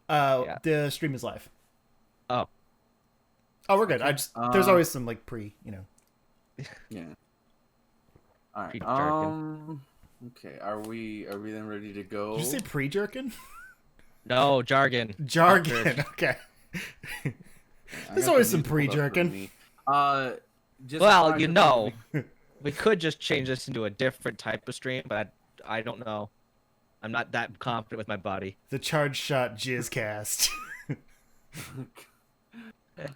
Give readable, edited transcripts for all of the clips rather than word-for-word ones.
Yeah. The stream is live. Oh, Oh, we're good. Okay. There's always some like pre. Yeah. All right. pre-jerkin. Okay. Are we then ready to go? Did you say pre-jerkin? No, jargon. Jargon. Okay. I There's got always the some music pulled up for pre-jerkin. me. Just Well, before I you get know, the- we could just change this into a different type of stream, but I don't know. I'm not that confident with my body. The Charge Shot Jizzcast.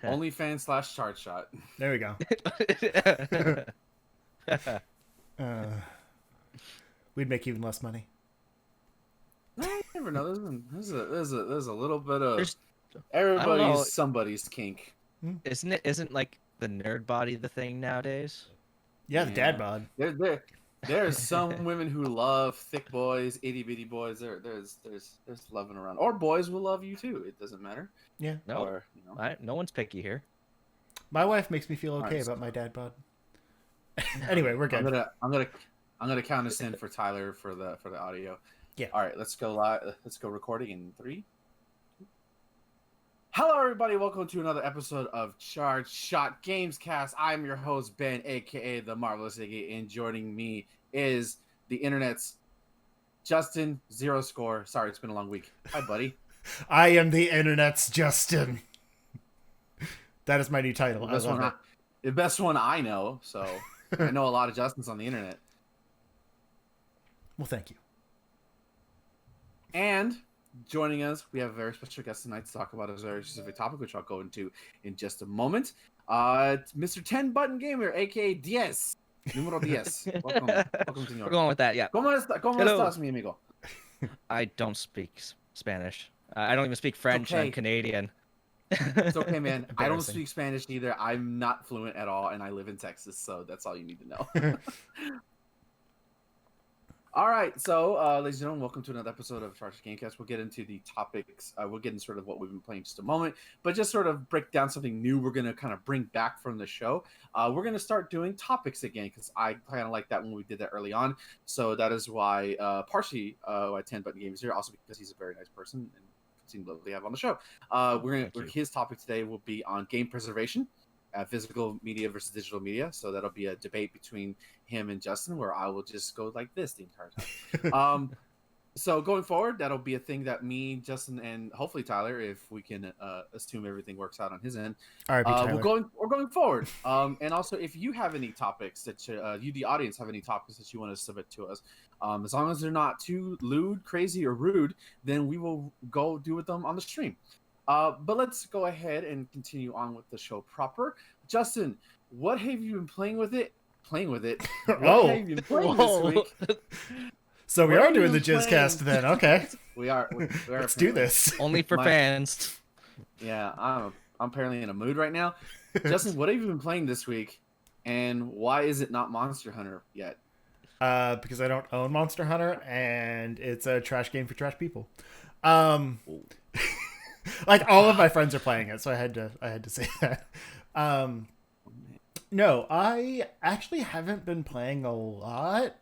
OnlyFans/chart shot. There we go. We'd make even less money. You never know. There's a little bit of There's- I don't know. everybody's somebody's kink. Isn't like the nerd body the thing nowadays? Yeah, the dad bod. There's some women who love thick boys, itty bitty boys. There's loving around, or boys will love you too. It doesn't matter. Yeah. No, Or, no one's picky here. My wife makes me feel okay Alright, about my dad bod. Anyway, we're good. I'm gonna count us in for Tyler for the audio. Yeah. All right, let's go live. Let's go recording in 3. Hello, everybody. Welcome to another episode of Charge Shot Gamescast. I'm your host Ben, aka the Marvelous Iggy, and joining me is the internet's Justin Zero Score. Sorry, it's been a long week. Hi, buddy. I am the internet's Justin. That is my new title. I love it. The best one I know. So I know a lot of Justins on the internet. Well, thank you. And joining us, we have a very special guest tonight to talk about a very specific topic, which I'll go into in just a moment. It's Mr. 10 Button Gamer, aka DS. Numero 10. Welcome, señor. We're going with that, yeah. ¿Cómo Hello. estás, mi amigo? I don't speak Spanish. I don't even speak French. okay. I'm Canadian. It's okay, man. I don't Embarrassing. speak Spanish either. I'm not fluent at all, and I live in Texas, so that's all you need to know. All right, so ladies and gentlemen, welcome to another episode of Charged Gamecast. We'll get into the topics. We'll get into sort of what we've been playing in just a moment, but just sort of break down something new we're going to kind of bring back from the show. We're going to start doing topics again because I kind of like that when we did that early on. So that is why, partially, why 10 Button Games here, also because he's a very nice person and seems lovely to have on the show. His topic today will be on game preservation. Physical media versus digital media. So that'll be a debate between him and Justin where I will just go like this the entire time. So going forward, that'll be a thing that me, Justin, and hopefully Tyler, if we can assume everything works out on his end, R.I.P. Tyler. we're going forward. And also, if you have any topics that you, the audience, have any topics that you want to submit to us, as long as they're not too lewd, crazy, or rude, then we will go do with them on the stream. But let's go ahead and continue on with the show proper. Justin, what have you been playing with it? What have you been playing this week? So we What are have doing you the been Jizzcast then. Okay. We are. Let's do this. Only for My- fans. Yeah, I'm apparently in a mood right now. Justin, what have you been playing this week? And why is it not Monster Hunter yet? Because I don't own Monster Hunter, and it's a trash game for trash people. Like all of my friends are playing it, so I had to say that. No, I actually haven't been playing a lot.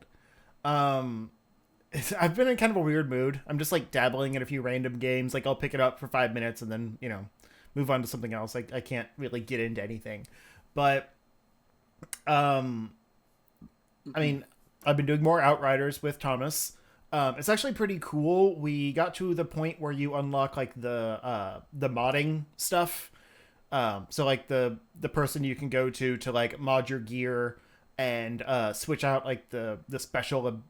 I've been in kind of a weird mood. I'm just like dabbling in a few random games. Like I'll pick it up for 5 minutes and then move on to something else. Like I can't really get into anything, but I mean, I've been doing more Outriders with Thomas. It's actually pretty cool. We got to the point where you unlock like the modding stuff. So like the person you can go to like mod your gear and switch out like the special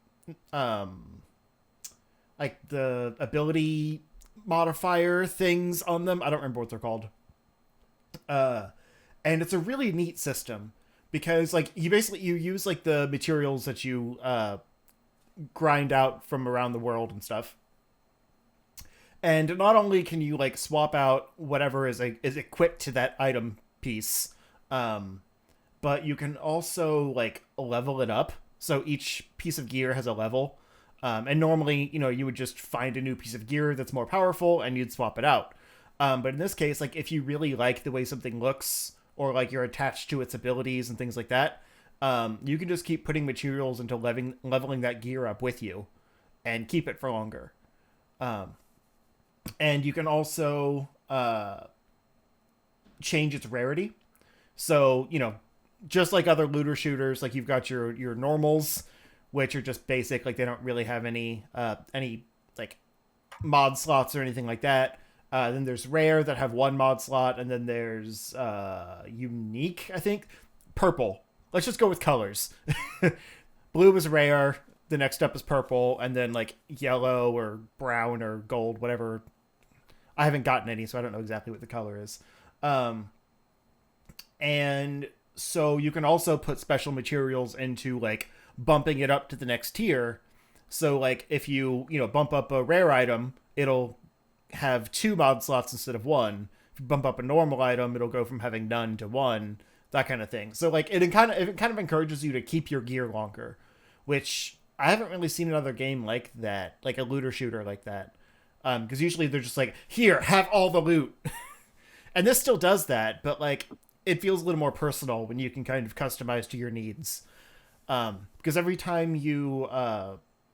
like the ability modifier things on them. I don't remember what they're called. And it's a really neat system because like you use like the materials that you grind out from around the world and stuff. And not only can you like swap out whatever is equipped to that item piece, but you can also like level it up. So each piece of gear has a level. And normally, you would just find a new piece of gear that's more powerful and you'd swap it out. But in this case, like if you really like the way something looks or like you're attached to its abilities and things like that, you can just keep putting materials into leveling that gear up with you and keep it for longer. And you can also change its rarity. So, just like other looter shooters, like you've got your normals, which are just basic, like they don't really have any like mod slots or anything like that. Then there's rare that have one mod slot, and then there's unique, I think. Purple. Let's just go with colors. Blue is rare. The next up is purple, and then like yellow or brown or gold, whatever. I haven't gotten any, so I don't know exactly what the color is. And so you can also put special materials into like bumping it up to the next tier. So like if you bump up a rare item, it'll have 2 mod slots instead of 1. If you bump up a normal item, it'll go from having none to 1, that kind of thing. So like it kind of encourages you to keep your gear longer, which I haven't really seen another game like that, like a looter shooter like that. Because usually they're just like, here, have all the loot. And this still does that, but like it feels a little more personal when you can kind of customize to your needs. Because every time you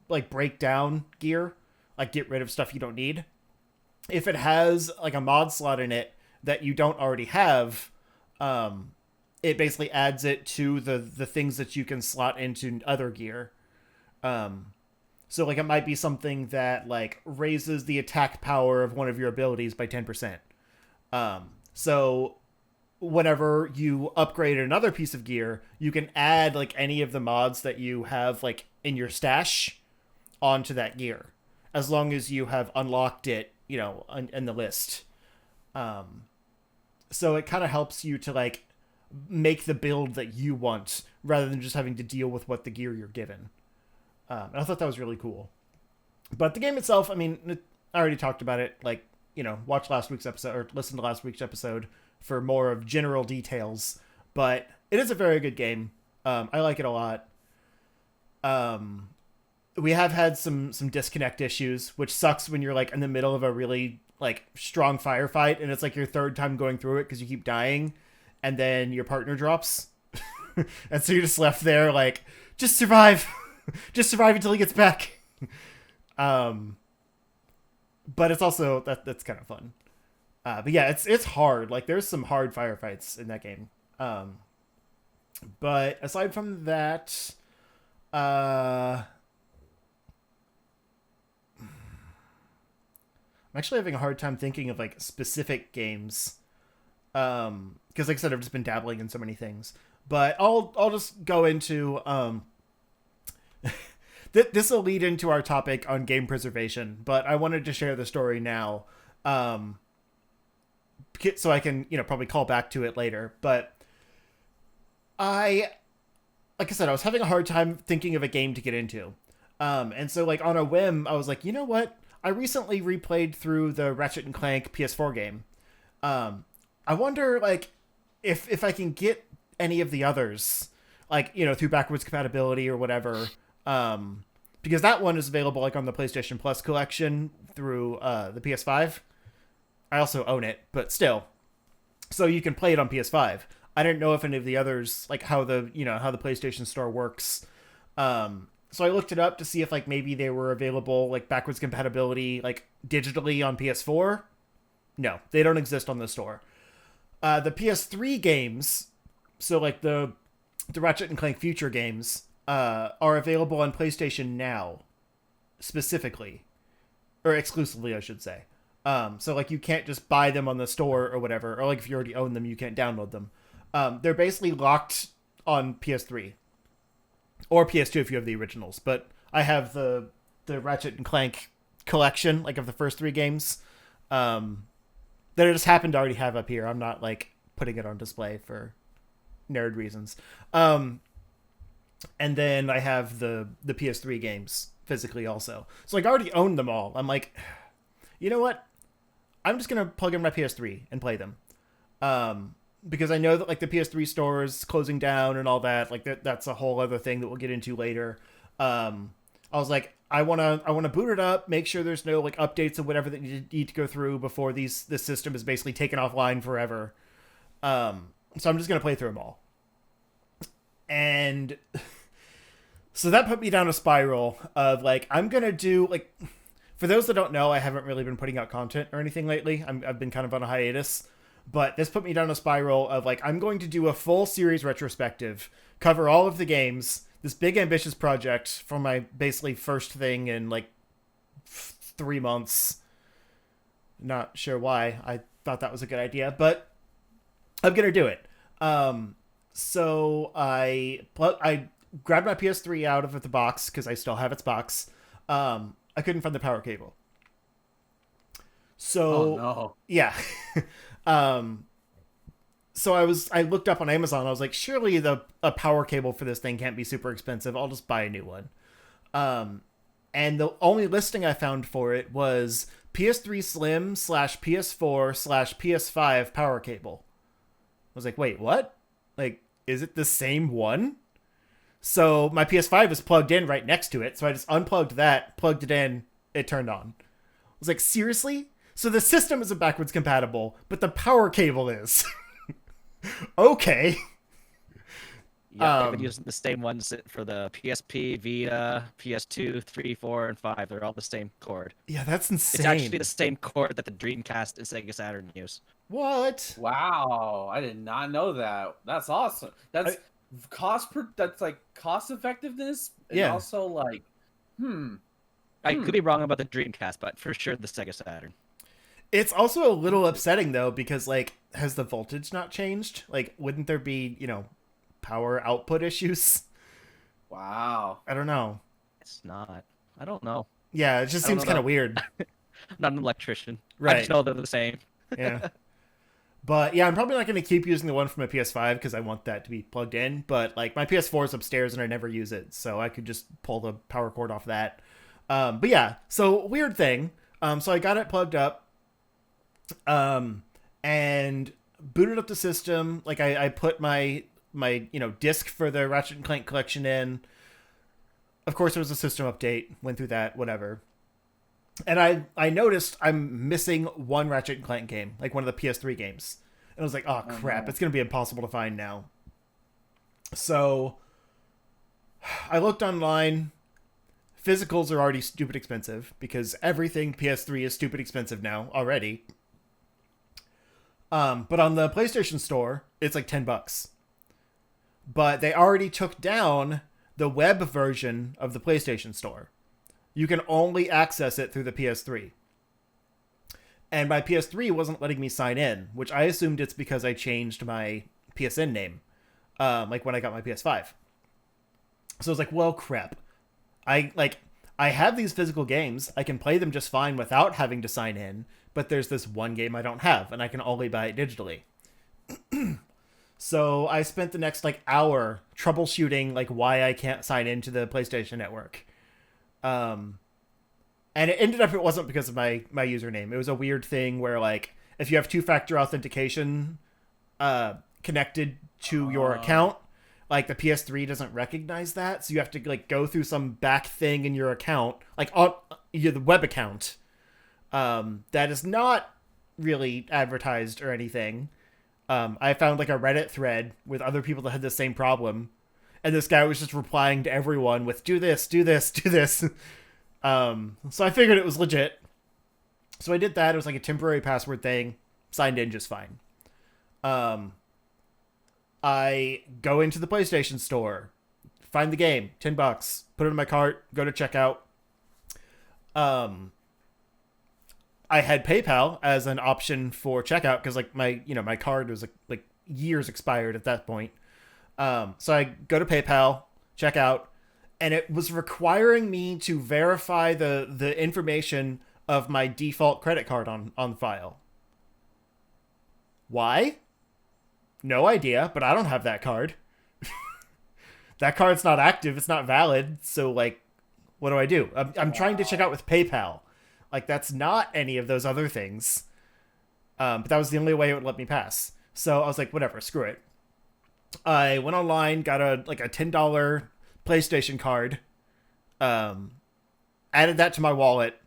like break down gear, like get rid of stuff you don't need, if it has like a mod slot in it that you don't already have, it basically adds it to the things that you can slot into other gear. So like it might be something that like raises the attack power of one of your abilities by 10%. So whenever you upgrade another piece of gear, you can add like any of the mods that you have like in your stash onto that gear, as long as you have unlocked it, in the list. So it kind of helps you to like make the build that you want rather than just having to deal with what the gear you're given. And I thought that was really cool. But the game itself, I mean, I already talked about it. Like, watch last week's episode or listen to last week's episode for more of general details. But it is a very good game. I like it a lot. We have had some disconnect issues, which sucks when you're like in the middle of a really like strong firefight and it's like your third time going through it because you keep dying, and then your partner drops, and so you're just left there like, just survive. Just survive until he gets back. But it's also that's kind of fun. But yeah, it's hard. Like there's some hard firefights in that game. But aside from that, I'm actually having a hard time thinking of like specific games. Because like I said, I've just been dabbling in so many things. But I'll just go into this will lead into our topic on game preservation, but I wanted to share the story now, so I can probably call back to it later. But like I said, I was having a hard time thinking of a game to get into, and so like on a whim, I was like, you know what? I recently replayed through the Ratchet and Clank PS4 game. I wonder like if I can get any of the others, like through backwards compatibility or whatever. Because that one is available like on the PlayStation Plus collection through the PS5. I also own it, but still. So you can play it on PS5. I didn't know if any of the others, like how the PlayStation Store works. So I looked it up to see if like maybe they were available like backwards compatibility like digitally on PS4. No, they don't exist on the store. The PS3 games, so like the Ratchet and Clank Future games, are available on PlayStation Now, specifically, or exclusively, I should say. So like you can't just buy them on the store or whatever, or like if you already own them, you can't download them. They're basically locked on PS3 or PS2 if you have the originals. But I have the Ratchet and Clank collection, like of the first 3 games, that I just happen to already have up here. I'm not like putting it on display for nerd reasons. And then I have the PS3 games physically also. So like I already own them all. I'm like, you know what? I'm just going to plug in my PS3 and play them. Because I know that like the PS3 store is closing down and all that. Like that's a whole other thing that we'll get into later. I was like, I want to boot it up, make sure there's no like updates or whatever that you need to go through before this system is basically taken offline forever. So I'm just going to play through them all. And so that put me down a spiral of like, I'm going to do like, For those that don't know, I haven't really been putting out content or anything lately. I've been kind of on a hiatus. But this put me down a spiral of, like, I'm going to do a full series retrospective, cover all of the games, this big ambitious project for my basically first thing in, like, 3 months. Not sure why. I thought that was a good idea, but I'm going to do it. So I grabbed my PS3 out of the box because I still have its box. I couldn't find the power cable. So, Oh no. yeah. So I looked up on Amazon. I was like, surely a power cable for this thing can't be super expensive. I'll just buy a new one. And the only listing I found for it was PS3 Slim / PS4 / PS5 power cable. I was like, wait, what? Like, is it the same one? So my PS5 is plugged in right next to it. So I just unplugged that, plugged it in, it turned on. I was like, seriously? So the system isn't backwards compatible, but the power cable is. Okay. Yeah, they've been using the same ones for the PSP, Vita, PS2, 3, 4, and 5. They're all the same cord. Yeah, that's insane. It's actually the same cord that the Dreamcast and Sega Saturn use. What? Wow, I did not know that. That's awesome. That's that's like cost effectiveness, and Yeah. also like, I could be wrong about the Dreamcast, but for sure the Sega Saturn. It's also a little upsetting, though, because, like, has the voltage not changed? Like, wouldn't there be, power output issues? Wow. I don't know. It's not. I don't know. Yeah, it just I don't seems know kind of that. weird. I'm not an electrician. I Right. just know they're the same. Yeah. But, yeah, I'm probably not going to keep using the one from my PS5 because I want that to be plugged in. But, like, my PS4 is upstairs and I never use it, so I could just pull the power cord off that. But, yeah, so weird thing. So I got it plugged up. And booted up the system. Like, I put my disc for the Ratchet and Clank collection in. Of course, there was a system update. Went through that, whatever. And I noticed I'm missing one Ratchet and Clank game, like one of the PS3 games. And I was like, oh crap, it's going to be impossible to find now. So I looked online. Physicals are already stupid expensive because everything PS3 is stupid expensive now already. But on the PlayStation Store, it's like $10. But they already took down the web version of the PlayStation Store. You can only access it through the PS3. And my PS3 wasn't letting me sign in, which I assumed it's because I changed my PSN name, like when I got my PS5. So I was like, well, crap. I have these physical games. I can play them just fine without having to sign in. But there's this one game I don't have, and I can only buy it digitally. So I spent the next, hour troubleshooting, why I can't sign into the PlayStation Network. And it ended up it wasn't because of my username. It was a weird thing where, if you have two-factor authentication connected to your account, the PS3 doesn't recognize that. So you have to, go through some back thing in your account, on the web account. That is not really advertised or anything. I found a Reddit thread with other people that had the same problem, and this guy was just replying to everyone with do this, do this, do this. So I figured it was legit. So I did that. It was a temporary password thing. Signed in just fine. I go into the PlayStation Store, find the game, $10, put it in my cart, go to checkout. I had PayPal as an option for checkout because my card was years expired at that point. So I go to PayPal, checkout, and it was requiring me to verify the information of my default credit card on file. Why? No idea, but I don't have that card. That card's not active, it's not valid, so what do I do? I'm trying to check out with PayPal. That's not any of those other things. But that was the only way it would let me pass. So I was like, whatever, screw it. I went online, got a $10 PlayStation card, added that to my wallet,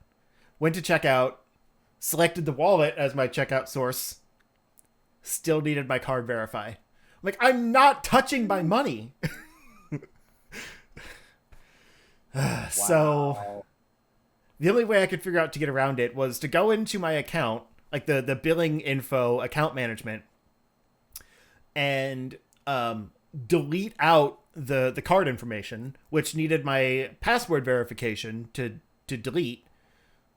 went to checkout, selected the wallet as my checkout source, still needed my card verify. I'm not touching my money. So the only way I could figure out to get around it was to go into my account, like the billing info account management, and delete out the card information, which needed my password verification to delete.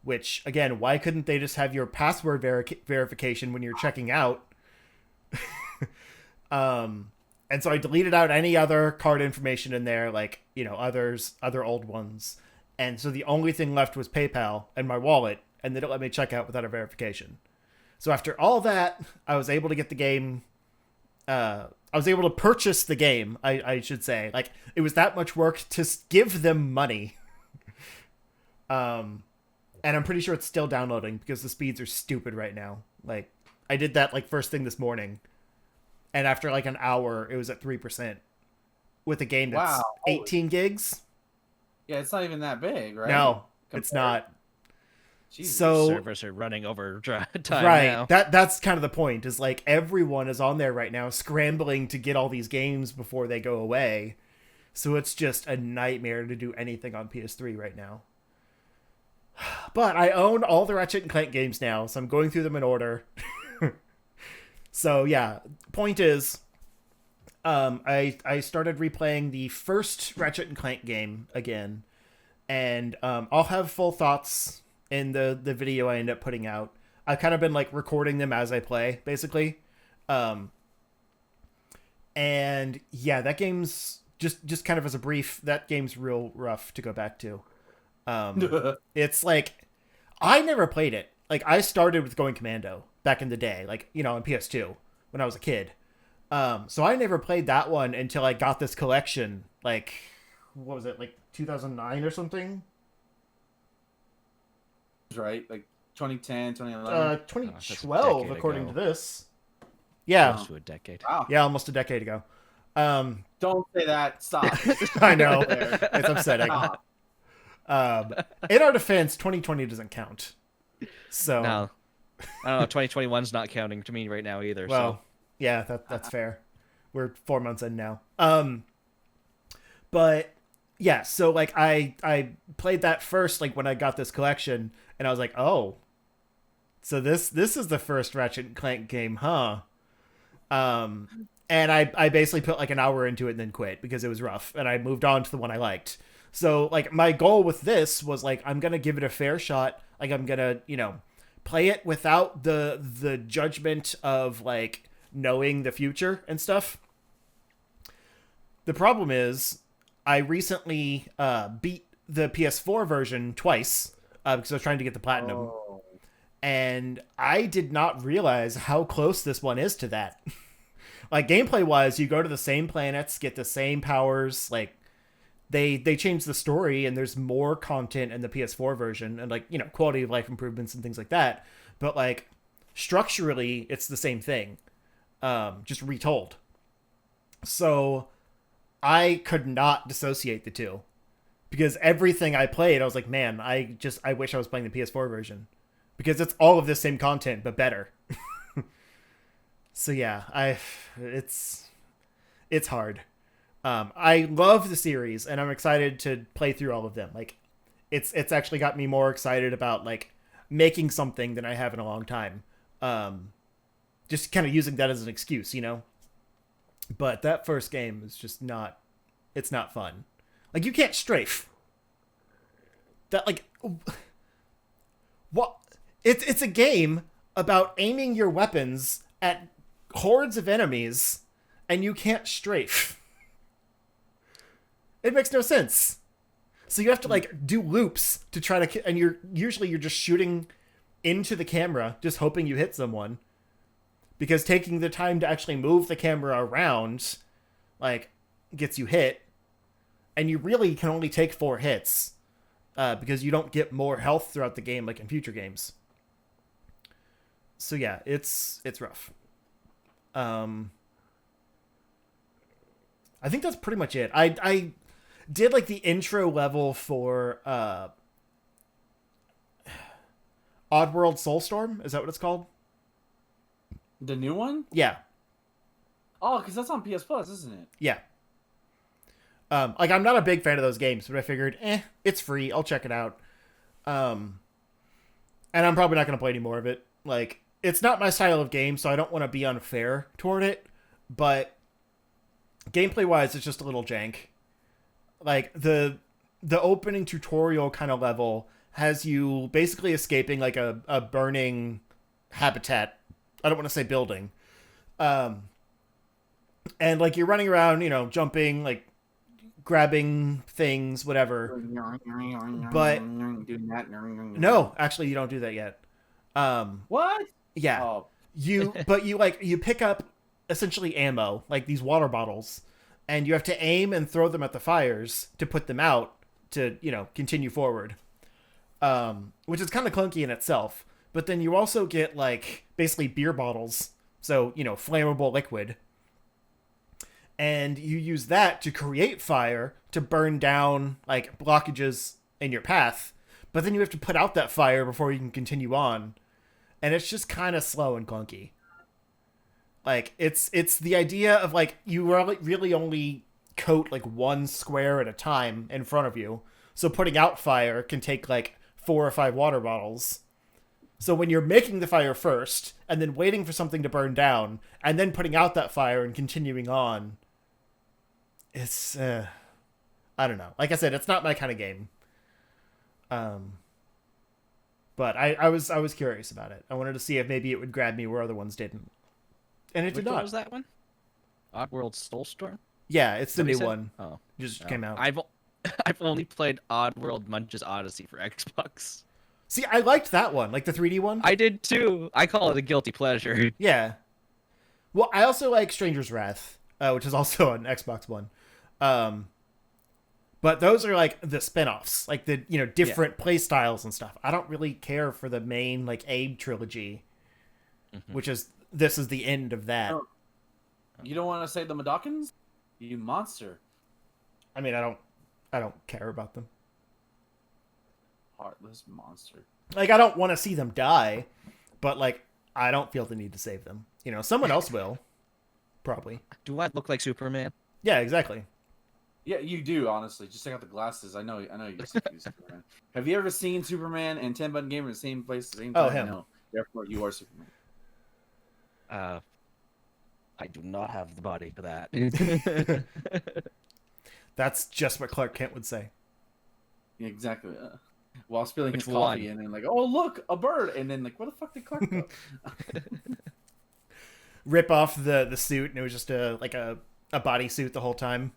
Which, again, why couldn't they just have your password verification when you're checking out? And so I deleted out any other card information in there, like, you know, other old ones. And so the only thing left was PayPal and my wallet, and they don't let me check out without a verification. So after all that, I was able to get the game. I was able to purchase the game, I should say. Like, it was that much work to give them money. And I'm pretty sure it's still downloading because the speeds are stupid right now. Like, I did that, like, first thing this morning. And after, like, an hour, it was at 3%. With a game that's 18 gigs. Yeah, it's not even that big, right? No, it's not. Jesus. So servers are running over time right, now. That's kind of the point. Is like everyone is on there right now, scrambling to get all these games before they go away. So it's just a nightmare to do anything on PS3 right now. But I own all the Ratchet and Clank games now, so I'm going through them in order. So yeah, point is, I started replaying the first Ratchet and Clank game again, and I'll have full thoughts in the video I end up putting out. I've kind of been like recording them as I play, basically. And yeah, that game's just kind of as a brief, that game's real rough to go back to. It's like, I never played it. Like, I started with Going Commando back in the day, like, you know, on PS2 when I was a kid. So I never played that one until I got this collection, like, what was it, like 2009 or something? Right, like 2010, 2011? 2012, according to this. Yeah. Close to a decade. Wow. Yeah, almost a decade ago. Don't say that. Stop. I know. It's upsetting. In our defense, 2020 doesn't count. So No. I don't know, 2021's not counting to me right now either. Well, so. yeah, that's fair. We're 4 months in now. But yeah, so like I played that first, like when I got this collection, and I was like, oh, so this is the first Ratchet and Clank game, huh? And I basically put like an hour into it and then quit because it was rough, and I moved on to the one I liked. So like my goal with this was like, I'm gonna give it a fair shot. Like, I'm gonna, you know, play it without the judgment of like knowing the future and stuff. The problem is, I recently beat the PS4 version twice because I was trying to get the platinum, and I did not realize how close this one is to that. Like, gameplay wise, you go to the same planets, get the same powers. Like, they changed the story, and there's more content in the PS4 version, and like, you know, quality of life improvements and things like that. But like, structurally, it's the same thing, just retold. So I could not dissociate the two, because everything I played, I was like, man, I wish I was playing the PS4 version, because it's all of the same content but better. So yeah, it's hard. I love the series, and I'm excited to play through all of them. Like, it's actually got me more excited about like making something than I have in a long time. Just kind of using that as an excuse, you know. But that first game is just not. It's not fun. Like, you can't strafe. That, like, what? It's a game about aiming your weapons at hordes of enemies, and you can't strafe. It makes no sense. So you have to like do loops to try to, and you're just shooting into the camera, just hoping you hit someone. Because taking the time to actually move the camera around, like, gets you hit, and you really can only take 4 hits, because you don't get more health throughout the game like in future games. So yeah, it's rough. I think that's pretty much it. I did like the intro level for Oddworld Soulstorm. Is that what it's called? The new one? Yeah. Oh, because that's on PS Plus, isn't it? Yeah. Like, I'm not a big fan of those games, but I figured, it's free. I'll check it out. And I'm probably not going to play any more of it. Like, it's not my style of game, so I don't want to be unfair toward it. But gameplay-wise, it's just a little jank. Like, the opening tutorial kind of level has you basically escaping, like, a burning habitat. I don't want to say building. And, like, you're running around, you know, jumping, like, grabbing things, whatever. But no, actually, you don't do that yet. What? Yeah. Oh. You pick up essentially ammo, like these water bottles, and you have to aim and throw them at the fires to put them out to, you know, continue forward. Which is kind of clunky in itself. But then you also get, like, basically beer bottles, so, you know, flammable liquid. And you use that to create fire to burn down, like, blockages in your path. But then you have to put out that fire before you can continue on. And it's just kind of slow and clunky. Like, it's the idea of, like, you really only coat, like, one square at a time in front of you. So putting out fire can take, like, 4 or 5 water bottles. So when you're making the fire first, and then waiting for something to burn down, and then putting out that fire and continuing on, it's, I don't know. Like I said, it's not my kind of game. But I was curious about it. I wanted to see if maybe it would grab me where other ones didn't. And it Which did not. one was that one? Oddworld Soulstorm? Yeah, it's the new said? one. Oh. Just No. came out. I've only played Oddworld Munch's Odyssey for Xbox. See, I liked that one, like the 3D one. I did too. I call it a guilty pleasure. Yeah. Well, I also like Stranger's Wrath, which is also an Xbox One. But those are like the spin-offs, like the, you know, different play styles and stuff. I don't really care for the main, like, Abe trilogy, which is, this is the end of that. Oh. You don't want to say the Madokins? You monster. I mean, I don't care about them. Heartless monster. Like, I don't want to see them die, but, like, I don't feel the need to save them. You know, someone else will. Probably. Do I look like Superman? Yeah, exactly. Yeah, you do, honestly. Just check out the glasses. I know you're Superman. Have you ever seen Superman and 10 Button Gamer in the same place at the same time? Oh, him. No. Therefore, you are Superman. I do not have the body for that. That's just what Clark Kent would say. Yeah, exactly. While spilling Which his coffee, one? and then like, oh look, a bird, and then like, where the fuck did Clark go? Rip off the suit, and it was just a bodysuit the whole time.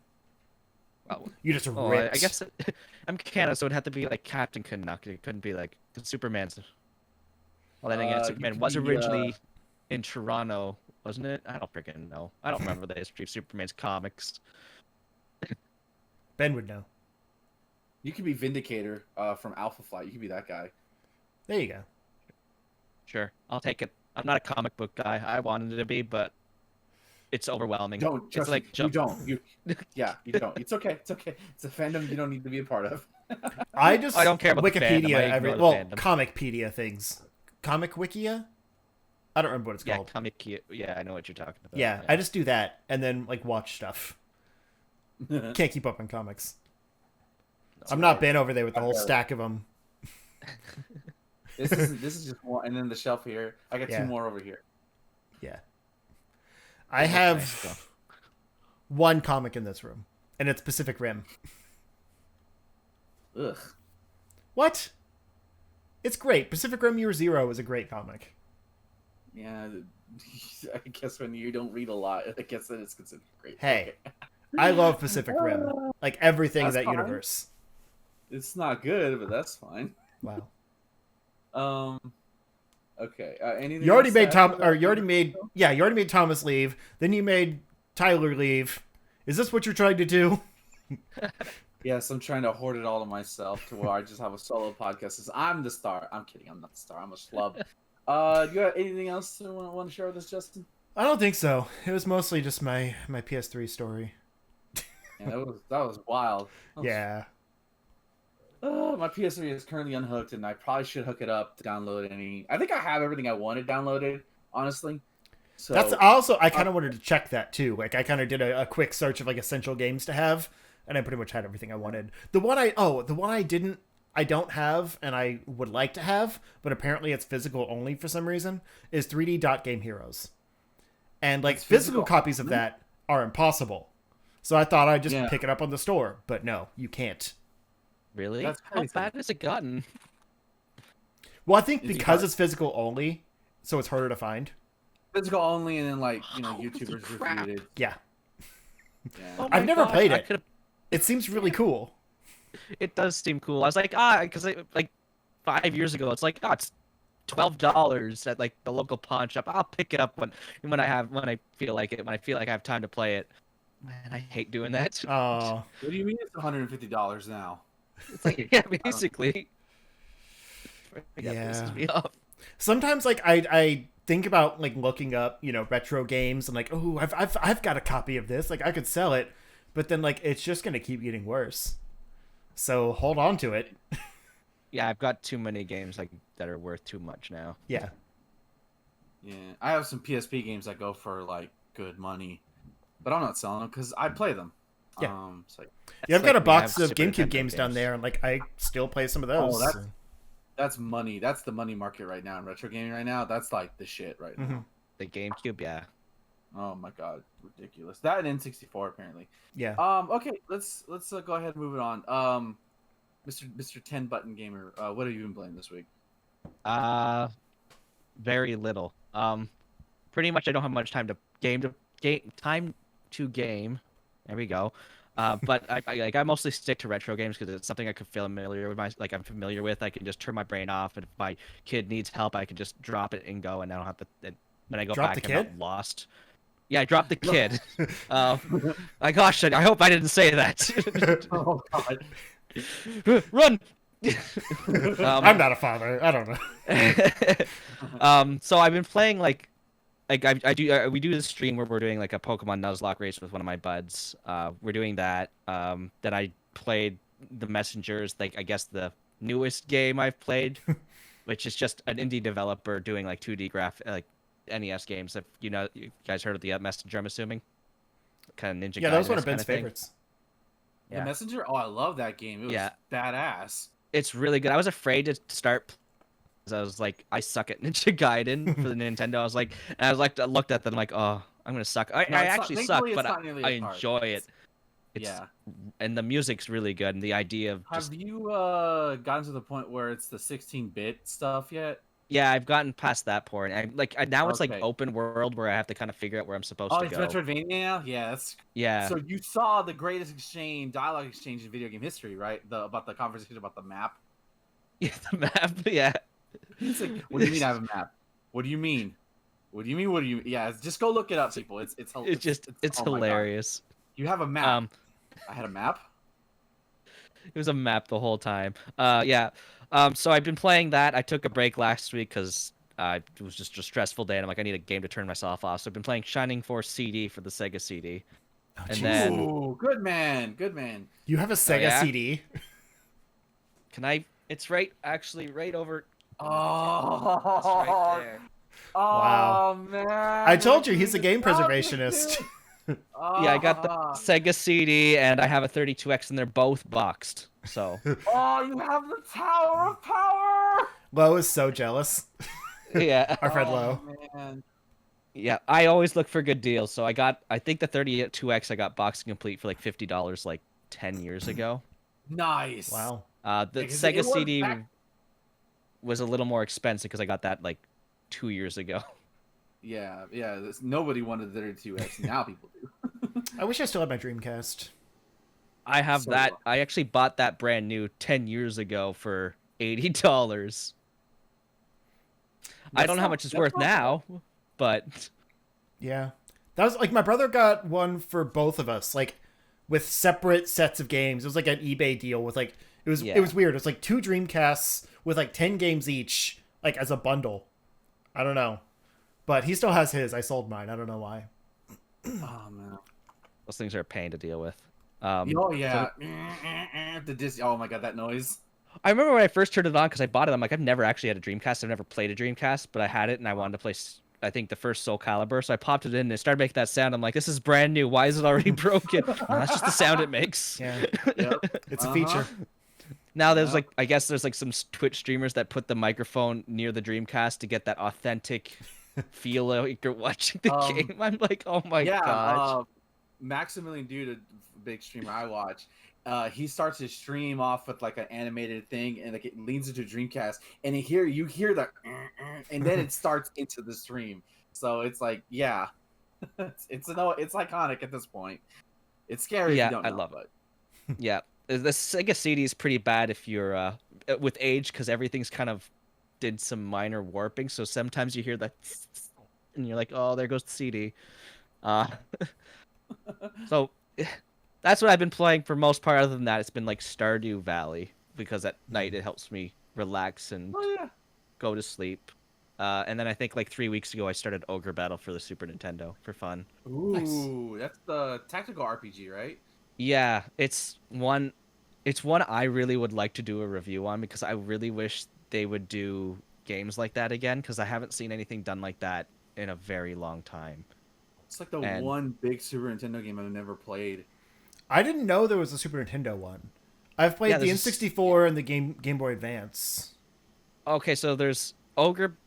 Well, You just oh, ripped. I guess I'm Canada, so it'd have to be like Captain Canuck. It couldn't be like Superman's. Well, then again, You Superman could was be, originally in Toronto, wasn't it? I don't freaking know. I don't remember the history of Superman's comics. Ben would know. You could be Vindicator from Alpha Flight. You could be that guy. There you go. Sure, I'll take it. I'm not a comic book guy. I wanted to be, but it's overwhelming. Don't It's trust like me. You jump. don't. Yeah, you don't. It's okay. It's okay. It's a fandom you don't need to be a part of. I just I don't care about the Wikipedia fandom. I ignore the well, fandom. Comicpedia things. Comic Wikia? I don't remember what it's Yeah, called. Yeah, I know what you're talking about. Yeah, I just do that and then like watch stuff. Can't keep up on comics. I'm not Ben over there with the whole stack of them. This is just one, and then the shelf here. I got Yeah. 2 more over here. Yeah. I have one comic in this room, and it's Pacific Rim. Ugh. What? It's great. Pacific Rim Year Zero is a great comic. Yeah, I guess when you don't read a lot, I guess that it's considered great. Hey, Okay. I love Pacific Rim. Like everything in That's that fine. universe. It's not good, but that's fine. Wow. Okay. Anything You already else made to Tom, add or to you already that? made, yeah, you already made Thomas leave. Then you made Tyler leave. Is this what you're trying to do? Yes, I'm trying to hoard it all to myself to where I just have a solo podcast. Since I'm the star. I'm kidding. I'm not the star. I'm a schlub. Do you have anything else you want to share with us, Justin? I don't think so. It was mostly just my PS3 story. Yeah, that was wild. That was- Yeah. My PS3 is currently unhooked, and I probably should hook it up to download any. I think I have everything I wanted downloaded, honestly. So That's also, I kind of wanted to check that too. Like I kind of did a quick search of like essential games to have, and I pretty much had everything I wanted. The one I didn't I don't have and I would like to have, but apparently it's physical only for some reason, is 3D Dot Game Heroes. And like It's physical physical copies of only? that are impossible. So I thought I'd just Yeah. pick it up on the store, but no, you can't. Really? That's How crazy. bad has it gotten? Well, I think Is it because hard? it's physical only, so it's harder to find. Physical only, and then like Holy YouTubers crap. reviewed it. Yeah. Yeah. Oh I've my never God, played I it. could've- It seems really cool. It does seem cool. I was like, because like 5 years ago, it's like, it's $12 at like the local pawn shop. I'll pick it up when I feel like it, when I feel like I have time to play it. Man, I hate doing that. Oh, What do you mean it's $150 now? It's like, yeah, basically. That Yeah. pisses me off. sometimes like I think about like looking up, retro games and like, oh, I've got a copy of this. Like I could sell it, but then like it's just gonna keep getting worse. So hold on to it. Yeah, I've got too many games like that are worth too much now. Yeah. Yeah, I have some PSP games that go for like good money, but I'm not selling them because I play them. Yeah. It's like, Yeah, I've like got a me, I box have of Super GameCube Nintendo games down games. there, and like I still play some of those. Oh, that's money. That's the money market right now in retro gaming right now. That's like the shit right now. Mhm. The GameCube, yeah. Oh my god, ridiculous. That and N64 apparently. Yeah. Okay, let's go ahead and move it on. Mr. 10 Button Gamer, what have you been playing this week? Very little. Pretty much I don't have much time to game. There we go. But I mostly stick to retro games because it's something I can familiar with. I'm familiar with. I can just turn my brain off, and if my kid needs help, I can just drop it and go, and I don't have to. And when I go Drop back, the I'm kid? not lost. Yeah, I dropped the kid. My gosh, I hope I didn't say that. Oh god. Run! I'm not a father. I don't know. So I've been playing like we do this stream where we're doing like a Pokemon Nuzlocke race with one of my buds. We're doing that. Then I played the Messengers, like I guess the newest game I've played, which is just an indie developer doing like 2D like NES games. If you guys heard of the Messenger, I'm assuming. Kind of Ninja. Yeah, that was one Gaiden-esque of Ben's kinda thing. favorites. The Yeah. Messenger? Oh, I love that game. It was Yeah. badass. It's really good. I was afraid to start because I was like, I suck at Ninja Gaiden for the Nintendo. I looked at them like, oh, I'm gonna suck. I No, it's not- actually suck, thankfully, but it's not nearly I as hard. enjoy it. It's, Yeah. and the music's really good, and the idea of just Have you gotten to the point where it's the 16-bit stuff yet? yeah, I've gotten past that point. Now it's like Okay. open world where I have to kind of figure out where I'm supposed Oh, to it's go. Metroidvania now? Yeah, that's Yeah, So you saw the greatest dialogue exchange in video game history, right? About the conversation about the map. yeah, the map. Yeah, It's like, what do you mean I have a map? What do you mean? What do you mean? What do you? Yeah, just go look it up, people. It's it's oh my God. hilarious. You have a map. I had a map. It was a map the whole time. Yeah. So I've been playing that. I took a break last week because it was just a stressful day, and I'm like, I need a game to turn myself off. So I've been playing Shining Force CD for the Sega CD. Oh, And jeez. then- Ooh, good man, good man. You have a Sega yeah? CD. Can I? It's right over. Oh, It's right there. Wow. man! I told you he's a game preservationist. Yeah, I got the Sega CD, and I have a 32X, and they're both boxed. So Oh, you have the Tower of Power. Lo is so jealous. yeah, Our friend Oh, Lo. man. yeah. I always look for good deals. So I think the 32X I got boxed complete for like $50 like 10 years ago. Nice. Wow. The Because Sega it was CD back- was a little more expensive because I got that like 2 years ago. Yeah. Nobody wanted the 32X. Now people do. I wish I still had my Dreamcast. I have So that. do I actually bought that brand new 10 years ago for $80. I don't know how much it's worth now, but Yeah. That was like my brother got one for both of us, like with separate sets of games. It was like an eBay deal with like it was Yeah. weird. It was like 2 Dreamcasts with like 10 games each, like as a bundle. I don't know. But he still has his. I sold mine. I don't know why. Oh man. those things are a pain to deal with. Oh yeah. The oh my god, that noise. I remember when I first turned it on because I bought it. I'm like, I've never actually had a Dreamcast. I've never played a Dreamcast, but I had it and I wanted to play. I think the first Soul Calibur, so I popped it in and it started making that sound. I'm like, this is brand new. Why is it already broken? No, that's just the sound it makes. Yeah. Yep. It's a Uh-huh. feature. Now there's Yeah. like, I guess there's like some Twitch streamers that put the microphone near the Dreamcast to get that authentic feel like you're watching the Um, game. I'm like, oh my yeah. gosh. Maximilian Dude, a big streamer I watch. He starts his stream off with like an animated thing, and like it leans into Dreamcast, and you hear the, and then it starts into the stream. So it's like, yeah, it's iconic at this point. It's scary if you Yeah, don't I know, love it. but Yeah, the Sega CD is pretty bad if you're with age because everything's kind of did some minor warping. So sometimes you hear that, and you're like, oh, there goes the CD. Uh, so that's what I've been playing for most part. Other than that, it's been like Stardew Valley because at night it helps me relax and oh yeah. go to sleep. And then I think like 3 weeks ago I started Ogre Battle for the Super Nintendo for fun. Nice. Ooh, that's the tactical RPG, right? Yeah, it's one I really would like to do a review on because I really wish they would do games like that again because I haven't seen anything done like that in a very long time. It's like the And one big Super Nintendo game I've never played. I didn't know there was a Super Nintendo one. I've played yeah, the there's N64 and the Game Boy Advance. okay, so there's Ogre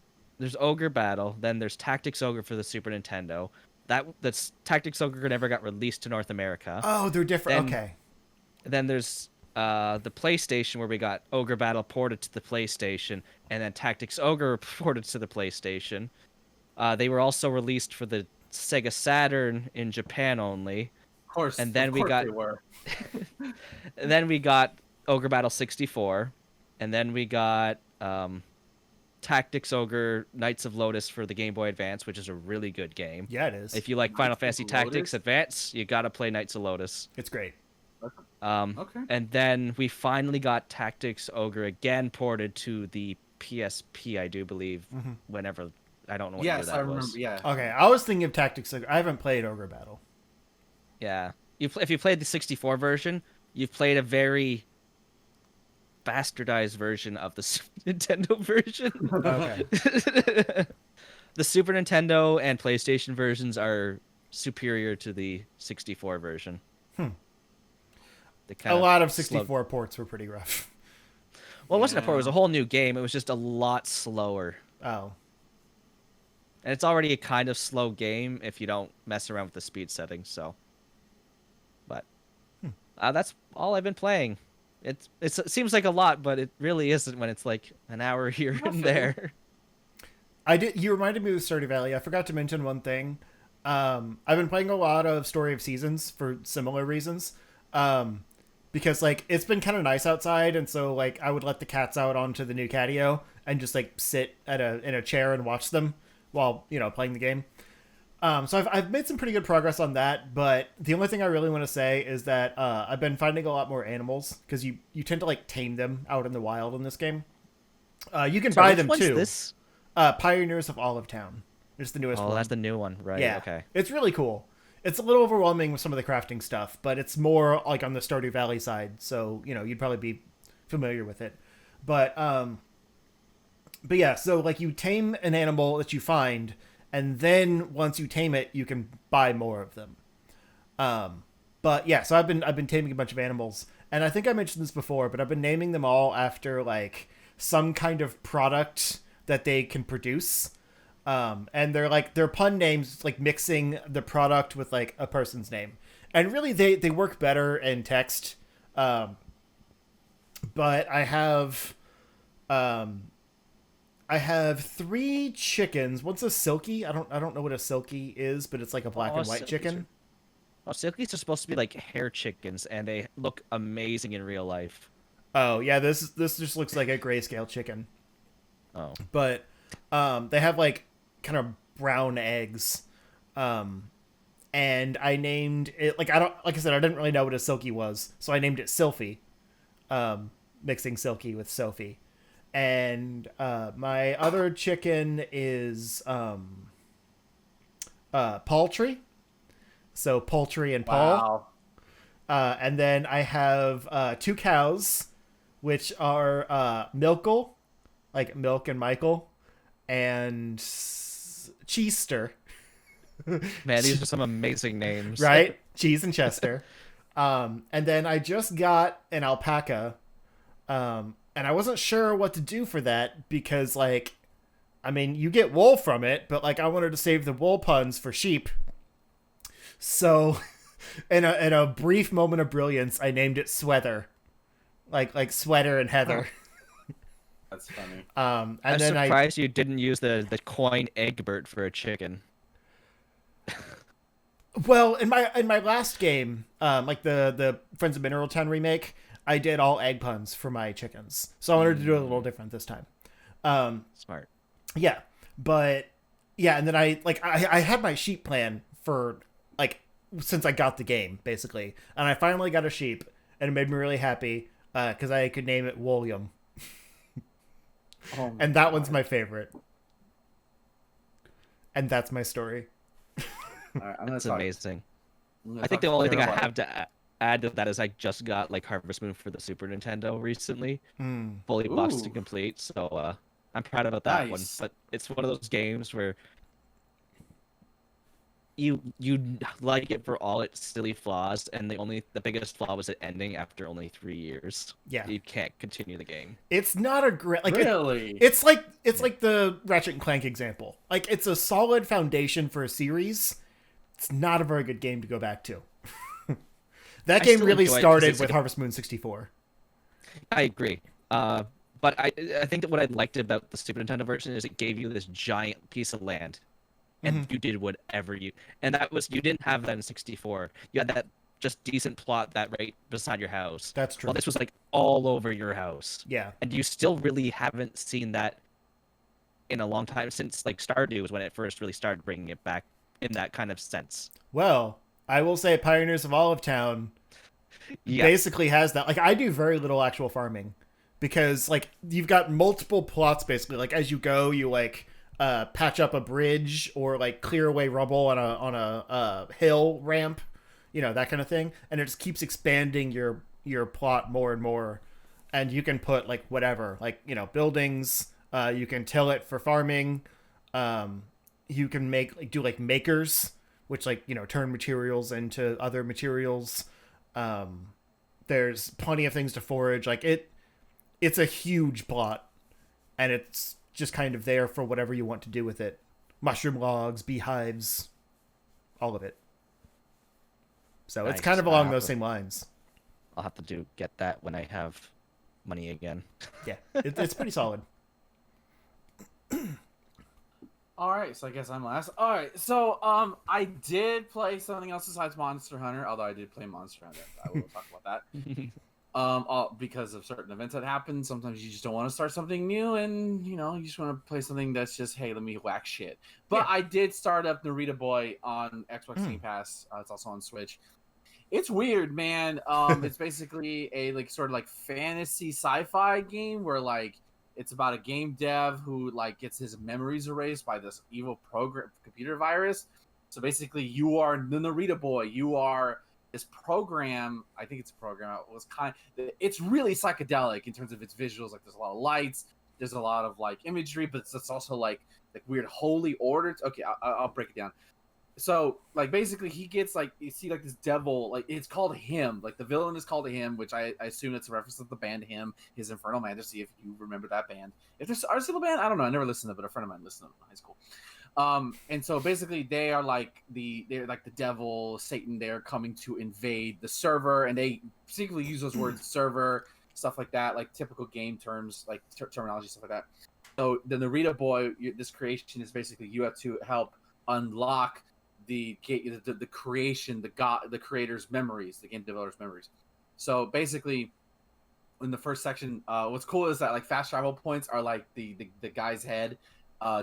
Battle, then there's Tactics Ogre for the Super Nintendo. That's Tactics Ogre never got released to North America. Oh, they're different. Then Okay. then there's the PlayStation where we got Ogre Battle ported to the PlayStation, and then Tactics Ogre ported to the PlayStation. They were also released for the Sega Saturn in Japan only, and Of then we course got they were. and then we got Ogre Battle 64, and then we got Tactics Ogre Knights of Lotus for the Game Boy Advance, which is a really good game. Yeah, it is. If you like Final Knights of Fantasy Lotus? Tactics Advance, you gotta play Knights of Lotus. It's great. Okay. And then we finally got Tactics Ogre again ported to the PSP, I do believe. Whenever I don't know what year Yes, that I remember. was. Yeah. Okay, I was thinking of Tactics. I haven't played Ogre Battle. Yeah, if you played the 64 version, you've played a very bastardized version of the Super Nintendo version. Okay. The Super Nintendo and PlayStation versions are superior to the 64 version. They A lot of slowed- 64 ports were pretty rough. Well, it wasn't a port. It was Yeah. a whole new game. It was just a lot slower. Oh. And it's already a kind of slow game if you don't mess around with the speed settings. So, but that's all I've been playing. It seems like a lot, but it really isn't when it's like an hour here and there. You reminded me of Stardew Valley. I forgot to mention one thing. I've been playing a lot of Story of Seasons for similar reasons. Because like it's been kind of nice outside, and so like I would let the cats out onto the new catio and just like sit in a chair and watch them while playing the game. So I've made some pretty good progress on that, but the only thing I really want to say is that I've been finding a lot more animals because you tend to like tame them out in the wild in this game. You can buy Which them one's too. This? Pioneers of Olive Town. It's the newest Oh, one. that's the new one, right? Yeah. Okay. It's really cool. It's a little overwhelming with some of the crafting stuff, but it's more like on the Stardew Valley side, so you'd probably be familiar with it. But yeah, so like you tame an animal that you find, and then once you tame it, you can buy more of them. But yeah, so I've been taming a bunch of animals, and I think I mentioned this before, but I've been naming them all after like some kind of product that they can produce. And they're pun names, like mixing the product with like a person's name, and really they work better in text. But I have 3 chickens. One's a silky. I don't know what a silky is, but it's like a black and white silkies chicken. Oh, silkies are supposed to be like hair chickens, and they look amazing in real life. Oh yeah, this just looks like a grayscale chicken. Oh. But they have like kind of brown eggs. And I named it like I said, I didn't really know what a silky was, so I named it Sylphie. Mixing Silky with Sophie. And my other chicken is Paltry. So Poultry and Paul. Wow. And then I have 2 cows, which are Milkle, like Milk and Michael, and Cheester. Man, these are some amazing names. Right? Cheese and Chester. And then I just got an alpaca, And I wasn't sure what to do for that because, like, I mean, you get wool from it, but like, I wanted to save the wool puns for sheep. So, in a brief moment of brilliance, I named it Sweather, like sweater and heather. That's funny. And I'm then surprised you didn't use the coin Egbert for a chicken. well, in my last game, like the Friends of Mineral Town remake, I did all egg puns for my chickens, so I wanted to do it a little different this time. Smart. Yeah, but yeah, and then I had my sheep plan for like since I got the game basically, and I finally got a sheep, and it made me really happy because I could name it William, Oh my and that one's God. my favorite, and that's my story. All right, I'm gonna That's talk. amazing. I'm gonna I think talk the only thing I about have to add to that is I just got like Harvest Moon for the Super Nintendo recently, fully boxed Ooh, and complete. So I'm proud about that one. nice. But it's one of those games where you like it for all its silly flaws, and the biggest flaw was it ending after only 3 years. Yeah, You can't continue the game. it's not a great like Really? it's like the Ratchet and Clank example. Like it's a solid foundation for a series. It's not a very good game to go back to. That I game still really enjoy it 'cause started it's with like Harvest Moon 64. I agree. But I think that what I liked about the Super Nintendo version is it gave you this giant piece of land, and you did whatever and that was you didn't have that in 64. You had that just decent plot that right beside your house. That's true. Well, this was like all over your house, Yeah. and you still really haven't seen that in a long time since like Stardew was when it first really started bringing it back in that kind of sense. Well, I will say Pioneers of Olive Town Yeah, basically has that. Like I do very little actual farming because like you've got multiple plots basically. Like as you go, you like patch up a bridge or like clear away rubble on a hill ramp, that kind of thing, and it just keeps expanding your plot more and more. And you can put like whatever, like buildings. You can till it for farming. You can do like makers, which like turn materials into other materials. There's plenty of things to forage. Like it's a huge plot, and it's just kind of there for whatever you want to do with it. Mushroom logs, beehives, all of it. So it's nice. kind of along those same lines. I'll have to get that when I have money again. Yeah, it's pretty solid. All right, so I guess I'm last. All right, so I did play something else besides Monster Hunter, although I did play Monster Hunter. I will talk about that. Because of certain events that happen, sometimes you just don't want to start something new, and you just want to play something that's just, hey, let me whack shit. But Yeah. I did start up Narita Boy on Xbox Game Pass. It's also on Switch. It's weird, man. It's basically a like sort of like fantasy sci-fi game where like it's about a game dev who like gets his memories erased by this evil program computer virus. So basically, you are the Narita Boy. You are this program. I think it's a program. It's really psychedelic in terms of its visuals. Like there's a lot of lights. There's a lot of like imagery, but it's also like weird holy order. Okay, I'll break it down. So like basically he gets like you see like this devil, like it's called Him, like the villain is called Him, which I assume it's a reference to the band Him, his Infernal Majesty, if you remember that band. If there's a single band, I don't know, I never listened to it, but a friend of mine listened to it in high school. And so basically they're like the devil, Satan. They're coming to invade the server, and they particularly use those words server, stuff like that, like typical game terms, like terminology, stuff like that. So the Narita Boy, this creation is basically you have to help unlock the creation, the creator's memories, the game developer's memories. So basically, in the first section, what's cool is that like fast travel points are like the guy's head,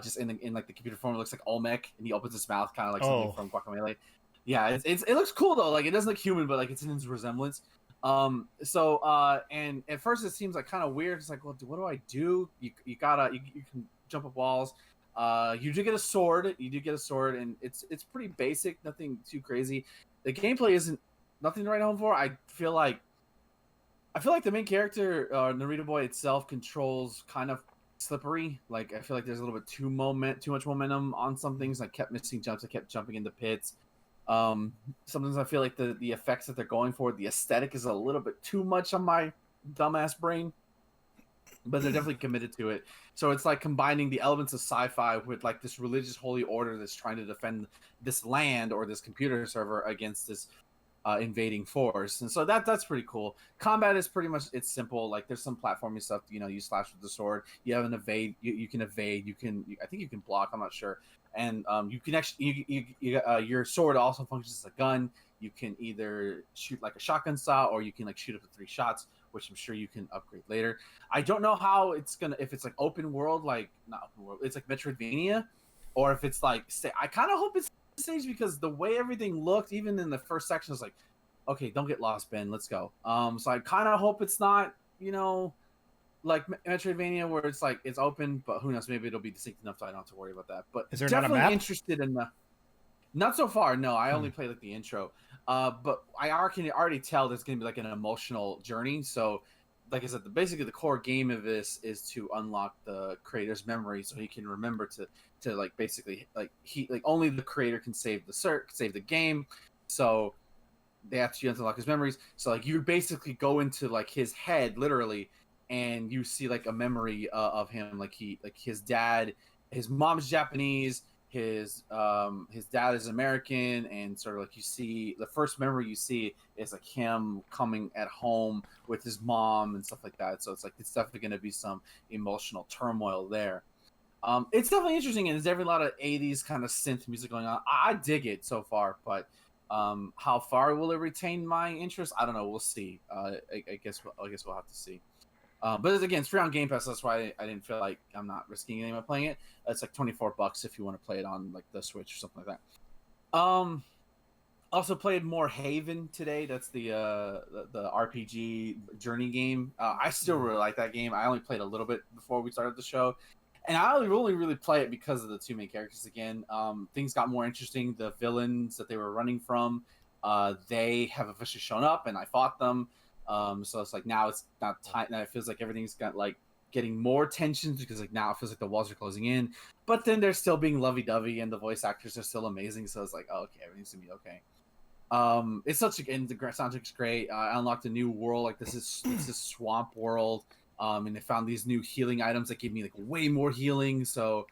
just in like the computer form, it looks like Olmec, and he opens his mouth, kind of like something from Guacamelee. Yeah, it looks cool though. Like it doesn't look human, but like it's in its resemblance. And at first it seems like kind of weird. It's like, well, what do I do? You can jump up walls. You do get a sword. And it's pretty basic, nothing too crazy. The gameplay isn't nothing to write home for. I feel like the main character, Narita Boy itself, controls kind of slippery. Like I feel like there's a little bit too much momentum on some things. I kept missing jumps. I kept jumping into pits. Sometimes I feel like the effects that they're going for, the aesthetic is a little bit too much on my dumbass brain. but they're definitely committed to it. So it's like combining the elements of sci-fi with like this religious holy order that's trying to defend this land or this computer server against this invading force. And so that's pretty cool. Combat is pretty much, it's simple. Like there's some platforming stuff, you know, you slash with the sword, you have an evade, you can evade, I think you can block, I'm not sure. And you can actually your sword also functions as a gun. You can either shoot like a shotgun style, or you can like shoot up to 3 shots, which I'm sure you can upgrade later. I don't know how it's gonna, if it's like open world, like not open world, it's like Metroidvania, or if it's like I kind of hope it's stage, because the way everything looked, even in the first section, is like, okay, don't get lost, Ben, let's go. So I kind of hope it's not, you know, like Metroidvania where it's like it's open, but who knows? Maybe it'll be distinct enough so I don't have to worry about that. But Is there definitely not a map? interested in the. Not so far. No, I only played like the intro. But can already tell there's gonna be like an emotional journey. So, like I said, basically the core game of this is to unlock the creator's memory, so he can remember to like basically like only the creator can save save the game. So they have to unlock his memories. So like you basically go into like his head literally, and you see like a memory of him, like his dad, his mom's Japanese, his dad is American, and sort of like you see the first memory you see is like him coming at home with his mom and stuff like that. So it's like it's definitely going to be some emotional turmoil there. It's definitely interesting, and there's definitely a lot of 80s kind of synth music going on. I dig it so far, but how far will it retain my interest? I don't know. We'll see. I guess we'll have to see. But again, it's free on Game Pass. So that's why I didn't feel like I'm not risking anything by playing it. It's like $24 if you want to play it on like the Switch or something like that. Also played more Haven today. That's the RPG journey game. I still really like that game. I only played a little bit before we started the show, and I only really play it because of the 2 main characters. Again, things got more interesting. The villains that they were running from, they have officially shown up, and I fought them. So it's like now it's not time. Now it feels like everything's got like getting more tensions, because like now it feels like the walls are closing in. But then they're still being lovey-dovey, and the voice actors are still amazing. So it's like, oh, okay, everything's gonna be okay. It's such a, and the soundtrack's great. I unlocked a new world. Like it's this swamp world. And they found these new healing items that give me like way more healing. So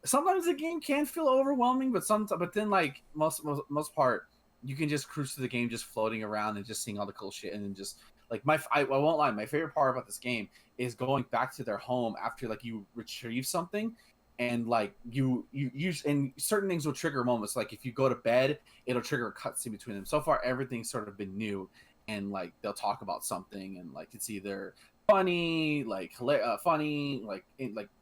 sometimes the game can feel overwhelming, but then like most part, you can just cruise through the game, just floating around and just seeing all the cool shit, and then just like I won't lie, my favorite part about this game is going back to their home after like you retrieve something, and like you use, and certain things will trigger moments. Like if you go to bed, it'll trigger a cutscene between them. So far, everything's sort of been new, and like they'll talk about something, and like it's either funny, like funny, like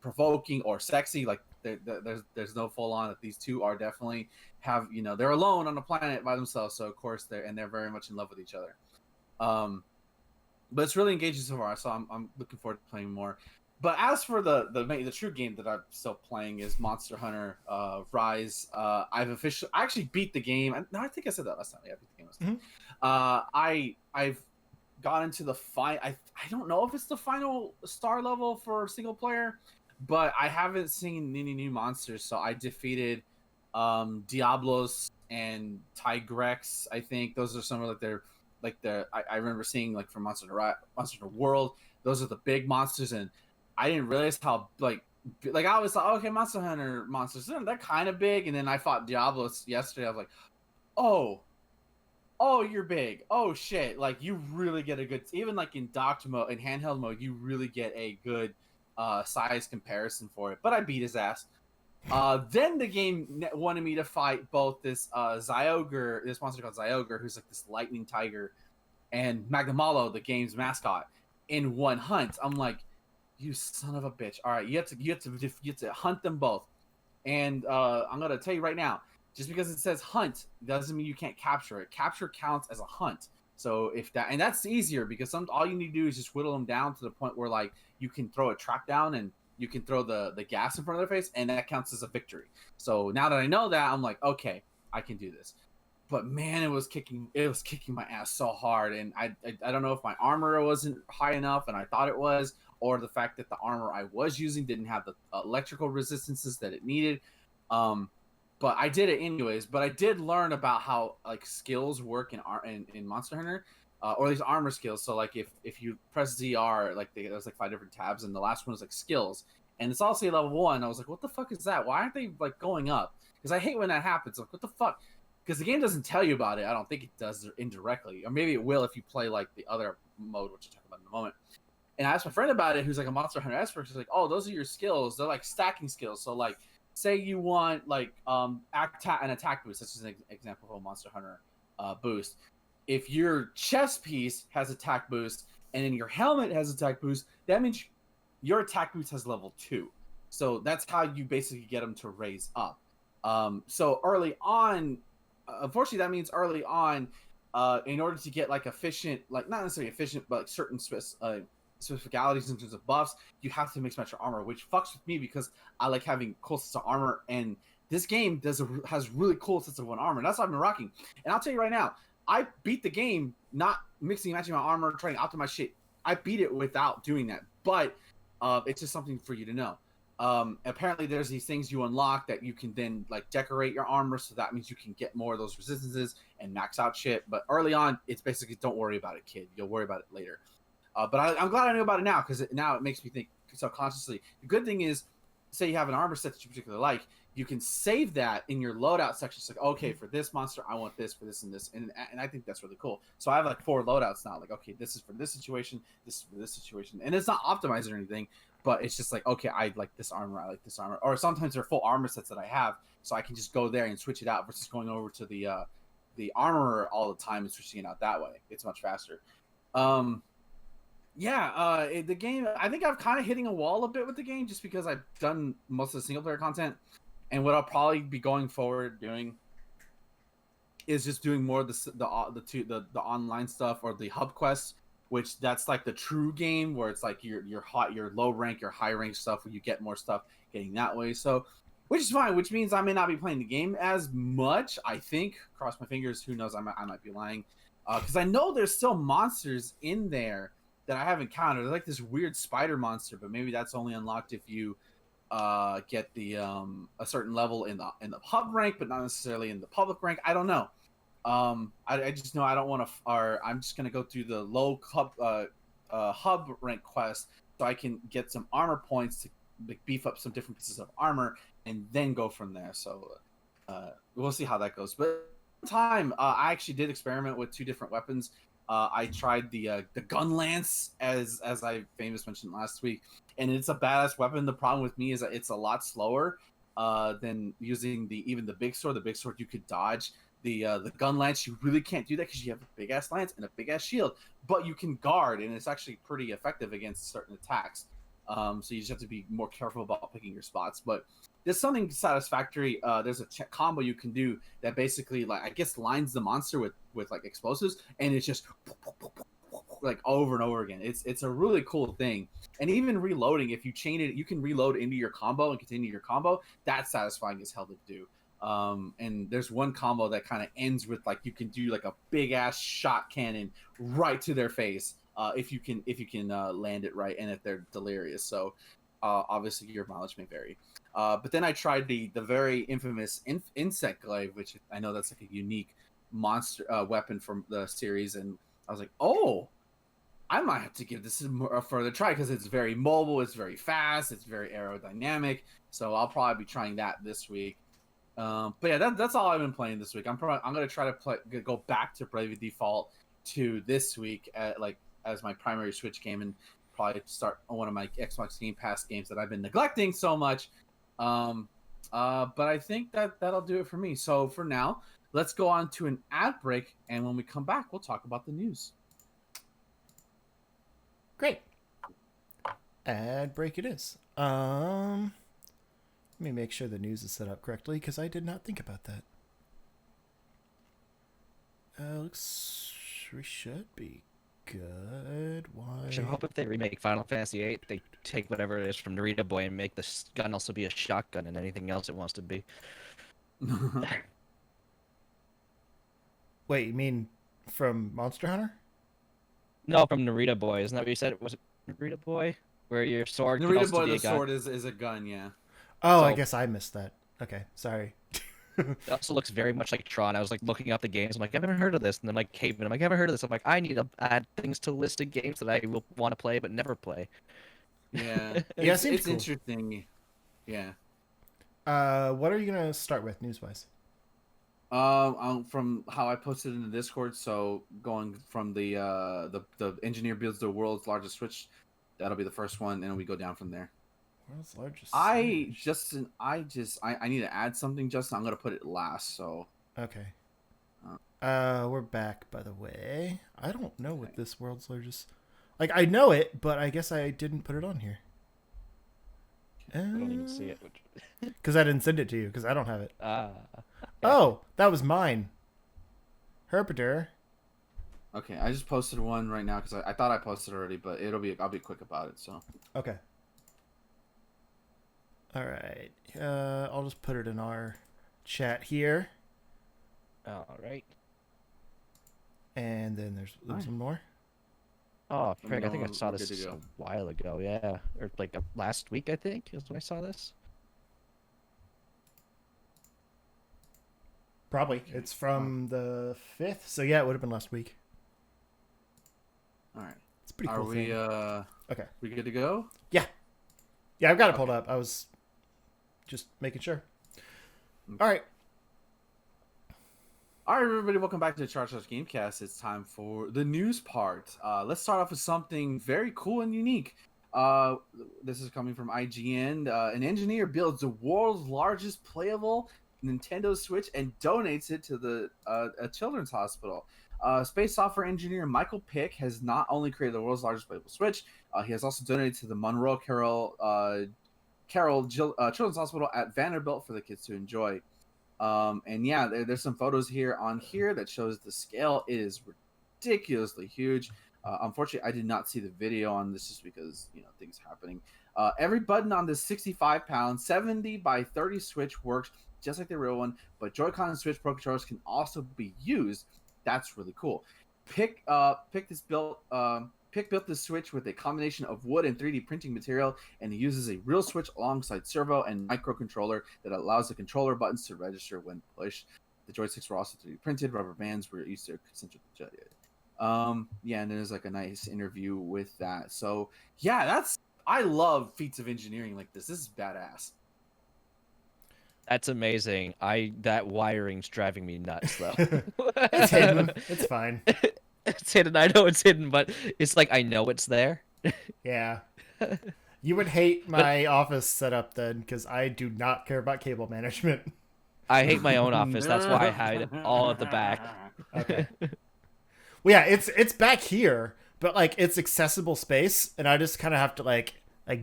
provoking or sexy. Like there's no full on that. These two are definitely have, you know, they're alone on a planet by themselves, so of course they're very much in love with each other. But it's really engaging so far, so I'm looking forward to playing more. But as for the true game that I'm still playing is Monster Hunter Rise. I actually beat the game. I think I said that last time. Yeah, I beat the game last time. I've got into the fight. I don't know if it's the final star level for single player, but I haven't seen any new monsters. So I defeated Diablos and Tigrex. I think those are some of I remember seeing like from Monster Hunter World. Those are the big monsters, and I didn't realize how like I was like, okay, Monster Hunter monsters, they're kind of big. And then I fought Diablos yesterday. I was like, oh, you're big. Oh shit! Like you really get a good, even like in docked mode, in handheld mode, you really get a good size comparison for it. But I beat his ass. Then the game wanted me to fight both this Zyogre, this monster called Zyogre, who's like this lightning tiger, and Magnamalo, the game's mascot, in one hunt. I'm like, you son of a bitch! All right, you have to hunt them both. And I'm gonna tell you right now, just because it says hunt doesn't mean you can't capture it. Capture counts as a hunt. So and that's easier, because all you need to do is just whittle them down to the point where like you can throw a track down, and you can throw the gas in front of their face, and that counts as a victory. So now that I know that, I'm like, okay, I can do this. But man, it was kicking my ass so hard, and I don't know if my armor wasn't high enough, and I thought it was, or the fact that the armor I was using didn't have the electrical resistances that it needed. But I did it anyways. But I did learn about how like skills work in Monster Hunter. or these armor skills. So like if you press ZR, like there's like 5 different tabs, and the last one was like skills, and it's all say level 1. I was like, what the fuck is that? Why aren't they like going up? Because I hate when that happens. Like, what the fuck? Because the game doesn't tell you about it. I don't think it does indirectly, or maybe it will if you play like the other mode, which I'll talk about in a moment. And I asked my friend about it, who's like a Monster Hunter expert. He's like, oh, those are your skills. They're like stacking skills. So like, say you want like an attack boost. That's just an example of a Monster Hunter boost. If your chest piece has attack boost and then your helmet has attack boost, that means your attack boost has level 2. So that's how you basically get them to raise up. So early on, unfortunately, that means early on, in order to get like efficient, like not necessarily efficient, but like certain specificalities in terms of buffs, you have to mix match your armor, which fucks with me because I like having cool sets of armor, and this game has really cool sets of one armor. That's what I've been rocking. And I'll tell you right now, I beat the game not mixing and matching my armor, trying to optimize shit. I beat it without doing that, but it's just something for you to know. Apparently there's these things you unlock that you can then like decorate your armor, so that means you can get more of those resistances and max out shit. But early on, it's basically don't worry about it, kid. You'll worry about it later. But I'm glad I knew about it now, because now it makes me think subconsciously. The good thing is, say you have an armor set that you particularly like, you can save that in your loadout section. It's like, okay, for this monster, I want this, for this and this. And I think that's really cool. So I have like 4 loadouts now. Like, okay, this is for this situation, this is for this situation. And it's not optimized or anything, but it's just like, okay, I like this armor, I like this armor. Or sometimes they're full armor sets that I have, so I can just go there and switch it out versus going over to the armorer all the time and switching it out that way. It's much faster. The game, I think I'm kind of hitting a wall a bit with the game, just because I've done most of the single player content, and what I'll probably be going forward doing is just doing more of the online stuff, or the hub quests, which that's like the true game where it's like your low rank, your high rank stuff, where you get more stuff getting that way. So, which is fine, which means I may not be playing the game as much. I think, cross my fingers. Who knows? I might be lying, because I know there's still monsters in there that I haven't encountered. There's like this weird spider monster, but maybe that's only unlocked if you get the a certain level in the hub rank, but not necessarily in the public rank. I don't know. I just know I don't want to, or I'm just gonna go through the low hub rank quest, so I can get some armor points to beef up some different pieces of armor, and then go from there. So we'll see how that goes. But time, I actually did experiment with 2 different weapons. I tried the gun lance, as I famous mentioned last week, and it's a badass weapon. The problem with me is that it's a lot slower than using even the big sword. The big sword you could dodge. The gun lance, you really can't do that because you have a big ass lance and a big ass shield, but you can guard, and it's actually pretty effective against certain attacks. So you just have to be more careful about picking your spots. But there's something satisfactory. There's a combo you can do that basically, like, I guess, lines the monster with like explosives, and it's just like over and over again. It's a really cool thing. And even reloading, if you chain it, you can reload into your combo and continue your combo. That's satisfying as hell to do. And there's one combo that kind of ends with, like, you can do like a big ass shot cannon right to their face, if you can land it right, and if they're delirious. So obviously your mileage may vary. But then I tried the very infamous insect glaive, which I know that's like a unique monster weapon from the series, and I was like, oh, I might have to give this a further try, because it's very mobile, it's very fast, it's very aerodynamic. So I'll probably be trying that this week. But yeah, that's all I've been playing this week. I'm gonna try to go back to Bravely Default 2 this week as my primary Switch game, and probably start on one of my Xbox Game Pass games that I've been neglecting so much. But I think that'll do it for me. So for now, let's go on to an ad break, and when we come back, we'll talk about the news. Great. Ad break it is. Let me make sure the news is set up correctly, because I did not think about that. Looks we should be good. Why? I hope if they remake Final Fantasy VIII, they take whatever it is from Narita Boy and make this gun also be a shotgun and anything else it wants to be. Wait, you mean from Monster Hunter? No, from Narita Boy. Isn't that what you said? Was it Narita Boy? Where your sword can Narita also Boy, be the a gun? sword is a gun, yeah. Oh, So- I guess I missed that. Okay, sorry. It also looks very much like Tron. I was like looking up the games. I'm like, I've never heard of this. And then like Caveman, I'm like, I haven't heard of this. I'm like, I need to add things to a list of games that I will want to play but never play. Yeah, Yeah, it it's seems it's cool. interesting. Yeah. What are you gonna start with news wise? From how I posted in the Discord, so going from the engineer builds the world's largest Switch, that'll be the first one, and we go down from there. World's largest. I Switch. Justin, I need to add something, Justin. I'm gonna put it last. So Okay. We're back, by the way. I don't know what this world's largest. Like, I know it, but I guess I didn't put it on here. I don't even see it. Because I didn't send it to you, because I don't have it. Ah. Oh, that was mine. Herpeter. okay, I just posted one right now because I thought I posted already, but I'll be quick about it. So Okay. All right. I'll just put it in our chat here, All right. and then there's Alright. some more. Oh, frick, I think I We're saw good this to a go. while ago. Yeah, or like last week, I think is when I saw this. Probably. It's from the 5th, so yeah, it would have been last week. all right, It's a pretty are cool we thing. Okay. we good to go? Yeah, I've got it pulled Okay. up. I was just making sure. All right. All right, everybody, welcome back to the Charge Gamecast. It's time for the news part. Let's start off with something very cool and unique. This is coming from IGN. An engineer builds the world's largest playable Nintendo Switch and donates it to a children's hospital. Space software engineer Michael Pick has not only created the world's largest playable Switch, he has also donated to the Monroe Carroll Children's Hospital at Vanderbilt for the kids to enjoy. And yeah, there's some photos here that shows the scale. It is ridiculously huge. Unfortunately, I did not see the video on this just because things happening. Every button on this 65-pound 70 by 30 Switch works just like the real one, but Joy-Con and Switch Pro controllers can also be used. That's really cool. Pick built the Switch with a combination of wood and 3D printing material, and he uses a real Switch alongside servo and microcontroller that allows the controller buttons to register when pushed. The joysticks were also 3D printed. Rubber bands were used to concentric. Yeah, and there's like a nice interview with that. So yeah, I love feats of engineering like this. This is badass. That's amazing. That wiring's driving me nuts though. It's hidden. It's fine. It's hidden. I know it's hidden, but it's like I know it's there. Yeah. You would hate my office setup then, because I do not care about cable management. I hate my own office. That's why I hide it all at the back. Okay. Well, yeah, it's back here, but like it's accessible space, and I just kind of have to like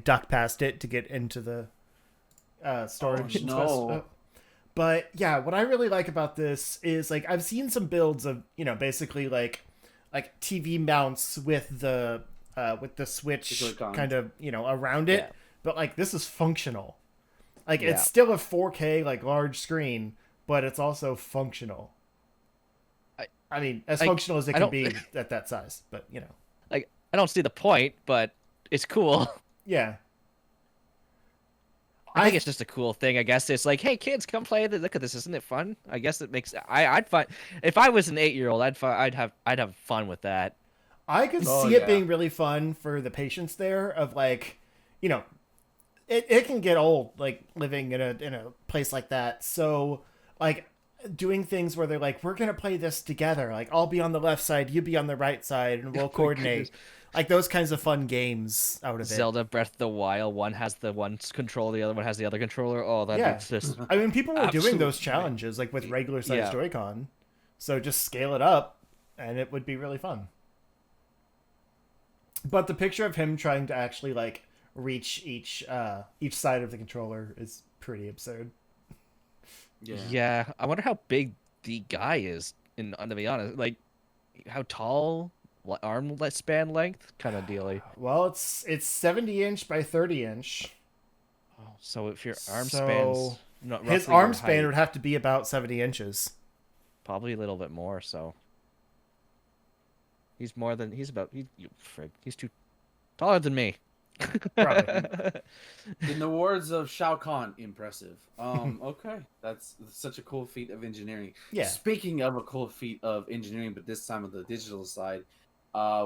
duck past it to get into the storage. and no. stuff. But yeah, what I really like about this is like I've seen some builds of basically like TV mounts with the Switch Joy-Cons. kind of around it, Yeah. but like this is functional. Like Yeah. it's still a 4K like large screen, but it's also functional. I mean, as functional as it I can don't- be at that size, but Like I don't see the point, but it's cool. yeah. I think it's just a cool thing. I guess it's like, hey kids, come play. Look at this, isn't it fun? I guess it makes. I'd find if I was an 8-year-old, I'd have fun with that. I could Oh, see it yeah. being really fun for the patients there of like, it can get old like living in a place like that. So like doing things where they're like, we're gonna play this together. Like I'll be on the left side, you be on the right side, and we'll coordinate. Like those kinds of fun games out of it. Zelda Breath of the Wild. One has the one controller, the other one has the other controller. Oh, that Yeah. makes just. I mean, people were doing those Absolutely. challenges like with regular size Yeah. Joy-Con. So just scale it up, and it would be really fun. But the picture of him trying to actually like reach each side of the controller is pretty absurd. Yeah, I wonder how big the guy is. To be honest, like how tall, arm span length, kind of dealy. Well, it's 70-inch by 30-inch. Oh, so if your arm So, spans, not His roughly arm your span height, would have to be about 70 inches. probably a little bit more. So he's more than he's about. He's too taller than me. Probably. In the words of Shao Kahn, impressive. Okay, that's such a cool feat of engineering. Yeah. Speaking of a cool feat of engineering, but this time on the digital side,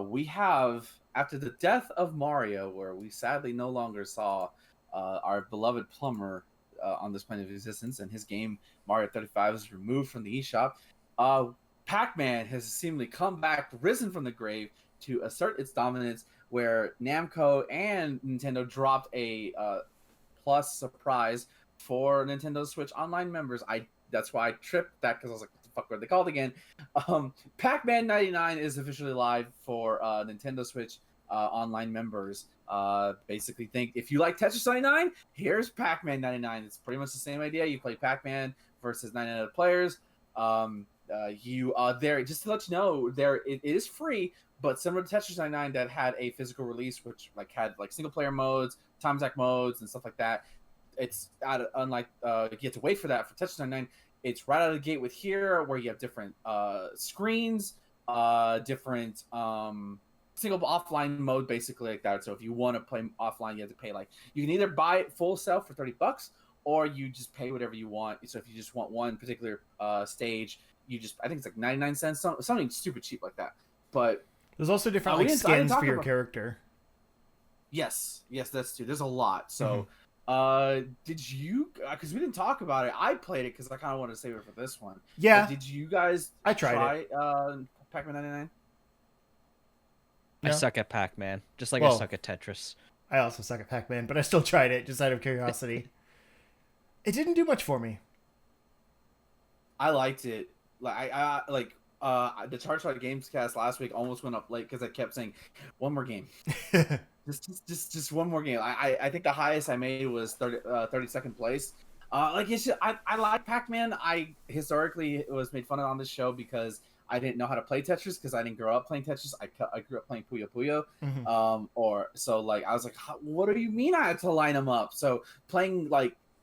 we have after the death of Mario, where we sadly no longer saw our beloved plumber on this plane of existence, and his game Mario 35 is removed from the eShop. Pac-Man has seemingly come back, risen from the grave to assert its dominance, where Namco and Nintendo dropped a plus surprise for Nintendo Switch Online members. That's why I tripped that, because I was like, what the fuck were they called again? Pac-Man 99 is officially live for Nintendo Switch Online members. Basically, think if you like Tetris 99, here's Pac-Man 99. It's pretty much the same idea. You play Pac-Man versus 99 other players. You there, just to let you know, it is free, but similar to Tetris 99 that had a physical release, which like had like single player modes, time attack modes, and stuff like that. It's unlike you have to wait for that for Tetris 99. It's right out of the gate with here, where you have different screens, different single offline mode, basically like that. So if you want to play offline, you have to pay you can either buy it full sell for $30, or you just pay whatever you want. So if you just want one particular stage, I think it's like 99 cents, something stupid cheap like that. But there's also different skins for your character. Yes, that's true. There's a lot. So, did you? Because we didn't talk about it. I played it because I kind of wanted to save it for this one. Yeah. But did you guys? I tried it. Pac-Man 99. I suck at Pac-Man, just like I suck at Tetris. I also suck at Pac-Man, but I still tried it just out of curiosity. It didn't do much for me. I liked it. The charge for Gamescast last week almost went up late because I kept saying, "One more game, just one more game." I think the highest I made was 32nd place. It's just, I like Pac-Man. I historically was made fun of on this show because I didn't know how to play Tetris because I didn't grow up playing Tetris. I grew up playing Puyo Puyo. I was like, what do you mean I had to line them up? So playing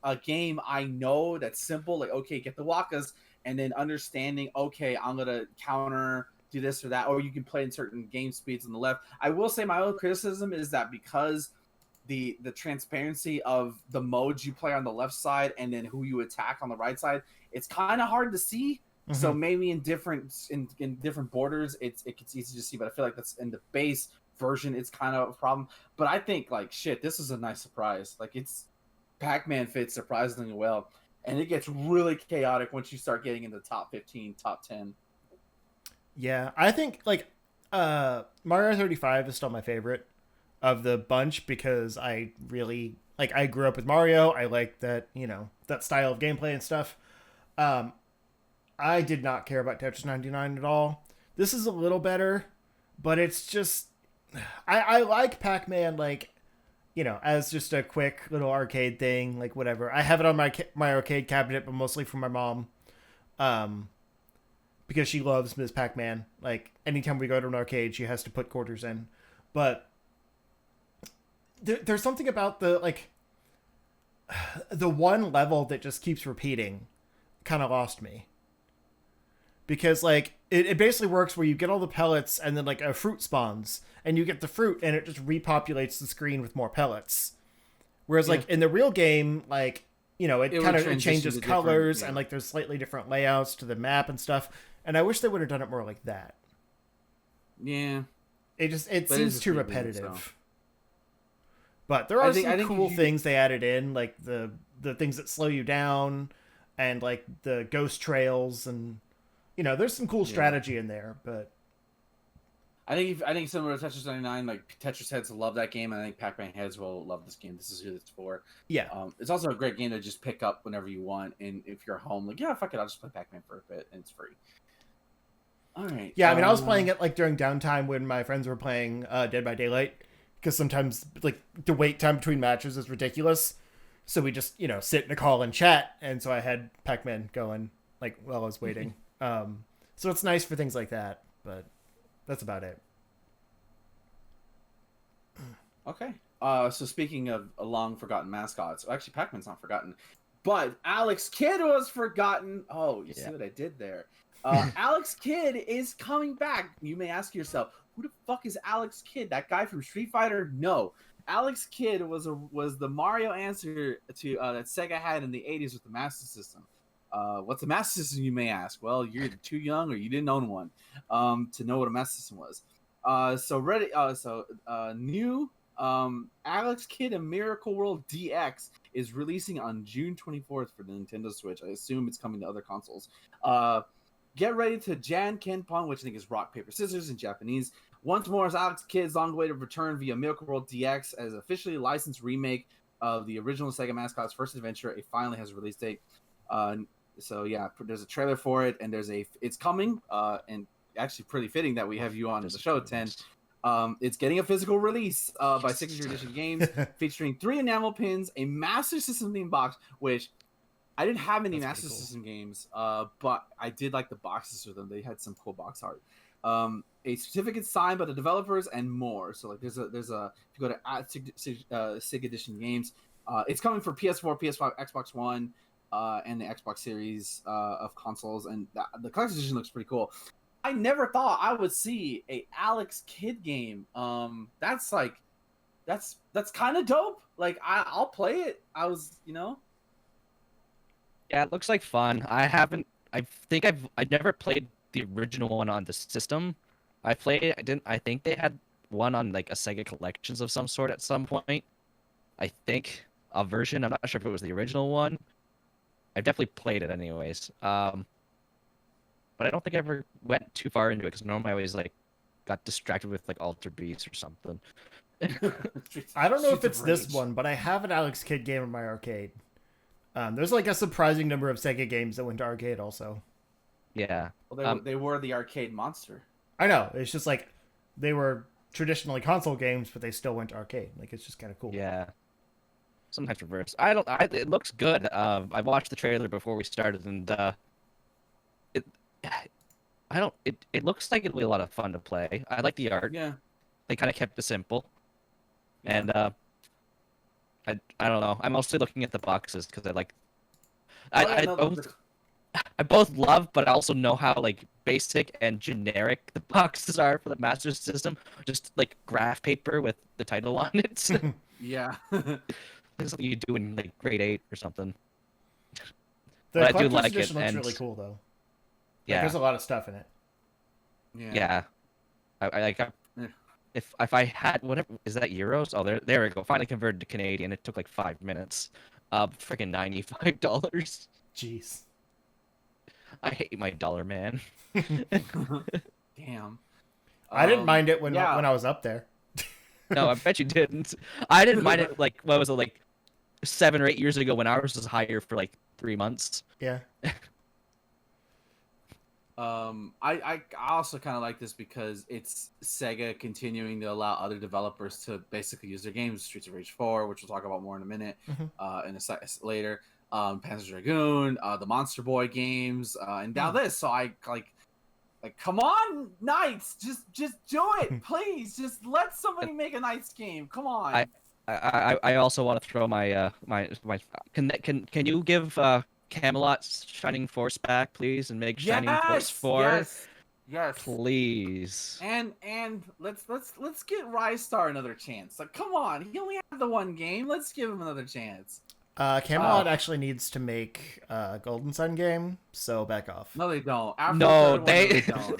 a game I know that's simple, okay, get the wakas, and then understanding, okay, I'm gonna counter, do this or that, or you can play in certain game speeds on the left. I will say my own criticism is that because the transparency of the modes you play on the left side and then who you attack on the right side, it's kind of hard to see. So maybe in different borders, it gets easy to see. But I feel like that's in the base version, it's kind of a problem. But I think this is a nice surprise. It's Pac-Man fits surprisingly well, and it gets really chaotic once you start getting into top 15, top 10. Yeah, I think Mario 35 is still my favorite of the bunch because I really I grew up with Mario. I like that, that style of gameplay and stuff. I did not care about Tetris 99 at all. This is a little better, but it's just I like Pac-Man as just a quick little arcade thing, whatever. I have it on my arcade cabinet, but mostly for my mom, because she loves Ms. Pac-Man. Anytime we go to an arcade, she has to put quarters in. But there's something about the one level that just keeps repeating, kind of lost me. Because it basically works where you get all the pellets and then a fruit spawns and you get the fruit and it just repopulates the screen with more pellets. Whereas in the real game, it kind of changes colors and there's slightly different layouts to the map and stuff. And I wish they would have done it more like that. Yeah. It seems too repetitive. Weird, so. But there are some cool things they added in, the things that slow you down and the ghost trails, and there's some cool strategy in there. But I think similar to Tetris 99, Tetris heads love that game, and I think Pac-Man heads will love this game. This is who it's for. Yeah. It's also a great game to just pick up whenever you want, and if you're home, fuck it, I'll just play Pac-Man for a bit, and it's free. All right. Yeah, I was playing it during downtime when my friends were playing Dead by Daylight, because sometimes the wait time between matches is ridiculous. So we just sit in a call and chat, and so I had Pac-Man going while I was waiting. So it's nice for things like that, but that's about it. Okay. So speaking of long forgotten mascots, actually Pac-Man's not forgotten, but Alex Kidd was forgotten. Oh, you see what I did there? Alex Kidd is coming back. You may ask yourself, who the fuck is Alex Kidd? That guy from Street Fighter? No. Alex Kidd was the Mario answer to that Sega had in the '80s with the Master System. What's a Master System, you may ask? Well, you're either too young or you didn't own one to know what a Master System was. New Alex Kidd and Miracle World DX is releasing on June 24th for the Nintendo Switch. I assume it's coming to other consoles. Get ready to Jan Ken Pon, which I think is rock, paper, scissors in Japanese. Once more, is Alex Kidd's long-awaited return via Miracle World DX as officially licensed remake of the original Sega mascot's first adventure. It finally has a release date. So yeah, there's a trailer for it, and it's coming. And actually, pretty fitting that we have you on the show, 10. It's getting a physical release by Signature Edition Games, featuring 3 enamel pins, a Master System themed box, which I didn't have any Master System games, but I did like the boxes for them. They had some cool box art. A certificate signed by the developers and more. So like there's a if you go to Sig Edition Games, it's coming for PS4, PS5, Xbox One, and the Xbox Series of consoles, and the collector's edition looks pretty cool. I never thought I would see a Alex Kidd game. That's kind of dope. Like I'll play it. Yeah, it looks like fun. I've never played the original one on the system. I think they had one on like a Sega Collections of some sort at some point. I think a version. I'm not sure if it was the original one. I've definitely played it anyways. But I don't think I ever went too far into it because normally I always like got distracted with like Altered Beast or something. I don't know if it's this one, but I have an Alex Kidd game in my arcade. There's like a surprising number of Sega games that went to arcade also. Yeah. Well, they were the arcade monster. I know. It's just like they were traditionally console games, but they still went to arcade. Like it's just kind of cool. Yeah. Sometimes reverse. It looks good. I watched the trailer before we started, and it looks like it'll be a lot of fun to play. I like the art. Yeah. They kind of kept it simple. Yeah. And I don't know. I'm mostly looking at the boxes because I both love, but I also know how like basic and generic the boxes are for the Master System. Just like graph paper with the title on it. Yeah. It's something you do in like grade 8 or something. The But I do collector's like edition it, looks and really cool though. yeah, Like, there's a lot of stuff in it. yeah. If I had whatever, is that euros? Oh, there we go. Finally converted to Canadian. It took like 5 minutes. Freaking $95. Jeez. I hate my dollar, man. Damn. I didn't mind it when yeah. I was up there. No, I bet you didn't. I didn't mind it like what was it like 7 or 8 years ago when ours was higher for like 3 months. Yeah. I also kind of like this because it's Sega continuing to allow other developers to basically use their games. Streets of Rage 4, which we'll talk about more in a minute, in a second later. Panzer Dragoon, the Monster Boy games, and now this. So I like, come on, Knights, just do it, please. Just let somebody make a Knights game. Come on. I also want to throw my can you give Camelot's Shining Force back, please, and make Shining Force 4? Yes. Please. And let's get Rystar another chance. Like, come on, he only had the one game. Let's give him another chance. Camelot actually needs to make a Golden Sun game, so back off. No, they don't. They don't.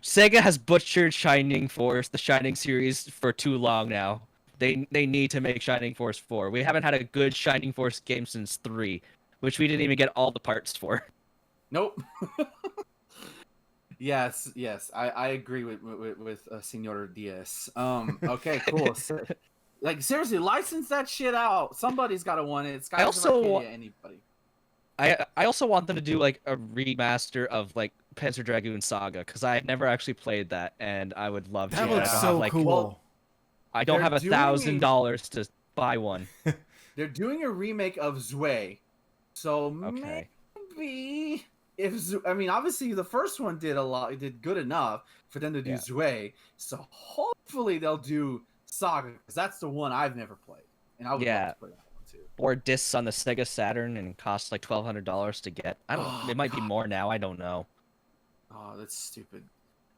Sega has butchered Shining Force, the Shining series, for too long now. They need to make Shining Force 4. We haven't had a good Shining Force game since 3, which we didn't even get all the parts for. Nope. Yes, I agree with Senor Diaz. Okay, cool. So, like, seriously, license that shit out. Somebody's got to want it. I also anybody. I also want them to do like a remaster of like Panzer Dragoon Saga, because I never actually played that, and I would love to. That looks so cool. Well, I don't have $1,000 to buy one. They're doing a remake of Zwei, so okay. maybe obviously the first one did good enough for them to do Zwei, so hopefully they'll do Saga, because that's the one I've never played, and I would love to play that one too. Or discs on the Sega Saturn and cost like $1,200 to get. I don't. It might be more now. I don't know. Oh, that's stupid.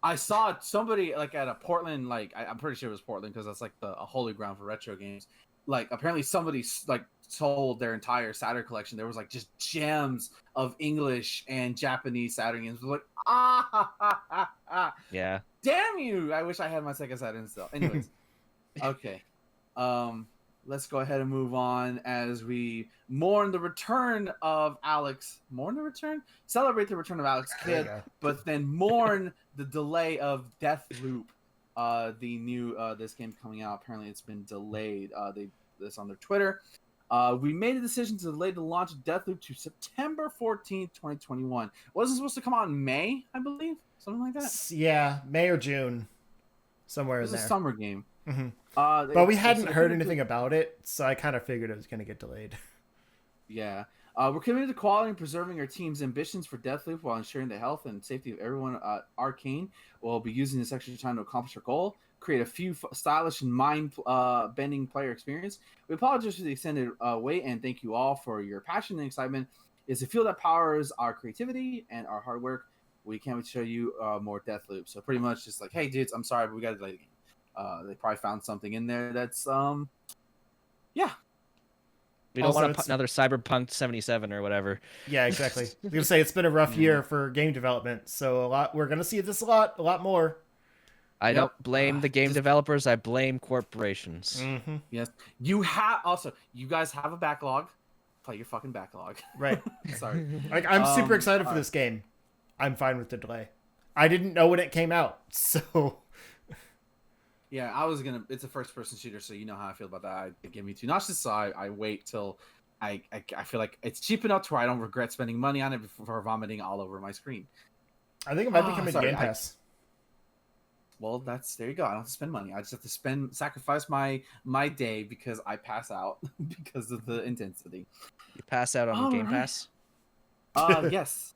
I saw somebody like at a Portland, like I'm pretty sure it was Portland because that's like a holy ground for retro games. Like apparently somebody like sold their entire Saturn collection. There was like just gems of English and Japanese Saturn games. Like Yeah. damn you! I wish I had my Sega Saturn still. Anyways, okay. Let's go ahead and move on as we mourn the return of Alex. Mourn the return? Celebrate the return of Alex Kidd, but then mourn the delay of Deathloop. The new this game coming out. Apparently, it's been delayed. They this on their Twitter. We made a decision to delay the launch of Deathloop to September 14th, 2021. Wasn't supposed to come out in May, I believe, something like that. Yeah, May or June, somewhere in there. It's a summer game. Mm-hmm. But we hadn't heard anything about it, so I kind of figured it was going to get delayed. Yeah. We're committed to quality and preserving our team's ambitions for Deathloop while ensuring the health and safety of everyone at Arcane. We'll be using this extra time to accomplish our goal, create a few stylish and mind-bending player experience. We apologize for the extended wait, and thank you all for your passion and excitement. It's a fuel that powers our creativity and our hard work. We can't wait to show you more Deathloop. So pretty much just like, hey, dudes, I'm sorry, but we got to delay the game. They probably found something in there that's, yeah. We don't want another Cyberpunk 77 or whatever. Yeah, exactly. I was gonna say it's been a rough year for game development, so we're gonna see this a lot more. I don't blame the game developers. I blame corporations. Mm-hmm. Yes, you guys have a backlog. Play your fucking backlog. Right. Sorry. Like I'm super excited for this game. I'm fine with the delay. I didn't know when it came out, so. Yeah, it's a first-person shooter, so you know how I feel about that. It gave me too nauseous, so I wait till I feel like it's cheap enough to where I don't regret spending money on it before vomiting all over my screen. I think it might be coming to Game Pass. Well, there you go. I don't have to spend money. I just have to sacrifice my day because I pass out because of the intensity. You pass out on Game Pass? Yes.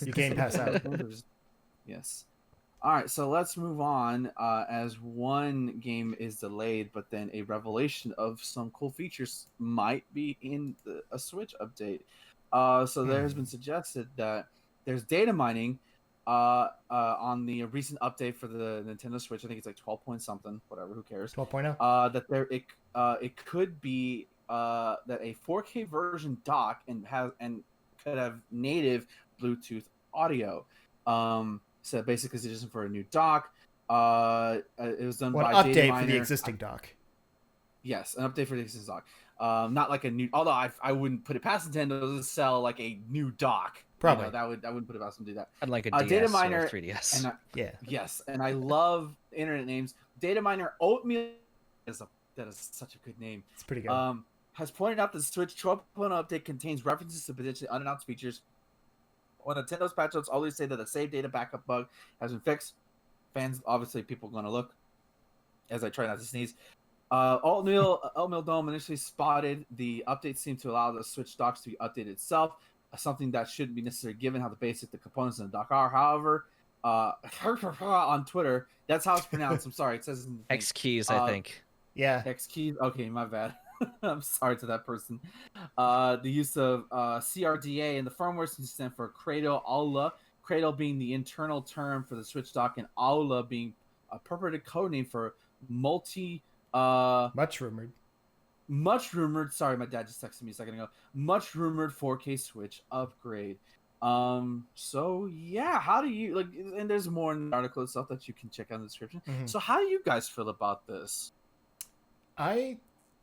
You Game Pass out. Yes. All right, so let's move on. As one game is delayed, but then a revelation of some cool features might be in a Switch update. So there has been suggested that there's data mining on the recent update for the Nintendo Switch. I think it's like 12 point something, whatever. Who cares? 12.0. That it could be that a 4K version dock and could have native Bluetooth audio. So basically, it's just for a new dock. It was done by an data update miner. for the existing dock. Yes, an update for the existing dock. Not like a new. Although I wouldn't put it past Nintendo to sell like a new dock. Probably I wouldn't put it past them to do that. I'd like a DS data miner or 3DS. And yeah. Yes, and I love internet names. Data miner Oatmeal that is such a good name. It's pretty good. Has pointed out that the Switch 12.0 update contains references to potentially unannounced features. When Nintendo's patch notes always say that the save data backup bug has been fixed, fans, obviously, people are going to look as I try not to sneeze. Oatmeal Dome initially spotted the updates seem to allow the Switch docks to be updated itself, something that shouldn't be necessary given how the components in the dock are. However, on Twitter, that's how it's pronounced. I'm sorry, it says X keys, I think. Yeah. X keys. Okay, my bad. I'm sorry to that person. The use of CRDA in the firmware seems to stand for Cradle Aula. Cradle being the internal term for the Switch dock, and Aula being a purported code name for much rumored. Sorry, my dad just texted me a second ago. Much rumored 4K Switch upgrade. So yeah, how do you like? And there's more in the article itself that you can check out in the description. Mm-hmm. So how do you guys feel about this? I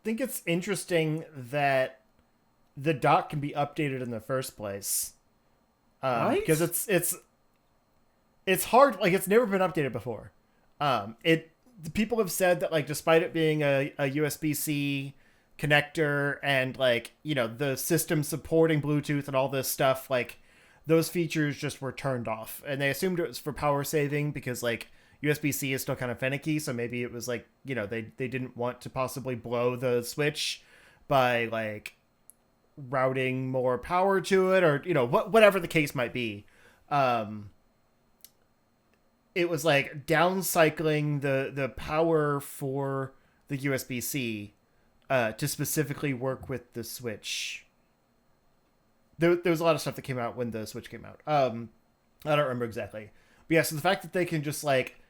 think it's interesting that the dock can be updated in the first place, right? Because it's hard. Like, it's never been updated before. People have said that, like, despite it being a USB-C connector and, like, you know, the system supporting Bluetooth and all this stuff, like, those features just were turned off, and they assumed it was for power saving because, like, USB-C is still kind of finicky, so maybe it was like, you know, they didn't want to possibly blow the Switch by, like, routing more power to it, or, you know, whatever the case might be. It was like downcycling the power for the USB-C to specifically work with the Switch. There was a lot of stuff that came out when the Switch came out. I don't remember exactly. But yeah, so the fact that they can just like,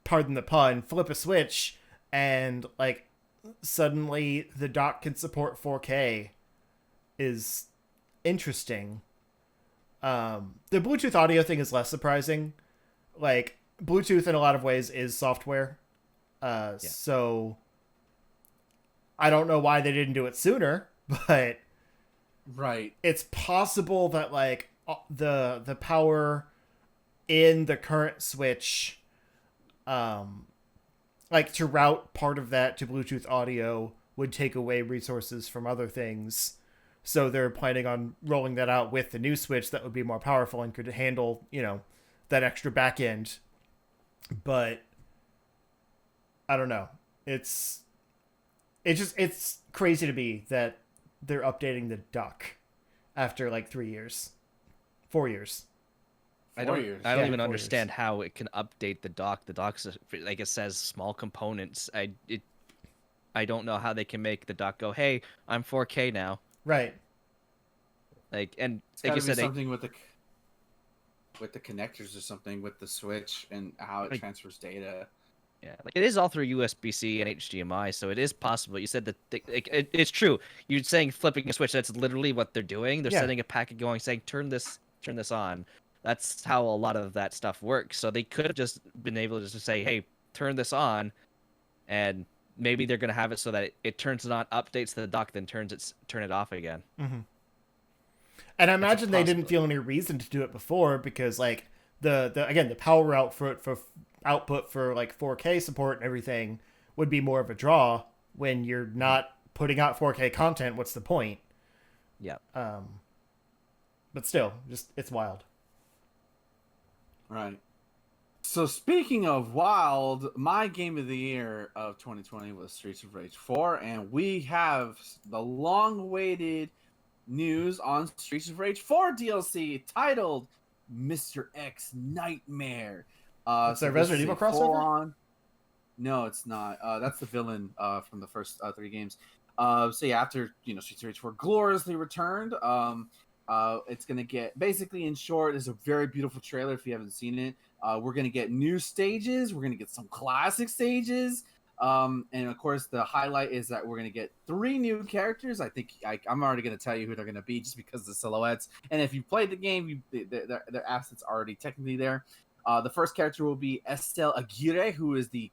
pardon the pun, flip a switch and like suddenly the dock can support 4K is interesting. The Bluetooth audio thing is less surprising. Like, Bluetooth in a lot of ways is software. So I don't know why they didn't do it sooner, but Right. it's possible that like the power in the current Switch, like to route part of that to Bluetooth audio would take away resources from other things. So they're planning on rolling that out with the new Switch that would be more powerful and could handle, that extra back end. But I don't know. It's crazy to me that they're updating the dock after like 3 years. 4 years. I 4 don't. years. I don't Yeah, even 4 understand how it can update the dock. The dock's like it says small components. I don't know how they can make the dock go. Hey, I'm 4K now. Right. Like and It's like got you to be said, something with the connectors or something with the Switch and how it Like- transfers data. yeah, like it is all through USB-C and HDMI, so it is possible. You said that it's true. You're saying flipping a switch. That's literally what they're doing. They're Yeah. setting a packet going, saying turn this on. That's how a lot of that stuff works. So they could have just been able to just say, hey, turn this on, and maybe they're gonna have it so that it turns it on, updates the dock, then turn it off again. Mm-hmm. And I imagine they didn't possibility. feel any reason to do it before because like the power output for like 4K support and everything would be more of a draw when you're not putting out 4K content. What's the point? Yeah. But still, just it's wild. Right. So speaking of wild, my game of the year of 2020 was Streets of Rage 4, and we have the long-awaited news on Streets of Rage 4 DLC titled Mr. X Nightmare. It's a Resident Evil crossover? No, it's not. That's the villain from the first 3 games. So yeah, after Streets of Rage 4 gloriously returned, it's gonna get, basically in short, is a very beautiful trailer if you haven't seen it. We're gonna get new stages. We're gonna get some classic stages. And of course, the highlight is that we're gonna get 3 new characters. I think I'm already gonna tell you who they're gonna be just because of the silhouettes. And if you played the game, their assets are already technically there. The first character will be Estelle Aguirre, who is the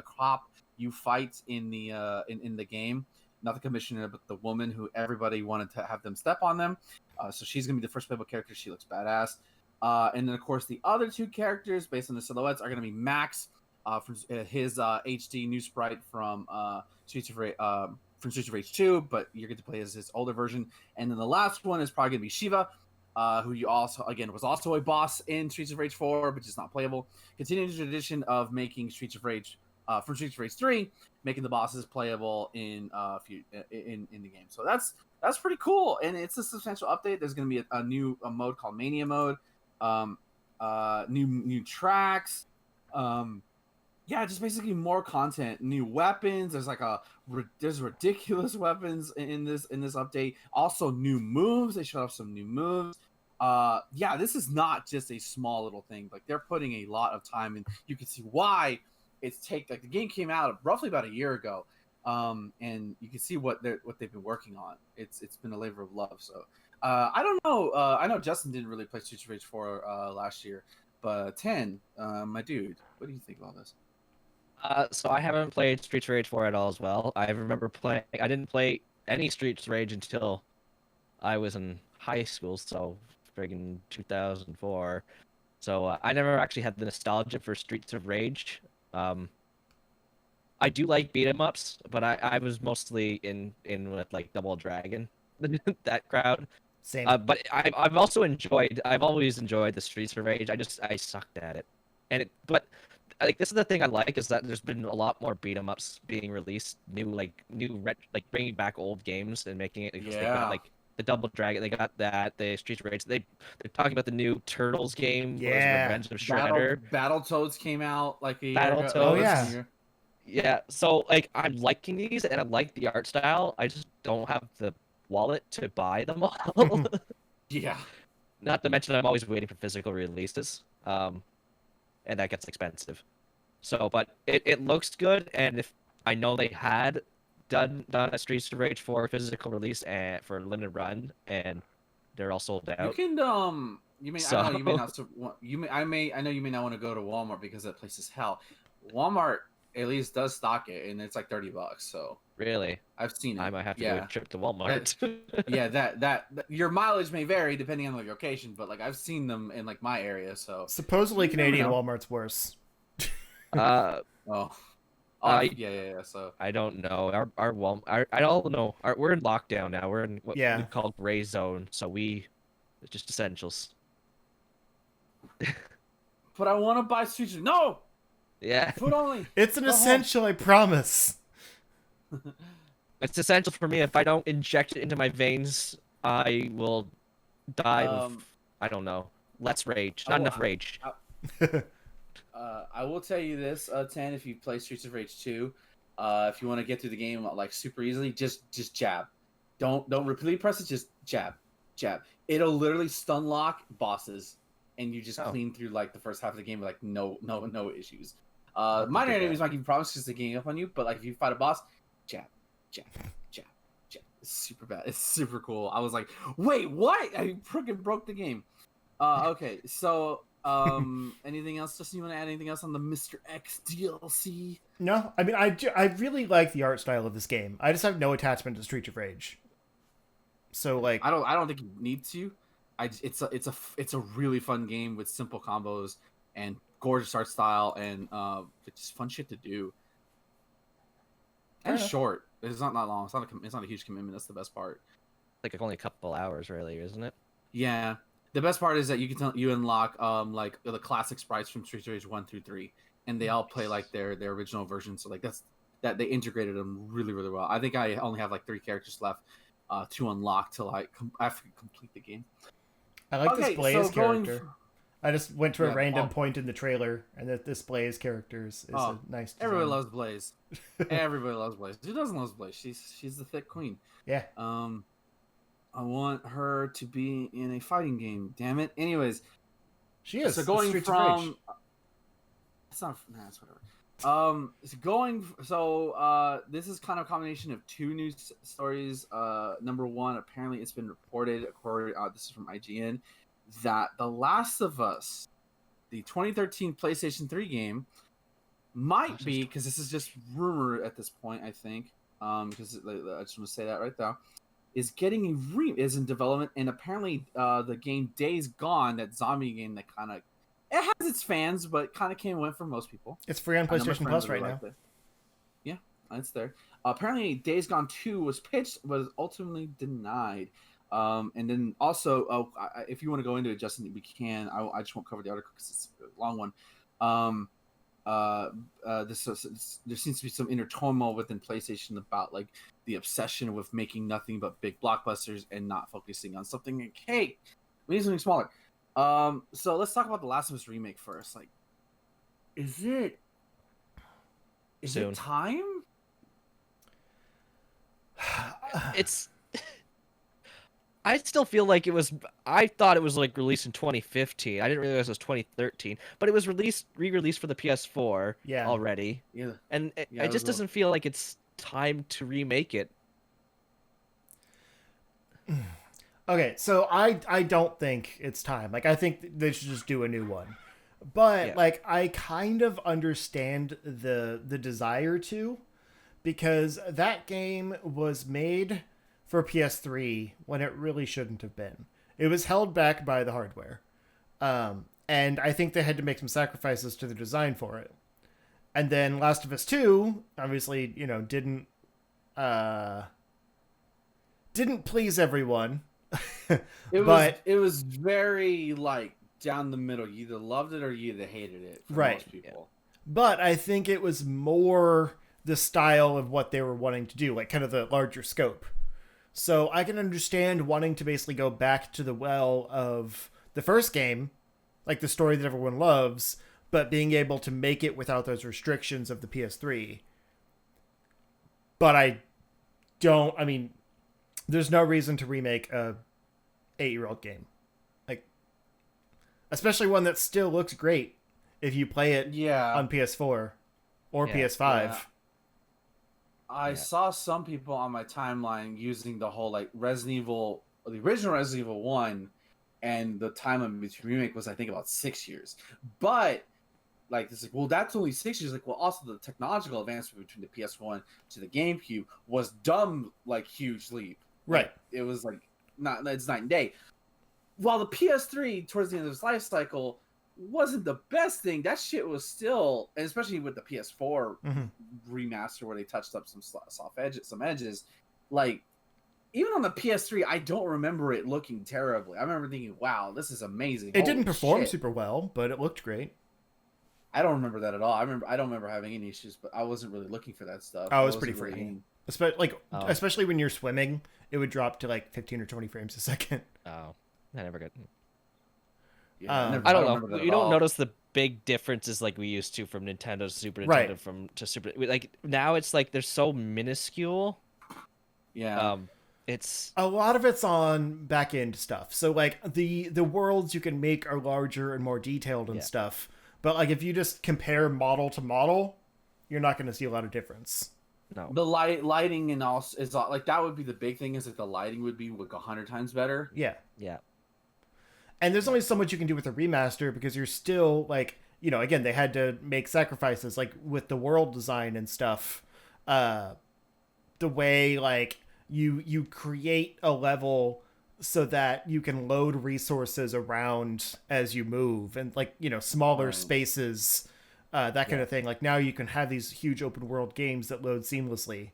cop you fight in the game. Not the commissioner, but the woman who everybody wanted to have them step on them. So she's going to be the first playable character. She looks badass. And then, of course, the other 2 characters, based on the silhouettes, are going to be Max, from his HD new sprite from Streets of Rage 2, but you're going to play as his older version. And then the last one is probably going to be Shiva, who you also, again, was also a boss in Streets of Rage 4, but just not playable. Continuing the tradition of making Streets of Rage, from Streets of Rage 3, making the bosses playable in the game. So that's pretty cool, and it's a substantial update. There's going to be a new mode called Mania mode, new tracks, just basically more content, new weapons. There's like there's ridiculous weapons in this update. Also new moves. They showed off some new moves. This is not just a small little thing. Like, they're putting a lot of time, and you can see why the game came out roughly about a year ago. And you can see what they've been working on. It's been a labor of love. So I don't know. I know Justin didn't really play Streets of Rage 4 last year, but 10, my dude, what do you think about this? So I haven't played Streets of Rage 4 at all as well. I remember playing. I didn't play any Streets of Rage until I was in high school, so friggin' 2004. So I never actually had the nostalgia for Streets of Rage. I do like beat 'em ups, but I was mostly in with like Double Dragon, that crowd. Same. But I've always enjoyed the Streets of Rage. I sucked at it, but like this is the thing I like is that there's been a lot more beat 'em ups being released, like bringing back old games and making it. Because they got like the Double Dragon, they got that the Streets of Rage. They're talking about the new Turtles game. What was it, Yeah. Revenge of Shredder. Battletoads came out like a year ago. Battletoads. Oh, yeah. Yeah, so like I'm liking these and I like the art style. I just don't have the wallet to buy them all. Yeah. Not to mention I'm always waiting for physical releases. and that gets expensive. So, but it looks good, and if I know they had done a Streets of Rage 4 physical release and for a limited run, and they're all sold You out. can you may I know So you may not I know you may not want to go to Walmart because that place is hell. Walmart at least does stock it, and it's like $30. So really, I've seen I it. might have to do a Yeah, trip to that Walmart. yeah that your mileage may vary depending on the location, but like I've seen them in like my area. So Supposedly you never Canadian know. Walmart's worse. uh, Oh, I yeah. So I don't know. Our Walmart. I don't know. We're in lockdown now. We're in what we Yeah. call gray zone. So it's just essentials. but I want to buy Street. No, Yeah, food only. It's an Go home. essential, I promise. it's essential for me. If I don't inject it into my veins, I will die of I don't know. Less rage, not enough rage. I will tell you this, 10, if you play Streets of Rage 2, if you want to get through the game like super easily, just jab. Don't repeatedly press it, just jab. It'll literally stun lock bosses, and you just clean through like the first half of the game with like no issues. Minor enemies might give you problems because they're ganging up on you, but like if you fight a boss, jab. It's super bad. It's super cool. I was like, wait, what? I freaking broke the game. Okay, so anything else? Justin, you want to add anything else on the Mr. X DLC? No, I mean, I really like the art style of this game. I just have no attachment to Streets of Rage. So like, I don't think you need to. It's a really fun game with simple combos and gorgeous art style and it's just fun shit to do. And short. It's not that long. It's not a huge commitment. That's the best part. Like only a couple hours, really, isn't it? Yeah. The best part is that you unlock like the classic sprites from Street Rage 1 through 3, and they all play like their original version. So like that they integrated them really really well. I think I only have like 3 characters left to unlock till I complete the game. I like this Blaze character. I just went to a random Paul. point in the trailer, and that this Blaze character is a nice design. Everybody loves Blaze. Everybody loves Blaze. Who doesn't love Blaze? She's the thick queen. Yeah. I want her to be in a fighting game. Damn it. Anyways, she is. So going Streets from, of Rage. it's not. Nah, it's whatever. This is kind of a combination of 2 news stories. Number one, apparently it's been reported, this is from IGN, that The Last of Us, the 2013 PlayStation 3 game, might be, because this is just rumor at this point, I think, because I just want to say that right now, is getting is in development, and apparently the game Days Gone, that zombie game that kind of, it has its fans, but kind of came and went for most people. It's free on PlayStation Plus right now. Yeah, it's there. Apparently, Days Gone 2 was pitched, but ultimately denied. And then also, if you want to go into it, Justin, we can. I just won't cover the article because it's a long one. There seems to be some inner turmoil within PlayStation about like the obsession with making nothing but big blockbusters and not focusing on something like, hey, we need something smaller. So let's talk about the Last of Us remake first. Like, is it time? It's. I still feel like it was. I thought it was like released in 2015. I didn't realize it was 2013, but it was re-released for the PS4 already. Yeah, and it just doesn't feel like it's time to remake it. Okay, so I don't think it's time. Like, I think they should just do a new one. But like, I kind of understand the desire to, because that game was made for PS3 when it really shouldn't have been. It was held back by the hardware. And I think they had to make some sacrifices to the design for it. And then Last of Us 2, obviously, didn't please everyone. It was very like down the middle. You either loved it or you either hated it for most people. But I think it was more the style of what they were wanting to do, like kind of the larger scope. So I can understand wanting to basically go back to the well of the first game, like the story that everyone loves, but being able to make it without those restrictions of the PS3. But there's no reason to remake a 8-year-old game. Like, especially one that still looks great if you play it Yeah. on PS4 or Yeah. PS5. Yeah. I saw some people on my timeline using the whole like Resident Evil, the original Resident Evil 1, and the time of between remake was I think about 6 years. But like it's like, well, that's only 6 years. Like, well, also the technological advancement between the PS1 to the GameCube was dumb, like huge leap. Right. Like, it was like it's night and day. While the PS3 towards the end of its life cycle wasn't the best thing, that shit was still, and especially with the PS4 remaster where they touched up some soft edges, some edges, like even on the PS3, I don't remember it looking terribly. I remember thinking, "Wow, this is amazing." It didn't perform shit. super well, but it looked great. I don't remember that at all. I don't remember having any issues, but I wasn't really looking for that stuff. Oh, it was I pretty wasn't really frame. in- Especially when you're swimming, it would drop to like 15 or 20 frames a second. Oh, I never got. Yeah, I don't remember know. that You at don't all. notice the big differences like we used to from Nintendo to Super Nintendo Right. to Super. Like now it's like they're so minuscule. Yeah. It's A lot of it's on back end stuff. So like the worlds you can make are larger and more detailed and stuff. But like if you just compare model to model, you're not going to see a lot of difference. no. The lighting and all is like that would be the big thing, is that the lighting would be like 100 times better. Yeah. Yeah. And there's only so much you can do with a remaster because you're still like, you know, again, they had to make sacrifices like with the world design and stuff. The way like you create a level so that you can load resources around as you move, and like, you know, smaller spaces, that kind of thing. Like now you can have these huge open world games that load seamlessly.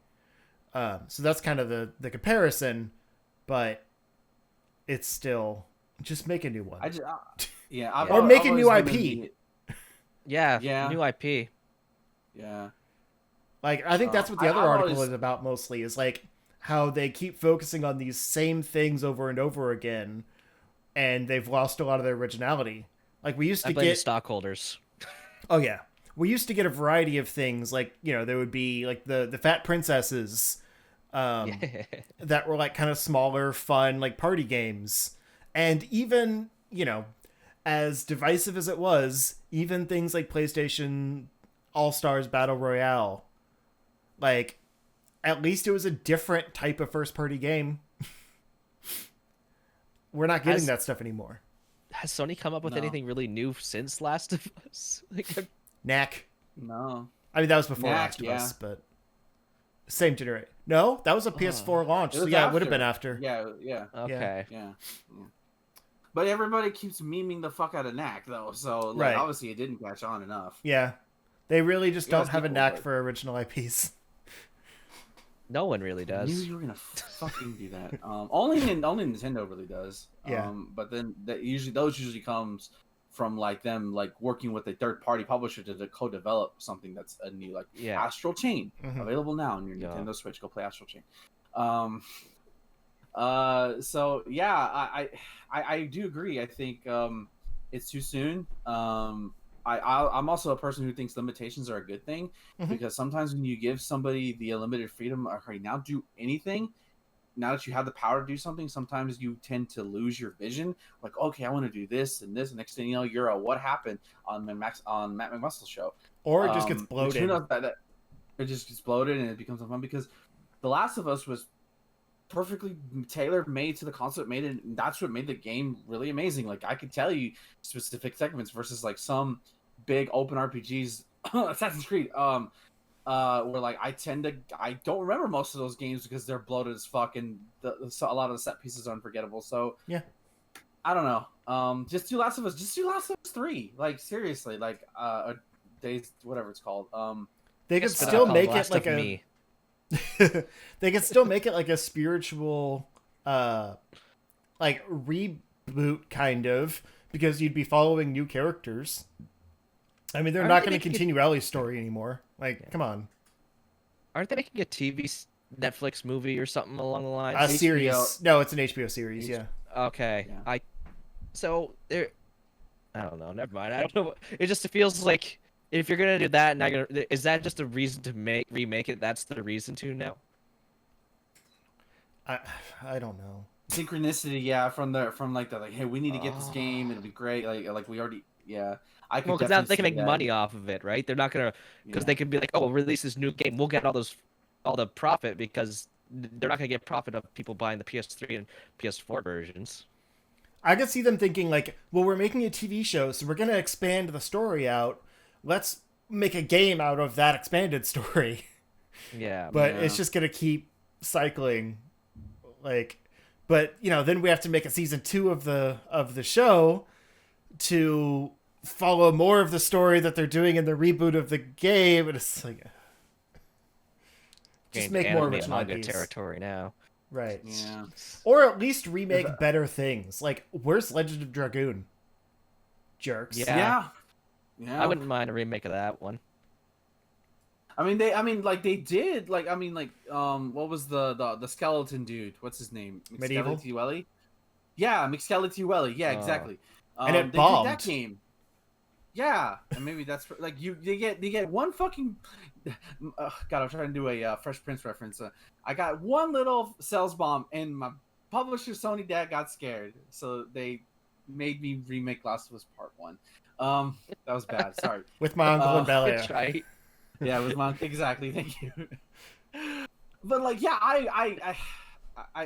So that's kind of the comparison, but it's still just make a new one. Or make a new IP. Yeah. New IP. Yeah. Like, I think that's what the other I've article always- is about mostly, is like how they keep focusing on these same things over and over again, and they've lost a lot of their originality. Like we used I to blame the get, stockholders. oh yeah, we used to get a variety of things. Like, you know, there would be like the fat princesses, that were like kind of smaller, fun, like party games, and even, you know, as divisive as it was, even things like PlayStation All Stars Battle Royale, like, at least it was a different type of first party game. We're not getting that stuff anymore. Has Sony come up with No. anything really new since Last of Us? Like, Knack. No. I mean, that was before Knack, Last of yeah. Us, but same generation. No, that was a PS4 launch. It So was yeah, it would have after. been after. Yeah. okay. Yeah. But everybody keeps memeing the fuck out of Knack though, so like, Right. obviously it didn't catch on enough. Yeah. They really just Yeah, don't have a people, knack but- for original IPs. No one really I knew does. you were gonna fucking do that. Only Nintendo really does. Yeah. But then those usually comes from like them like working with a third party publisher to co-develop something that's a new, like Yeah. Astral Chain, Mhm. available now on your Yeah. Nintendo Switch. Go play Astral Chain. So yeah, I do agree. I think it's too soon. I'm also a person who thinks limitations are a good thing, Mhm. because sometimes when you give somebody the unlimited freedom, okay, now do anything, now that you have the power to do something, sometimes you tend to lose your vision. Like, okay, I want to do this and this. And next thing you know, you're a what happened on Matt McMuscle's show. Or it just gets Which, bloated. who knows, that it just gets bloated and it becomes fun, because The Last of Us was perfectly tailored made to the console it made it, and that's what made the game really amazing. Like, I could tell you specific segments versus like some big open RPGs, Assassin's Creed, where like I don't remember most of those games because they're bloated as fuck, and a lot of the set pieces are unforgettable. So Yeah. I don't know. Just do Last of Us. Just do Last of Us 3. Like, seriously, like days, whatever it's called. They could It's been still called make it Last like of a Me. they could still make it like a spiritual like reboot kind of, because you'd be following new characters. I mean, they're Aren't not they going to making continue Ellie's story anymore. Like, come on. Aren't they making a Netflix movie or something along the A lines? series. No, it's an HBO series, yeah. Okay. Yeah. So there. I don't know. Never mind. I don't know. It just feels like if you're gonna do that, is that just a reason to remake it? That's the reason to now. I don't know. synchronicity, yeah, from like, hey, we need to get this game. It'll be great. Like we already, yeah. I Well, could because now definitely they can see make that. money off of it, right? They're not gonna, because Yeah. they can be like, oh, we'll release this new game, we'll get all the profit because they're not gonna get profit of people buying the PS3 and PS4 versions. I could see them thinking like, well, we're making a TV show, so we're gonna expand the story out. Let's make a game out of that expanded story. Yeah. But Yeah. it's just gonna keep cycling, like. But then we have to make a season 2 of the show to follow more of the story that they're doing in the reboot of the game, and it's like, just Gained make more anime original manga IPs. territory now. Right. Yeah. Or at least remake better things. Like, where's Legend of Dragoon? Jerks. Yeah. Yeah. I wouldn't mind a remake of that one. They did, what was the skeleton dude? What's his name? Medieval? Mixcellituelli? Yeah, Mixcellituelli. Yeah, Oh. exactly. And it they bombed. did that game. Yeah, and maybe that's like they get one fucking. God, I'm trying to do a Fresh Prince reference. I got one little sales bomb, and my publisher Sony dad got scared, so they made me remake Last of Us Part 1. That was bad. Sorry. With my uncle in Bel Air. That's right. Yeah, with my exactly. Thank you. But like, yeah, I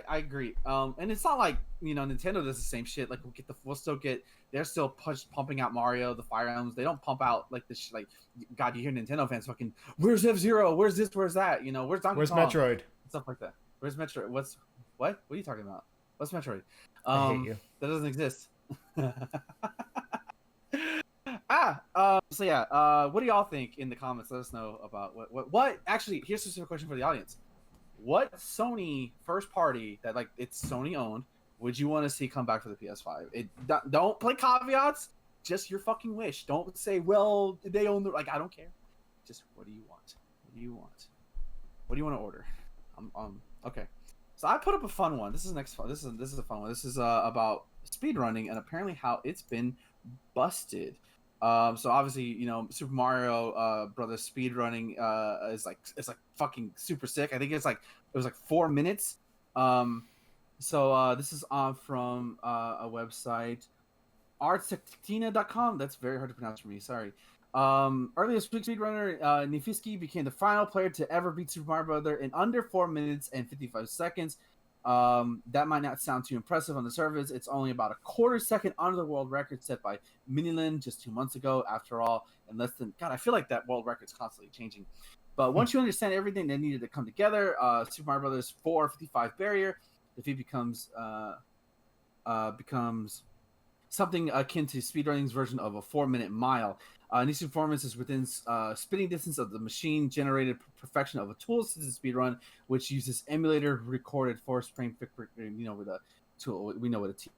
agree. And it's not like Nintendo does the same shit. Like we'll still get. They're still pumping out Mario, the Fire Emblems. They don't pump out like this. Like, God, you hear Nintendo fans fucking. Where's F-Zero? Where's this? Where's that? Where's Donkey Where's Kong? Metroid? Stuff like that. Where's Metroid? What? What are you talking about? What's Metroid? I hate you. That doesn't exist. So yeah, what do y'all think in the comments? Let us know about what actually, here's a specific question for the audience. What Sony first party that like it's Sony owned would you want to see come back for the PS5? Don't play caveats, just your fucking wish. Don't say, well, they own the, like, I don't care. Just what do you want? What do you want? What do you want to order? Okay. So I put up a fun one. This is next fun. This is a fun one. This is about speedrunning and apparently how it's been busted. So obviously, Super Mario Brothers speedrunning is like, it's like fucking super sick. I think it was like 4 minutes. So this is from a website, artsectina.com. That's very hard to pronounce for me. Sorry. Earlier this week, speedrunner Nifiski became the final player to ever beat Super Mario Brothers in under 4 minutes and 55 seconds. That might not sound too impressive on the surface. It's only about a quarter second under the world record set by Minilin just 2 months ago. After all, in less than, God, I feel like that world record's constantly changing. But once you understand everything that needed to come together, Super Mario Brothers 455 barrier, defeat becomes something akin to speedrunning's version of a 4-minute mile. Niche's performance is within spitting distance of the machine-generated perfection of a tool-assisted speedrun, which uses emulator-recorded force frame, with a tool. We know what a T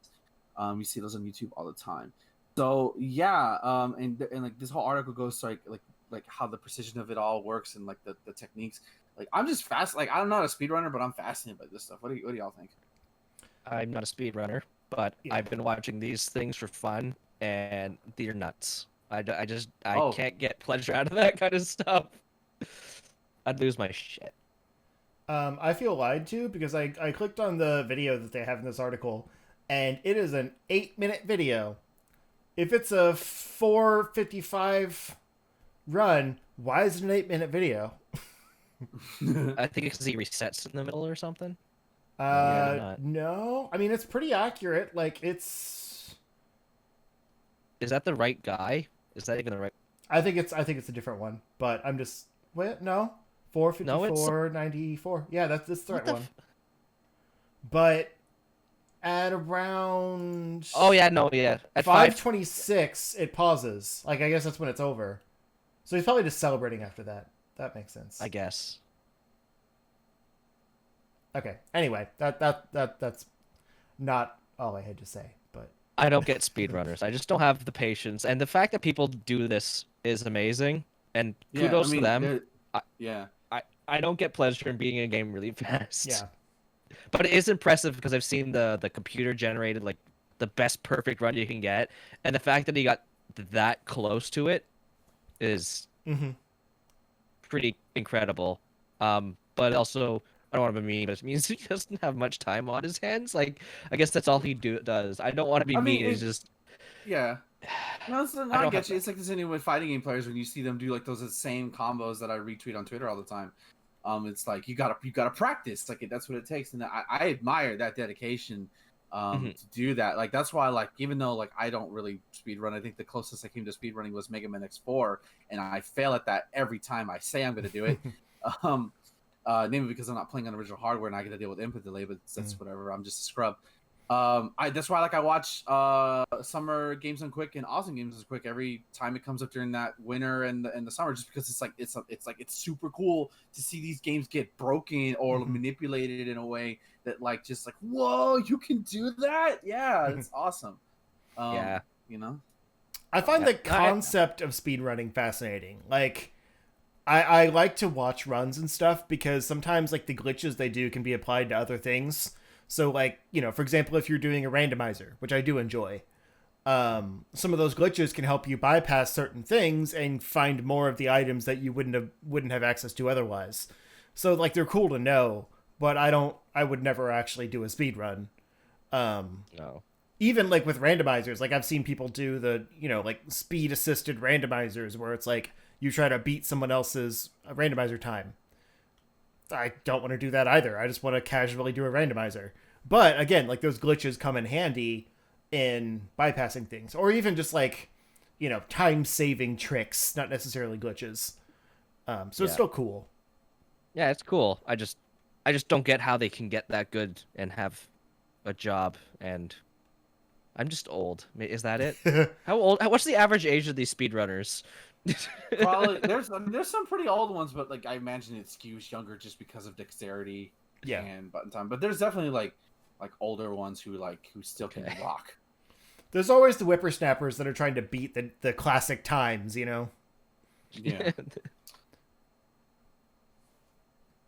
is. You see those on YouTube all the time. So yeah, and like this whole article goes to like how the precision of it all works and like the techniques. Like I'm just fast. Like I'm not a speedrunner, but I'm fascinated by this stuff. What do y'all think? I'm not a speedrunner, but Yeah. I've been watching these things for fun, and they're nuts. I can't get pleasure out of that kind of stuff. I'd lose my shit. I feel lied to because I clicked on the video that they have in this article, and it is an 8-minute video. If it's a 4:55 run, why is it an 8-minute video? I think it's because he resets in the middle or something. Yeah, no. I mean, it's pretty accurate. Like, it's... Is that the right guy? Is that even the right? I think it's a different one, but I'm just... Wait, no. 4:54:94. Yeah, that's the right one. But at around... Oh yeah, no, yeah. At 5:26, it pauses. Like, I guess that's when it's over. So he's probably just celebrating after that. That makes sense. I guess. Okay. Anyway, that's not all I had to say, but I don't get speedrunners. I just don't have the patience, and the fact that people do this is amazing. And kudos to them. I don't get pleasure in beating a game really fast. yeah. But it is impressive because I've seen the computer generated like the best perfect run you can get, and the fact that he got that close to it is Mm-hmm. pretty incredible. But also I don't want to be mean, but it means he doesn't have much time on his hands. Like, I guess that's all he does. I don't want to be I mean, mean. It's just yeah. No, I I don't get have you. that. It's like the same with fighting game players when you see them do like those same combos that I retweet on Twitter all the time. It's like you gotta practice. Like that's what it takes, and I admire that dedication. Mhm. To do that, like that's why, like even though like I don't really speed run, I think the closest I came to speed running was Mega Man X4, and I fail at that every time I say I'm gonna do it. um, Namely because I'm not playing on original hardware and I get to deal with input delay, but that's whatever. I'm just a scrub. That's why like I watch Summer Games Done Quick and Awesome Games Done Quick every time it comes up during that winter and the summer, just because it's super cool to see these games get broken or manipulated in a way that like just like whoa, you can do that. Yeah, it's awesome. Yeah. You know. I find Yeah. the concept of speedrunning fascinating. Like, I like to watch runs and stuff because sometimes like the glitches they do can be applied to other things. So like, for example, if you're doing a randomizer, which I do enjoy, some of those glitches can help you bypass certain things and find more of the items that you wouldn't have access to otherwise. So like they're cool to know, but I would never actually do a speed run. No. Even like with randomizers, like I've seen people do the, like speed assisted randomizers where it's like you try to beat someone else's randomizer time. I don't want to do that either. I just want to casually do a randomizer. But again, like those glitches come in handy in bypassing things, or even just like, time saving tricks, not necessarily glitches. So it's Yeah. still cool. Yeah, it's cool. I just don't get how they can get that good and have a job. And I'm just old. Is that it? How old? What's the average age of these speedrunners? Probably there's some pretty old ones, but like I imagine it skews younger just because of dexterity Yeah. and button time. But there's definitely like older ones who still can Okay. rock. There's always the whippersnappers that are trying to beat the classic times, Yeah.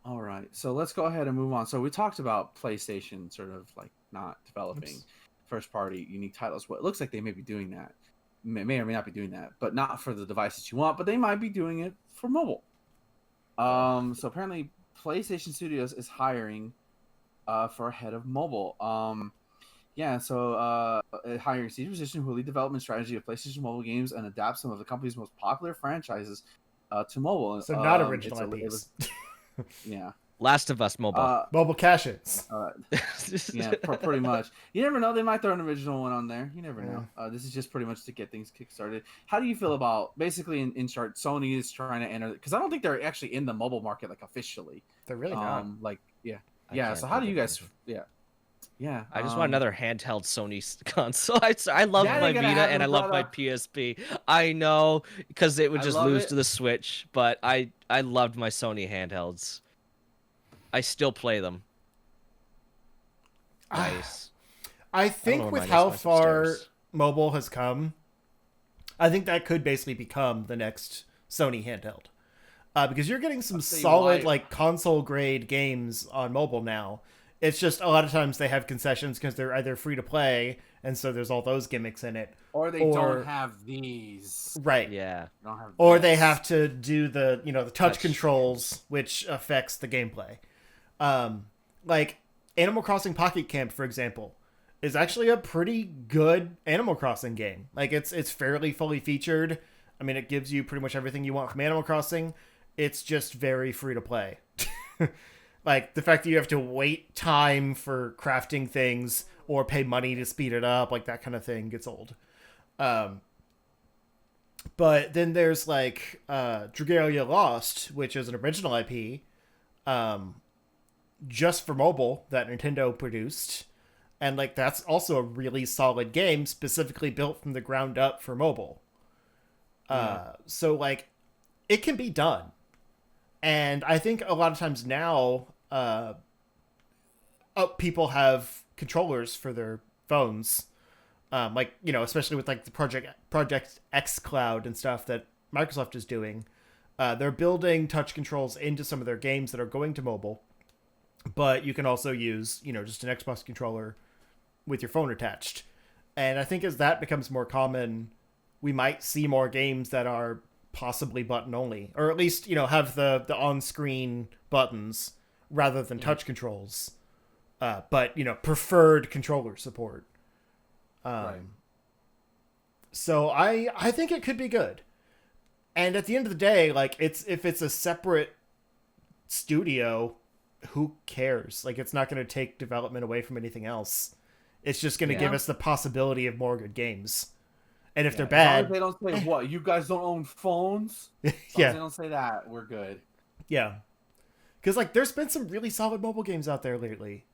All right. So let's go ahead and move on. So we talked about PlayStation sort of like not developing first party unique titles. Well, it looks like they may be doing that. May or may not be doing that, but not for the devices you want, but they might be doing it for mobile. So apparently PlayStation Studios is hiring for a head of mobile. Hiring a senior position who will lead development strategy of PlayStation mobile games and adapt some of the company's most popular franchises to mobile. So not original IPs. Yeah. Last of Us mobile. Mobile cash-ins. Pretty much. You never know. They might throw an original one on there. You never know. This is just pretty much to get things kickstarted. How do you feel about, basically, in short, Sony is trying to enter, because I don't think they're actually in the mobile market, like, officially. They're really not. So how do you guys, yeah. I just want another handheld Sony console. I love Yeah, my they're gonna Vita have and it I love my brought up. PSP. I know, because it would I just love lose it. to the Switch, but I loved my Sony handhelds. I still play them. Nice. I I don't know think where with mine is. how Mine's far upstairs. mobile has come, I think that could basically become the next Sony handheld. Because you're getting some I'll tell you solid, why. like, console grade games on mobile now. It's just a lot of times they have concessions because they're either free to play, and so there's all those gimmicks in it. Or they don't have these. Right. Yeah. They don't have Or they this. have to do the the touch Touch. controls, which affects the gameplay. Like Animal Crossing Pocket Camp, for example, is actually a pretty good Animal Crossing game. Like it's fairly fully featured. I mean, it gives you pretty much everything you want from Animal Crossing. It's just very free to play. Like the fact that you have to wait time for crafting things or pay money to speed it up, like that kind of thing gets old. But then there's like Dragalia Lost, which is an original IP, just for mobile that Nintendo produced, and like that's also a really solid game, specifically built from the ground up for mobile. So like, it can be done, and I think a lot of times now, people have controllers for their phones. Like, especially with like the Project X Cloud and stuff that Microsoft is doing, they're building touch controls into some of their games that are going to mobile, but you can also use, just an Xbox controller with your phone attached. And I think as that becomes more common, we might see more games that are possibly button only, or at least, have the on-screen buttons rather than touch controls, but preferred controller support. Right. So I think it could be good. And at the end of the day, like if it's a separate studio, who cares? Like it's not going to take development away from anything else. It's just going to give us the possibility of more good games. And if they're bad, as long as they don't say what you guys don't own phones. As long as they don't say that, we're good. Yeah, because like there's been some really solid mobile games out there lately.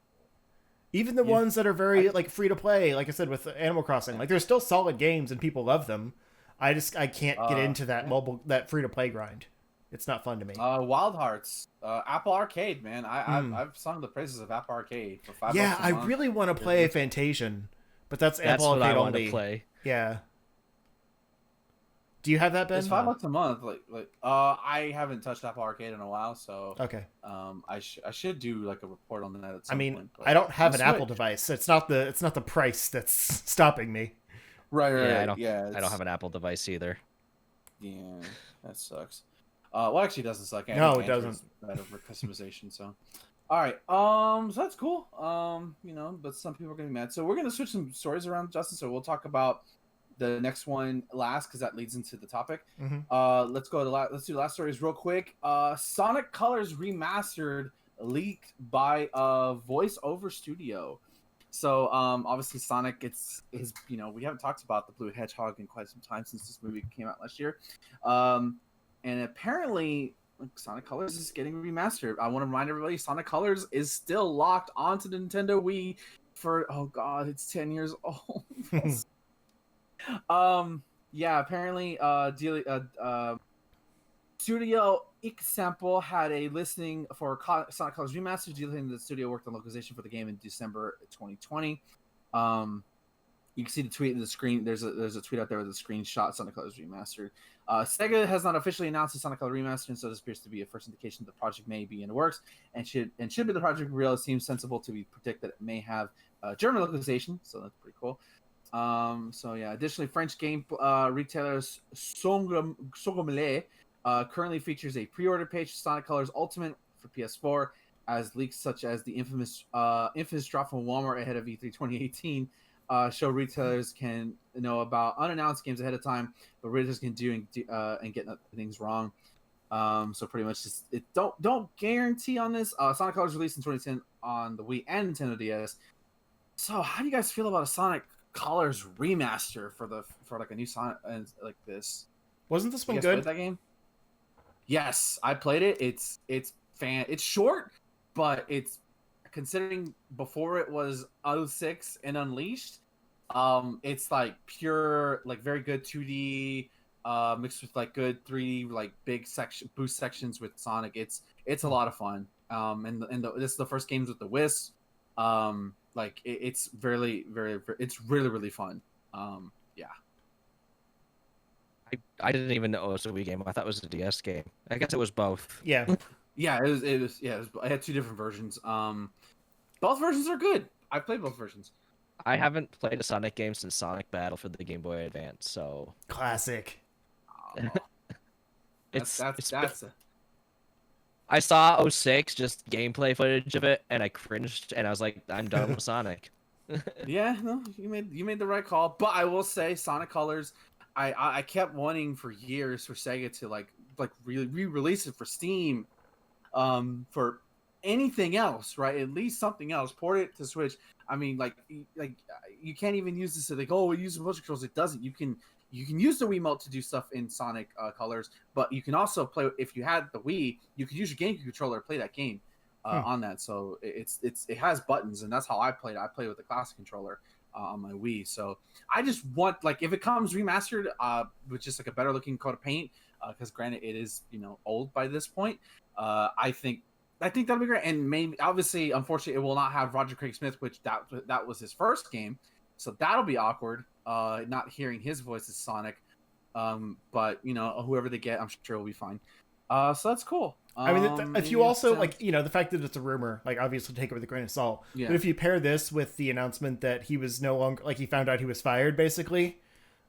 Even the ones that are very like free to play, like I said with Animal Crossing, like they're still solid games and people love them. I can't get into that free to play grind. It's not fun to me. Wild Hearts, Apple Arcade, man. I've sung the praises of Apple Arcade for $5. Yeah, I really want to play Fantasian, but that's Apple what Arcade I want only. to play. Yeah. Do you have that, Ben? It's $5 a month. I haven't touched Apple Arcade in a while, so okay. I should do like a report on that at some point. I don't have an Apple device. It's not the price that's stopping me. Right. I don't have an Apple device either. Yeah, that sucks. Well, actually, it doesn't suck. No, it doesn't. Better for customization. So, all right. So that's cool. But some people are gonna be mad. So we're gonna switch some stories around, Justin. So we'll talk about the next one last because that leads into the topic. Mm-hmm. Let's do the last stories real quick. Sonic Colors Remastered leaked by Voice Over Studio. So obviously Sonic, we haven't talked about the Blue Hedgehog in quite some time since this movie came out last year. And apparently Sonic Colors is getting remastered. I want to remind everybody Sonic Colors is still locked onto the Nintendo Wii for it's 10 years old. Apparently Studio Example had a listing for Sonic Colors Remastered, dealing the studio worked on localization for the game in December 2020. You can see the tweet in the screen. There's a tweet out there with a screenshot of Sonic Colors Remastered. Sega has not officially announced the Sonic Colors Remastered, and so this appears to be a first indication that the project may be in the works and should be the project real. It seems sensible to predict that it may have German localization, so that's pretty cool. Additionally, French game retailers Songomele currently features a pre-order page for Sonic Colors Ultimate for PS4, as leaks such as the infamous drop from Walmart ahead of E3 2018 show retailers can know about unannounced games ahead of time, but retailers can do and get things wrong. So pretty much just don't guarantee on this. Sonic Colors released in 2010 on the Wii and Nintendo DS. So how do you guys feel about a Sonic Colors remaster for like a new Sonic and like this? Wasn't this one good? Played that game? Yes, I played it. It's short, but it's considering before it was 06 and Unleashed. It's like pure, like very good 2D, mixed with like good 3D, like big boost sections with Sonic. It's a lot of fun. This is the first games with the Wisp. It's really, very, it's really, really fun. I didn't even know it was a Wii game. I thought it was a DS game. I guess it was both. Yeah. Yeah, it was. I had two different versions. Both versions are good. I played both versions. I haven't played a Sonic game since Sonic Battle for the Game Boy Advance, so classic. I saw 06 just gameplay footage of it, and I cringed, and I was like, I'm done with Sonic. Yeah, no, you made the right call. But I will say, Sonic Colors, I kept wanting for years for Sega to like really re-release it for Steam, for anything else, right? At least something else. Port it to Switch. I mean, like you can't even use this to like, oh, we use the motion controls. It doesn't. You can use the Wiimote to do stuff in Sonic Colors, but you can also play. If you had the Wii, you could use your GameCube controller to play that game on that. So it has buttons, and that's how I played it. I played with the classic controller on my Wii. So I just want, like, if it comes remastered with just like a better looking coat of paint, because granted it is old by this point. I think that'll be great. And maybe, obviously, unfortunately, it will not have Roger Craig Smith, which that was his first game, so that'll be awkward. Not hearing his voice as Sonic, but whoever they get, I'm sure will be fine. So that's cool. I mean, if you also like, the fact that it's a rumor, like, obviously take it with a grain of salt. Yeah. But if you pair this with the announcement that he was no longer, like, he found out he was fired, basically,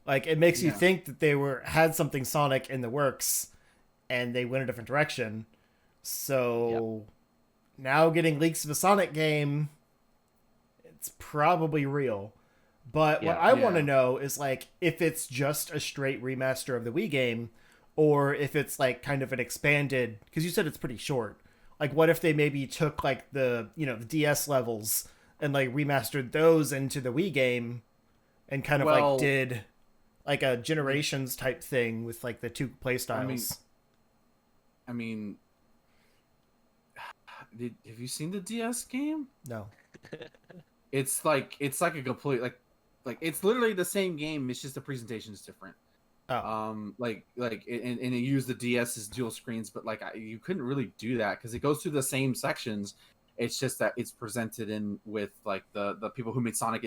like, it makes you think that they had something Sonic in the works, and they went a different direction. So, now getting leaks of a Sonic game, it's probably real. But what Yeah. I want to Yeah. know is like if it's just a straight remaster of the Wii game, or if it's like kind of an expanded. Because you said it's pretty short. Like, what if they maybe took like the DS levels and like remastered those into the Wii game, and kind of like Well, did like a generations type thing with like the two play styles. I mean, have you seen the DS game? No. It's like a complete like it's literally the same game. It's just the presentation is different. Oh. And it used the DS as dual screens, but like you couldn't really do that because it goes through the same sections. It's just that it's presented in with like the people who made Sonic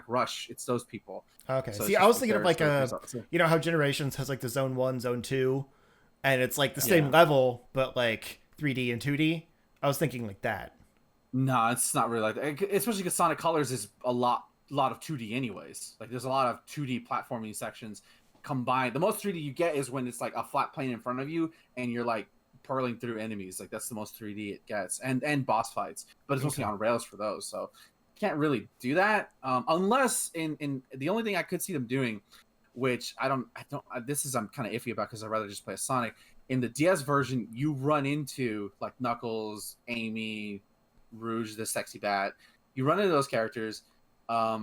Rush. It's those people. Okay. So See, it's I just was thinking of like a, so, you know how Generations has like the Zone 1, Zone 2, and it's like the same Yeah. level, but like 3D and 2D. I was thinking like that. no, it's not really like that. Especially because Sonic Colors is a lot of 2D anyways. Like there's a lot of 2D platforming sections combined. The most 3D you get is when it's like a flat plane in front of you and you're like purling through enemies. Like that's the most 3D it gets, and boss fights. But it's mostly on rails for those, so can't really do that unless in the only thing I could see them doing, which I don't. This is I'm kind of iffy about because I'd rather just play a Sonic. In the DS version, you run into like Knuckles, Amy, Rouge, the sexy bat. You run into those characters, but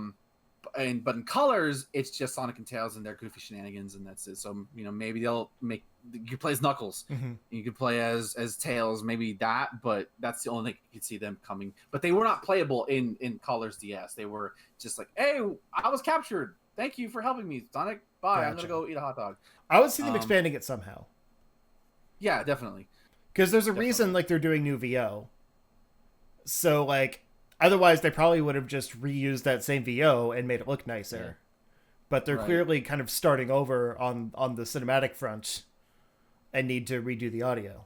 in Colors, it's just Sonic and Tails and their goofy shenanigans, and that's it. So maybe they'll make you play as Knuckles, Mm-hmm. you could play as Tails, maybe that. But that's the only thing you could see them coming. But they were not playable in Colors DS. They were just like, hey, I was captured. Thank you for helping me, Sonic. Bye. I'm Gotcha. gonna go eat a hot dog. I would see them expanding it somehow. Yeah, definitely. Because there's a reason like they're doing new VO. So like otherwise they probably would have just reused that same VO and made it look nicer. Yeah. But they're Right. clearly kind of starting over on the cinematic front and need to redo the audio.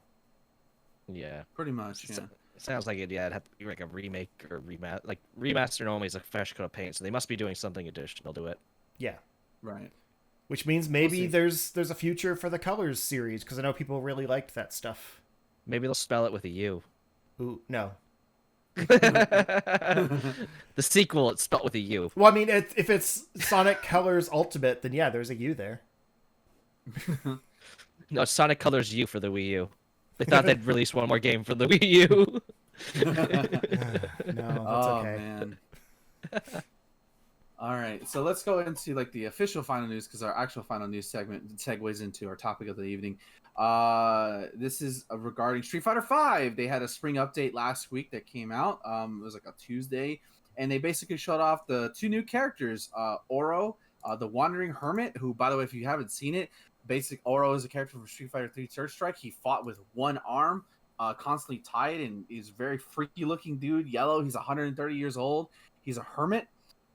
Yeah. Pretty much. Yeah. It sounds like it'd have to be like a remake or remaster. Like remaster normally is a fresh coat of paint, so they must be doing something additional to it. Yeah. Right. Which means maybe see. there's a future for the Colors series because I know people really liked that stuff. Maybe they'll spell it with a U. Ooh, no. The sequel, it's spelled with a U. Well, I mean, if it's Sonic Colors Ultimate, then yeah, there's a U there. No, Sonic Colors U for the Wii U. They thought they'd release one more game for the Wii U. No, that's Oh okay. man. All right, so let's go into like the official final news because our actual final news segment segues into our topic of the evening. This is regarding Street Fighter V. They had a spring update last week that came out. It was like a Tuesday, and they basically showed off the two new characters. Oro, the Wandering Hermit, who, by the way, if you haven't seen it, Oro is a character from Street Fighter 3 Third Strike. He fought with one arm, constantly tied, and he's a very freaky looking dude. Yellow. He's 130 years old. He's a hermit.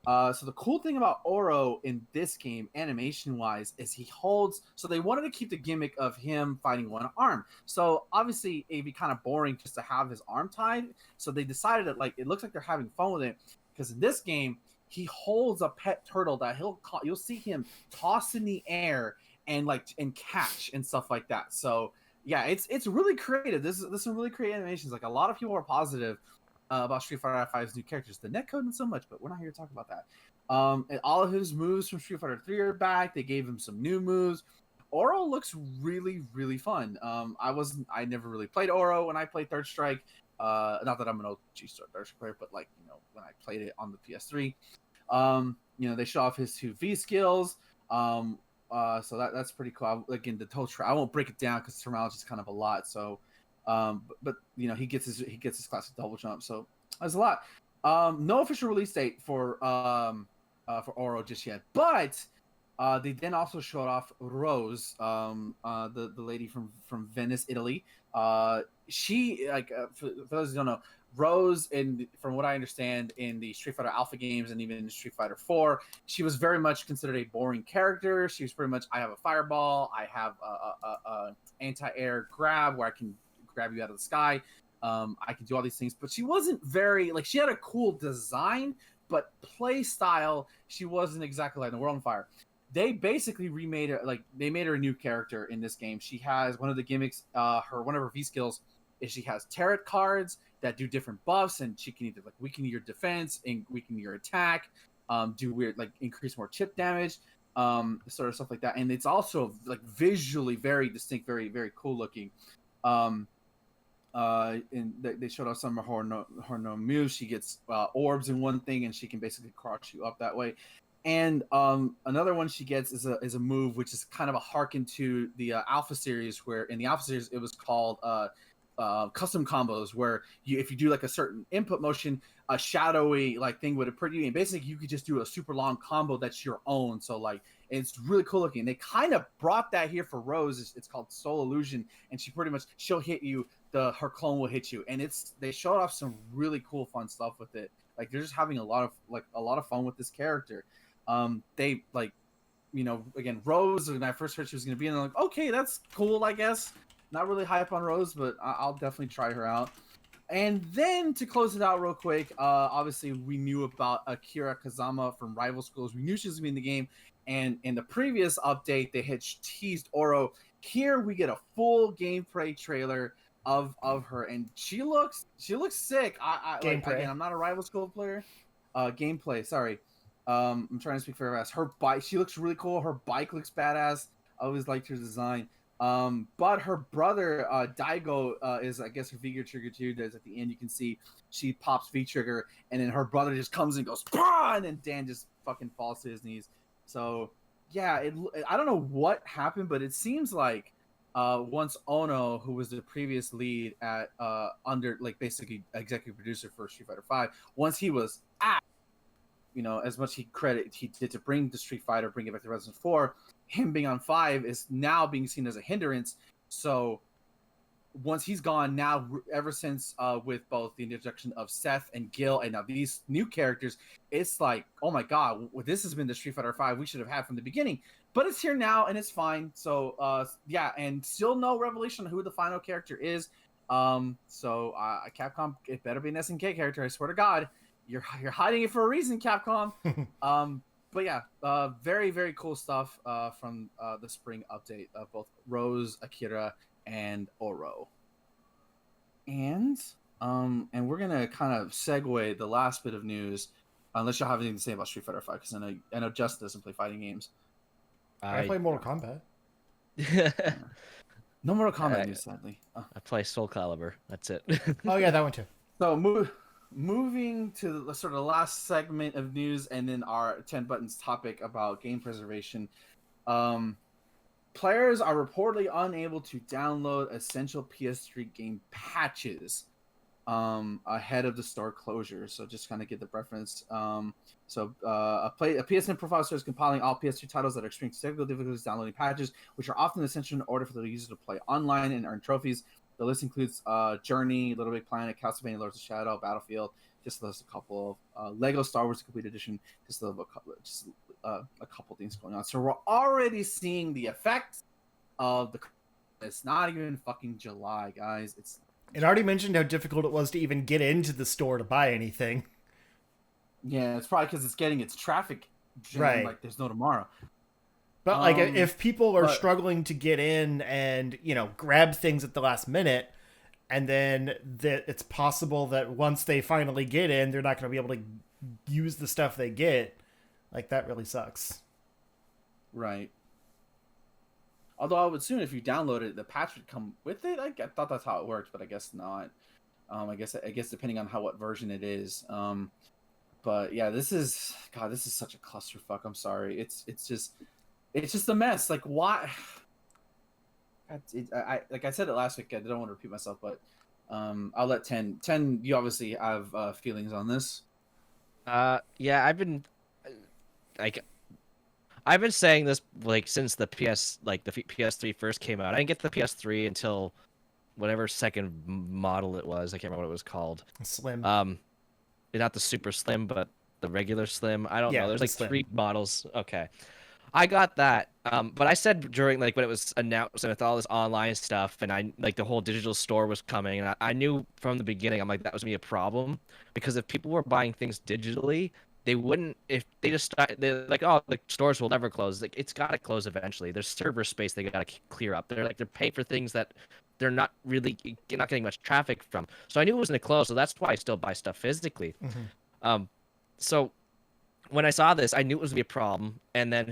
So the cool thing about Oro in this game, animation-wise, is he holds. So they wanted to keep the gimmick of him fighting one arm. So obviously it'd be kind of boring just to have his arm tied. So they decided that like it looks like they're having fun with it because in this game he holds a pet turtle that you'll see him toss in the air and catch and stuff like that. So yeah, it's really creative. This is some really creative animations. Like a lot of people are positive about Street Fighter V's new characters. The netcode not so much, but we're not here to talk about that. And all of his moves from Street Fighter 3 are back. They gave him some new moves. Oro looks really, really fun. I never really played Oro when I played Third Strike. Not that I'm an OG Third Strike player, but when I played it on the PS3. They show off his two V skills. So that's pretty cool. Again, the total I won't break it down because terminology is kind of a lot. So. But he gets his classic double jump, so that's a lot. No official release date for Oro just yet, but they then also showed off Rose, the lady from Venice, Italy. She for those who don't know, Rose, from what I understand in the Street Fighter Alpha games and even in Street Fighter 4, she was very much considered a boring character. She was pretty much, I have a fireball, I have a anti-air grab where I can grab you out of the sky. I can do all these things, but she wasn't very she had a cool design, but play style, she wasn't exactly like the World on Fire. They basically remade her, they made her a new character in this game. She has one of the gimmicks, one of her V skills is she has tarot cards that do different buffs, and she can either like weaken your defense and weaken your attack, do weird like increase more chip damage, sort of stuff like that. And it's also like visually very distinct, very very cool looking. And they showed off some of her no moves. She gets orbs in one thing, and she can basically crush you up that way. And another one she gets is a move which is kind of a harken to the Alpha series, where in the Alpha series it was called custom combos, where if you do like a certain input motion, a shadowy like thing would appear to you, and basically you could just do a super long combo that's your own. So like it's really cool looking. They kind of brought that here for Rose. It's called Soul Illusion, and she'll hit you. Her clone will hit you, and they showed off some really cool fun stuff with it. Like they're just having a lot of fun with this character. They like, again, Rose, when I first heard she was going to be in, I'm like, okay, that's cool, I guess. Not really hype on Rose, but I'll definitely try her out. And then to close it out real quick, obviously we knew about Akira Kazama from Rival Schools. We knew she was going to be in the game. And in the previous update, they had teased Oro. Here we get a full gameplay trailer of her, and she looks sick. Again, I'm not a Rival School player. Gameplay, sorry. I'm trying to speak very fast. Her bike, she looks really cool. Her bike looks badass. I always liked her design. But her brother, Daigo, is, I guess, her V trigger too. There's at the end, you can see she pops V trigger, and then her brother just comes and goes, Pah! And then Dan just fucking falls to his knees. So yeah, I don't know what happened, but it seems like once Ono, who was the previous lead at under like basically executive producer for Street Fighter V, once he was at, as much credit he did to bring the Street Fighter, bring it back to Resident 4, him being on 5 is now being seen as a hindrance. So once he's gone now, ever since with both the introduction of Seth and Gil, and now these new characters, it's like, oh my god, this has been the Street Fighter 5 we should have had from the beginning. But it's here now, and it's fine. So yeah, and still no revelation on who the final character is. So Capcom, it better be an SNK character, I swear to God. You're hiding it for a reason, Capcom. But yeah, very, very cool stuff from the spring update of both Rose, Akira, and Oro. And we're gonna kind of segue the last bit of news, unless y'all have anything to say about Street Fighter 5, because I know Justin doesn't play fighting games. I play Mortal Kombat. No Mortal Kombat news, sadly. I play Soul Calibur. That's it. Oh yeah, that one too. So moving to the sort of last segment of news, and then our 10 buttons topic about game preservation. Players are reportedly unable to download essential PS3 game patches ahead of the store closure. So just kind of get the reference. A PSN profile starts compiling all PS3 titles that are experiencing technical difficulties downloading patches, which are often essential in order for the user to play online and earn trophies. The list includes Journey, Little Big Planet, Castlevania, Lords of Shadow, Battlefield. Just list a couple of Lego Star Wars Complete Edition. Just a couple things going on. So we're already seeing the effects of the. It's not even fucking July, guys. It already mentioned how difficult it was to even get into the store to buy anything. Yeah, it's probably because it's getting its traffic jammed right. Like there's no tomorrow. But like, if people are struggling to get in and grab things at the last minute, and then it's possible that once they finally get in, they're not going to be able to use the stuff they get. Like, that really sucks. Right. Although I would assume if you download it, the patch would come with it. I thought that's how it worked, but I guess not. I guess depending on what version it is. But yeah, this is such a clusterfuck. I'm sorry. It's just a mess. Like, why? Like I said it last week. I don't want to repeat myself, but I'll let 10. You obviously have feelings on this. Yeah, I've been saying this like since the PS3 first came out. I didn't get the PS3 until whatever second model it was. I can't remember what it was called. Slim. Not the super slim, but the regular slim. I don't know. There's like slim. 3 models. Okay. I got that. But I said during when it was announced and with all this online stuff, and I the whole digital store was coming, and I knew from the beginning, I'm like, that was gonna be a problem, because if people were buying things digitally, they wouldn't. If they just they're like, oh, the stores will never close. Like, it's got to close eventually. There's server space they got to clear up. They're paying for things that they're not really you're not getting much traffic from. So I knew it was going to close, so that's why I still buy stuff physically. Mm-hmm. So when I saw this, I knew it was going to be a problem, and then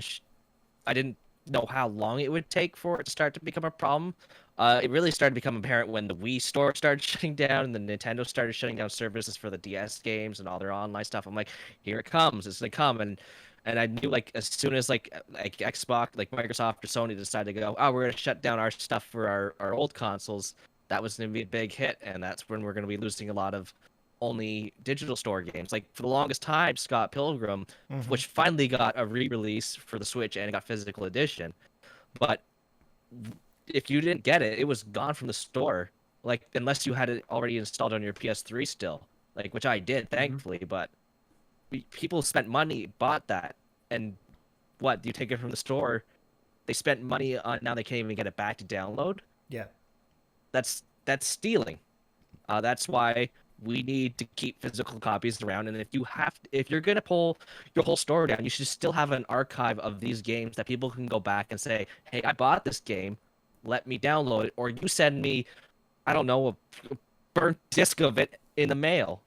I didn't know how long it would take for it to start to become a problem. It really started to become apparent when the Wii store started shutting down and the Nintendo started shutting down services for the DS games and all their online stuff. I'm like, here it comes, it's gonna come, and I knew like as soon as like Xbox, like Microsoft or Sony decided to go, oh, we're gonna shut down our stuff for our old consoles, that was gonna be a big hit, and that's when we're gonna be losing a lot of only digital store games. Like for the longest time, Scott Pilgrim, Mm-hmm. which finally got a re-release for the Switch and got physical edition, but if you didn't get it, it was gone from the store. Like unless you had it already installed on your PS3 still, like which I did, thankfully. But people spent money, bought that, and what? You take it from the store? They spent money on now they can't even get it back to download. Yeah. That's stealing. That's why we need to keep physical copies around. And if you're gonna pull your whole store down, you should still have an archive of these games that people can go back and say, "Hey, I bought this game. Let me download it." Or you send me, I don't know, a burnt disc of it in the mail.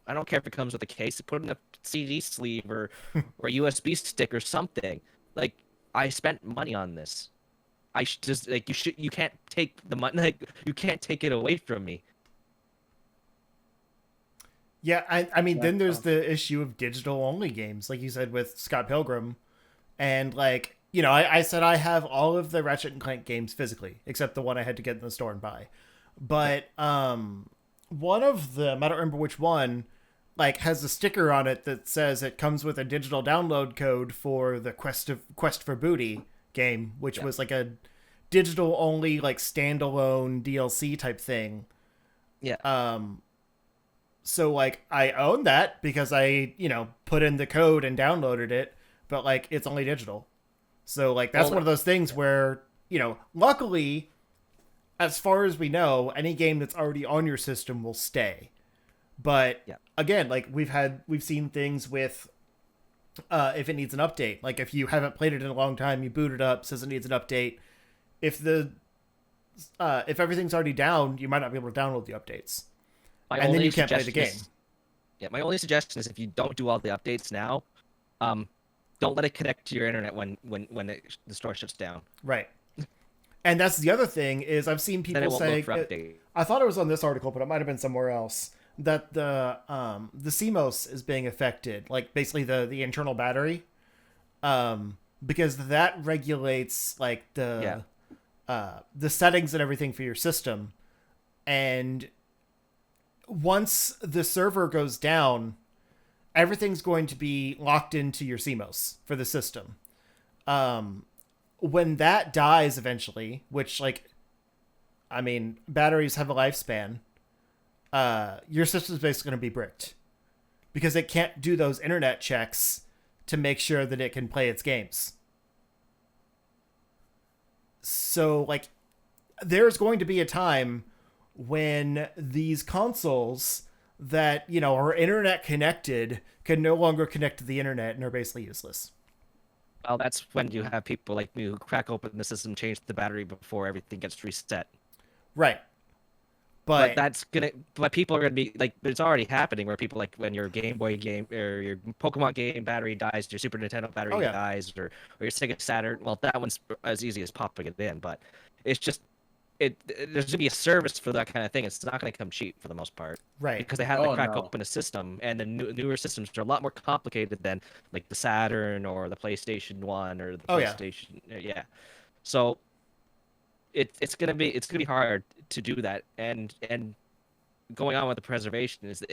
I don't care if it comes with a case. Put it in a CD sleeve or a USB stick or something. Like I spent money on this. I should just like you can't take the money. Like you can't take it away from me. Yeah, I mean, Yeah, then there's the issue of digital only games, like you said with Scott Pilgrim, and like I said I have all of the Ratchet and Clank games physically, except the one I had to get in the store and buy. But one of them, I don't remember which one, like has a sticker on it that says it comes with a digital download code for the Quest for Booty game, which was like a digital only like standalone DLC type thing. Yeah. So like I own that because I, put in the code and downloaded it, but like it's only digital. So like that's one of those things where, luckily as far as we know, any game that's already on your system will stay. But again, like we've seen things with if it needs an update. Like if you haven't played it in a long time, you boot it up, says it needs an update. If if everything's already down, you might not be able to download the updates. And then you can't play the game. Yeah, my only suggestion is if you don't do all the updates now, don't let it connect to your internet when the store shuts down. Right. And that's the other thing is I've seen people say I thought it was on this article, but it might have been somewhere else that the CMOS is being affected, like basically the internal battery, because that regulates like the settings and everything for your system, and once the server goes down, everything's going to be locked into your CMOS for the system. When that dies eventually, which batteries have a lifespan, your system's basically going to be bricked because it can't do those internet checks to make sure that it can play its games. So like there's going to be a time when these consoles that, are internet connected can no longer connect to the internet and are basically useless. Well, that's when you have people like me who crack open the system, change the battery before everything gets reset. Right. But people are gonna be like, it's already happening where people like when your Game Boy game or your Pokemon game battery dies, your Super Nintendo battery dies, or your Sega Saturn. Well, that one's as easy as popping it in, but it's just there's gonna be a service for that kind of thing. It's not gonna come cheap for the most part, right? Because they have to crack open a system, and the newer systems are a lot more complicated than like the Saturn or the PlayStation 1 or the PlayStation. Yeah. So it's gonna be hard to do that, and going on with the preservation is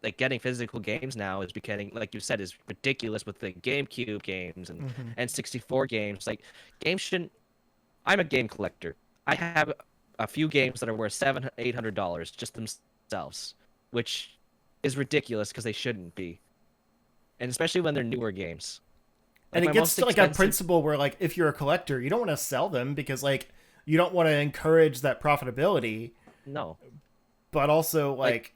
like getting physical games now is becoming, like you said, is ridiculous with the GameCube games and N64 games. Like games shouldn't. I'm a game collector. I have a few games that are worth $700-800 just themselves, which is ridiculous because they shouldn't be, and especially when they're newer games. Like, and it gets to like a principle where like if you're a collector, you don't want to sell them because like you don't want to encourage that profitability. No, but also like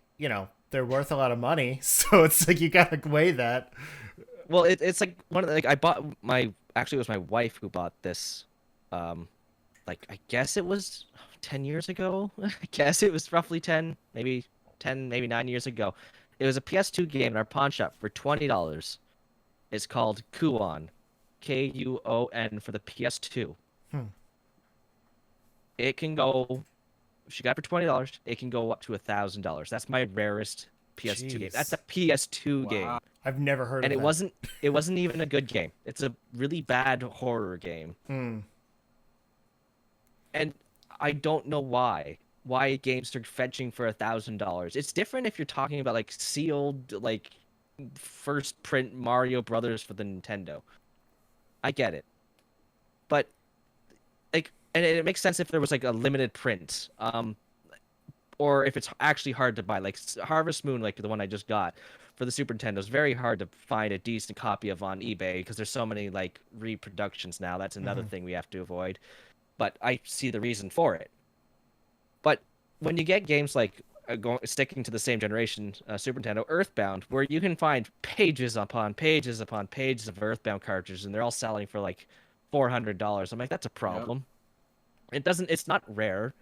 they're worth a lot of money, so it's like you gotta weigh that. Well, it's like one of the, like I bought it was my wife who bought this. like I guess it was 10 years ago. I guess it was roughly 10, maybe 9 years ago. It was a PS2 game in our pawn shop for $20. It's called Kuon, Kuon for the PS2. Hmm. It can go, if you got it for $20, it can go up to $1,000. That's my rarest PS2 game. That's a Jeez. PS2 game. Wow. I've never heard And of it that. wasn't even a good game. It's a really bad horror game. Hmm. And I don't know why games are fetching for $1,000. It's different if you're talking about like sealed, like first print Mario Brothers for the Nintendo. I get it, but like, and it makes sense if there was like a limited print, or if it's actually hard to buy, like Harvest Moon, like the one I just got for the Super Nintendo, is very hard to find a decent copy of on eBay because there's so many like reproductions now. That's another thing we have to avoid. But I see the reason for it. But when you get games like sticking to the same generation, Super Nintendo, Earthbound, where you can find pages upon pages upon pages of Earthbound cartridges, and they're all selling for like $400. I'm like, that's a problem. It's not rare,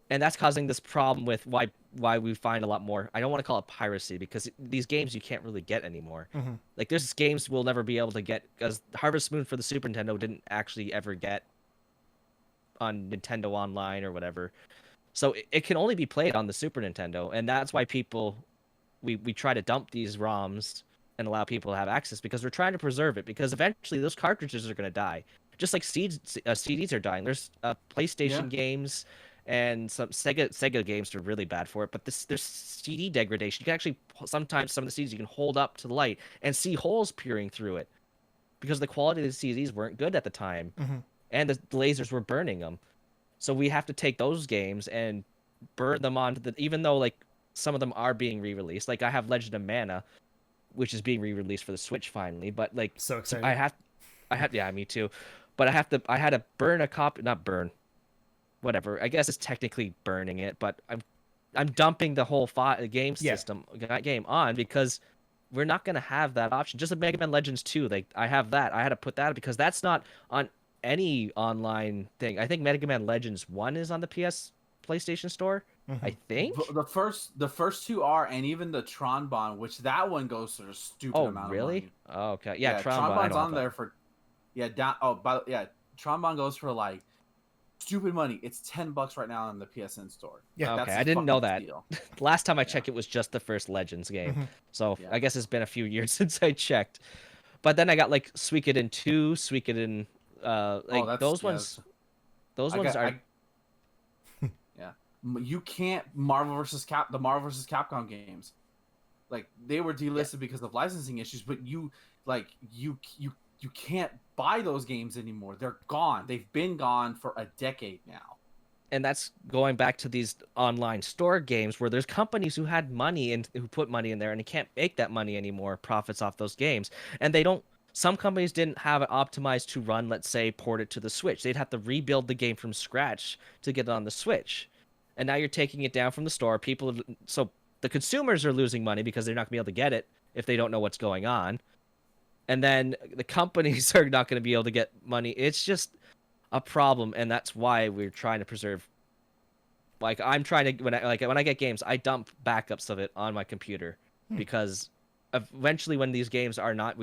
and that's causing this problem with why we find a lot more. I don't want to call it piracy because these games you can't really get anymore. Like there's games we'll never be able to get because Harvest Moon for the Super Nintendo didn't actually ever get on Nintendo Online or whatever. So it can only be played on the Super Nintendo, and that's why we try to dump these ROMs and allow people to have access because we're trying to preserve it because eventually those cartridges are going to die. Just like CDs are dying. There's PlayStation games and some Sega games are really bad for it, but there's CD degradation. You can actually sometimes some of the CDs you can hold up to the light and see holes peering through it because the quality of the CDs weren't good at the time. And the lasers were burning them. So we have to take those games and burn them onto even though like some of them are being re-released. Like I have Legend of Mana, which is being re-released for the Switch finally, but like So exciting. yeah, me too. But I had to burn a copy, not burn. Whatever. I guess it's technically burning it, but I'm dumping the whole game system game on because we're not going to have that option. Just like Mega Man Legends 2, like I have that. I had to put that because that's not on any online thing. I think Mega Man Legends 1 is on the PlayStation Store. I think The first two are, and even the Tron Bond, which that one goes for a stupid amount of money. Oh, okay. Yeah, Tron Bond, Bond's on there for Tron Bond goes for like stupid money. It's $10 right now in the PSN store. Yeah. Okay, I didn't know that. Last time I checked, it was just the first Legends game. So I guess it's been a few years since I checked. But then I got like Suikoden 2, Suikoden those ones. Those ones are. You can't the Marvel vs. Capcom games, like they were delisted because of licensing issues. But you can't buy those games anymore. They're gone. They've been gone for a decade now. And that's going back to these online store games where there's companies who had money and who put money in there and they can't make that money anymore, profits off those games. And they don't. Some companies didn't have it optimized to run, let's say, port it to the Switch. They'd have to rebuild the game from scratch to get it on the Switch. And now you're taking it down from the store. So the consumers are losing money because they're not going to be able to get it if they don't know what's going on. And then the companies are not going to be able to get money. It's just a problem, and that's why we're trying to preserve. Like I'm trying to when I get games, I dump backups of it on my computer because eventually when these games are not,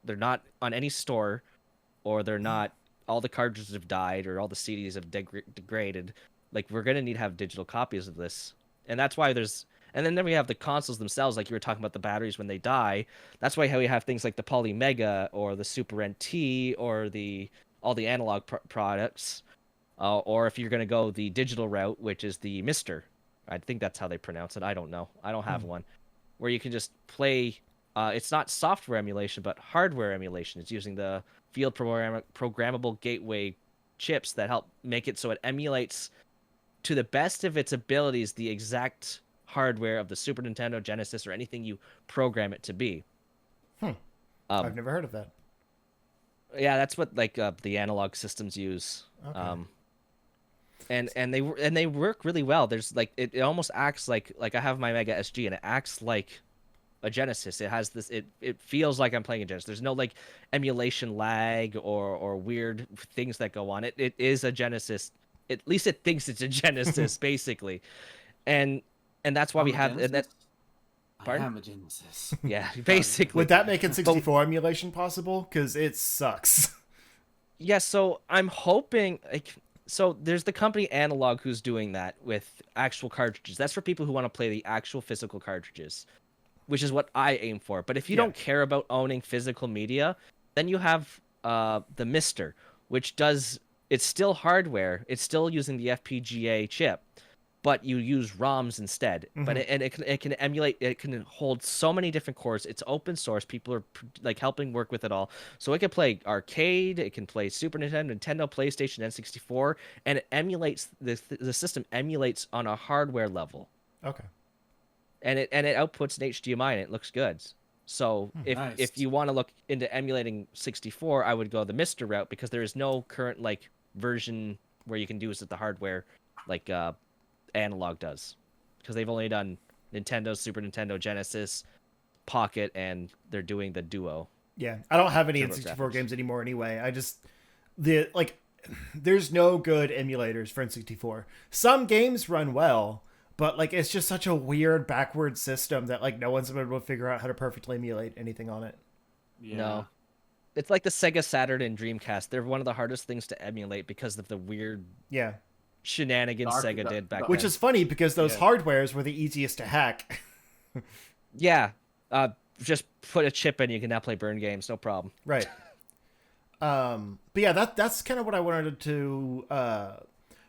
they're not on any store, or they're not, all the cartridges have died or all the CDs have degraded. Like we're gonna need to have digital copies of this, and that's why and then we have the consoles themselves, like you were talking about the batteries when they die. That's why we have things like the Poly Mega or the Super NT or all the analog products, or if you're gonna go the digital route, which is the Mister. I think that's how they pronounce it. I don't know. I don't have one, where you can just play. It's not software emulation, but hardware emulation. It's using the field programmable gateway chips that help make it so it emulates to the best of its abilities the exact hardware of the Super Nintendo, Genesis, or anything you program it to be. I've never heard of that. Yeah, that's what like the analog systems use. Okay. And they work really well. There's like it almost acts like I have my Mega SG and it acts like a Genesis. It has this. It feels like I'm playing a Genesis. There's no like emulation lag or weird things that go on. It is a Genesis. At least it thinks it's a Genesis, basically, and that's why I'm we a have and that. Genesis. I Pardon? am a Genesis. Yeah, Sorry. basically. Would that make it But 64 emulation possible? Because it sucks. yeah, so I'm hoping like so there's the company Analog who's doing that with actual cartridges. That's for people who want to play the actual physical cartridges, which is what I aim for. But if you Yeah. don't care about owning physical media, then you have the Mister, which does it's still hardware. It's still using the FPGA chip, but you use ROMs instead. But it can emulate. It can hold so many different cores. It's open source. People are like helping work with it all, so it can play arcade. It can play Super Nintendo, Nintendo, PlayStation, N64, and it emulates the system emulates on a hardware level, Okay. and it outputs an HDMI and it looks good. So Nice. if you want to look into emulating 64, I would go the Mister route because there is no current like version where you can do this with the hardware like Analog does, because they've only done Nintendo, Super Nintendo, Genesis, Pocket, and they're doing the Duo. Yeah, I don't have any Turbo N64 graphics. games anymore anyway. I just there's no good emulators for N64. Some games run well, but like it's just such a weird backward system that like no one's been able to figure out how to perfectly emulate anything on it. Yeah. No. It's like the Sega Saturn and Dreamcast. They're one of the hardest things to emulate because of the weird Yeah, shenanigans Dark- Sega dark- did back which then. is funny because those Yeah. hardwares were the easiest to hack. Yeah. Just put a chip in, you can now play burn games, no problem. Right. But yeah, that's kind of what I wanted to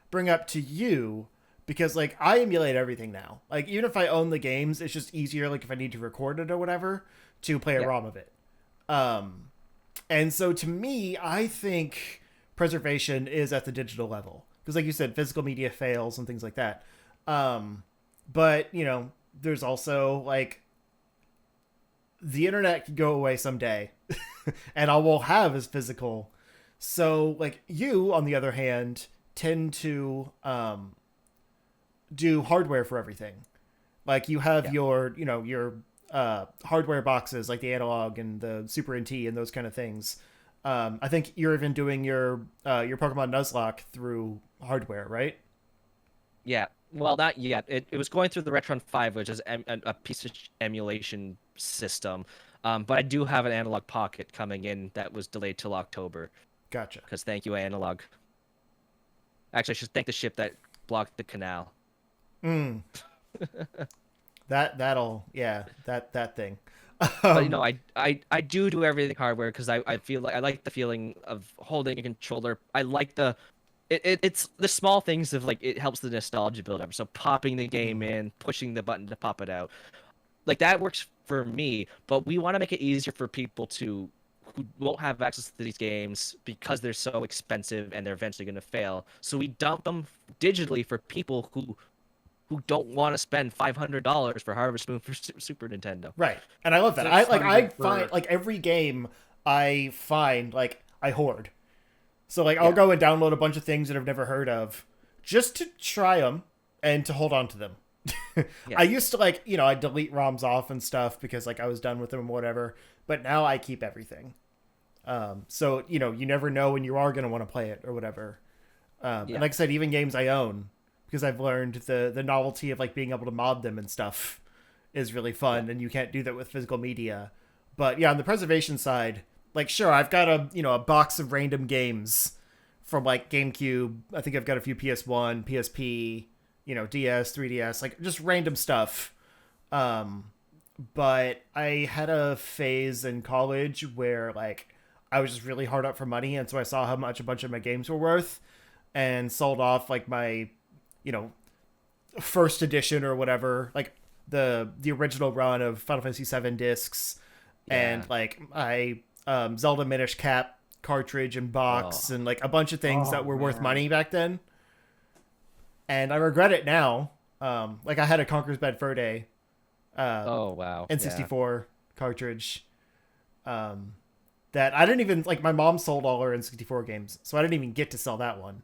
bring up to you, because like I emulate everything now. Like even if I own the games, it's just easier. Like if I need to record it or whatever, to play a Yeah. ROM of it. And so to me, I think preservation is at the digital level because, like you said, physical media fails and things like that. But you know, there's also like the internet could go away someday and all we'll have is physical. So like you, on the other hand, tend to do hardware for everything. Like you have Yeah. your, you know, your hardware boxes like the Analog and the Super NT and those kind of things. I think you're even doing your Pokemon Nuzlocke through hardware, right? Yeah. Well, not yet. It was going through the Retron 5, which is a piece of emulation system. But I do have an Analog Pocket coming in that was delayed till October. Gotcha. Because thank you, Analog. Actually, I should thank the ship that blocked the canal. Mm. that thing. But you know, I do everything hardware because I feel like I like the feeling of holding a controller. I like it's the small things of like it helps the nostalgia build up. So popping the game in, pushing the button to pop it out, like that works for me. But we want to make it easier for people who won't have access to these games because they're so expensive and they're eventually going to fail. So we dump them digitally for people who don't want to spend $500 for Harvest Moon for Super Nintendo. Right. And I love that. So I it's like funny I that for- find like every game I find like I hoard. So like I'll Yeah. go and download a bunch of things that I've never heard of just to try them and to hold on to them. Yeah. I used to like, you know, I delete ROMs off and stuff because like I was done with them or whatever, but now I keep everything. So, you know, you never know when you are going to want to play it or whatever. Yeah. And like I said, even games I own, because I've learned the novelty of like being able to mod them and stuff is really fun, and you can't do that with physical media. But yeah, on the preservation side, like sure, I've got a box of random games from like GameCube. I think I've got a few PS1, PSP, you know, DS, 3DS, like just random stuff. But I had a phase in college where like I was just really hard up for money, and so I saw how much a bunch of my games were worth and sold off like my, you know, first edition or whatever, like the original run of Final Fantasy VII discs, and Yeah. like I Zelda Minish Cap cartridge and box, Oh. and like a bunch of things Oh, that were worth man. money back then. And I regret it now. Like I had a Conker's Bad Fur Day Oh wow. N64 cartridge. That I didn't even like. My mom sold all her N64 games, so I didn't even get to sell that one.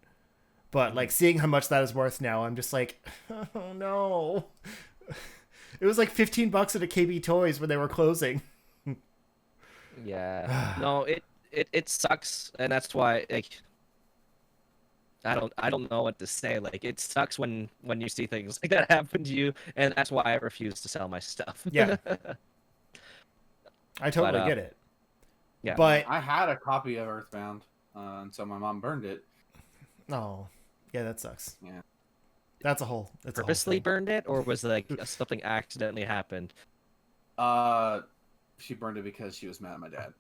But like seeing how much that is worth now, I'm just like, oh no. It was like $15 at a KB Toys when they were closing. Yeah. No, it sucks, and that's why like I don't know what to say. Like it sucks when you see things like that happen to you, and that's why I refuse to sell my stuff. Yeah. I totally But, get it. yeah. But I had a copy of Earthbound, and so my mom burned it. oh, yeah, that sucks. Yeah. That's a whole. That's Purposely a whole thing. burned it, or was it like something accidentally happened? She burned it because she was mad at my dad.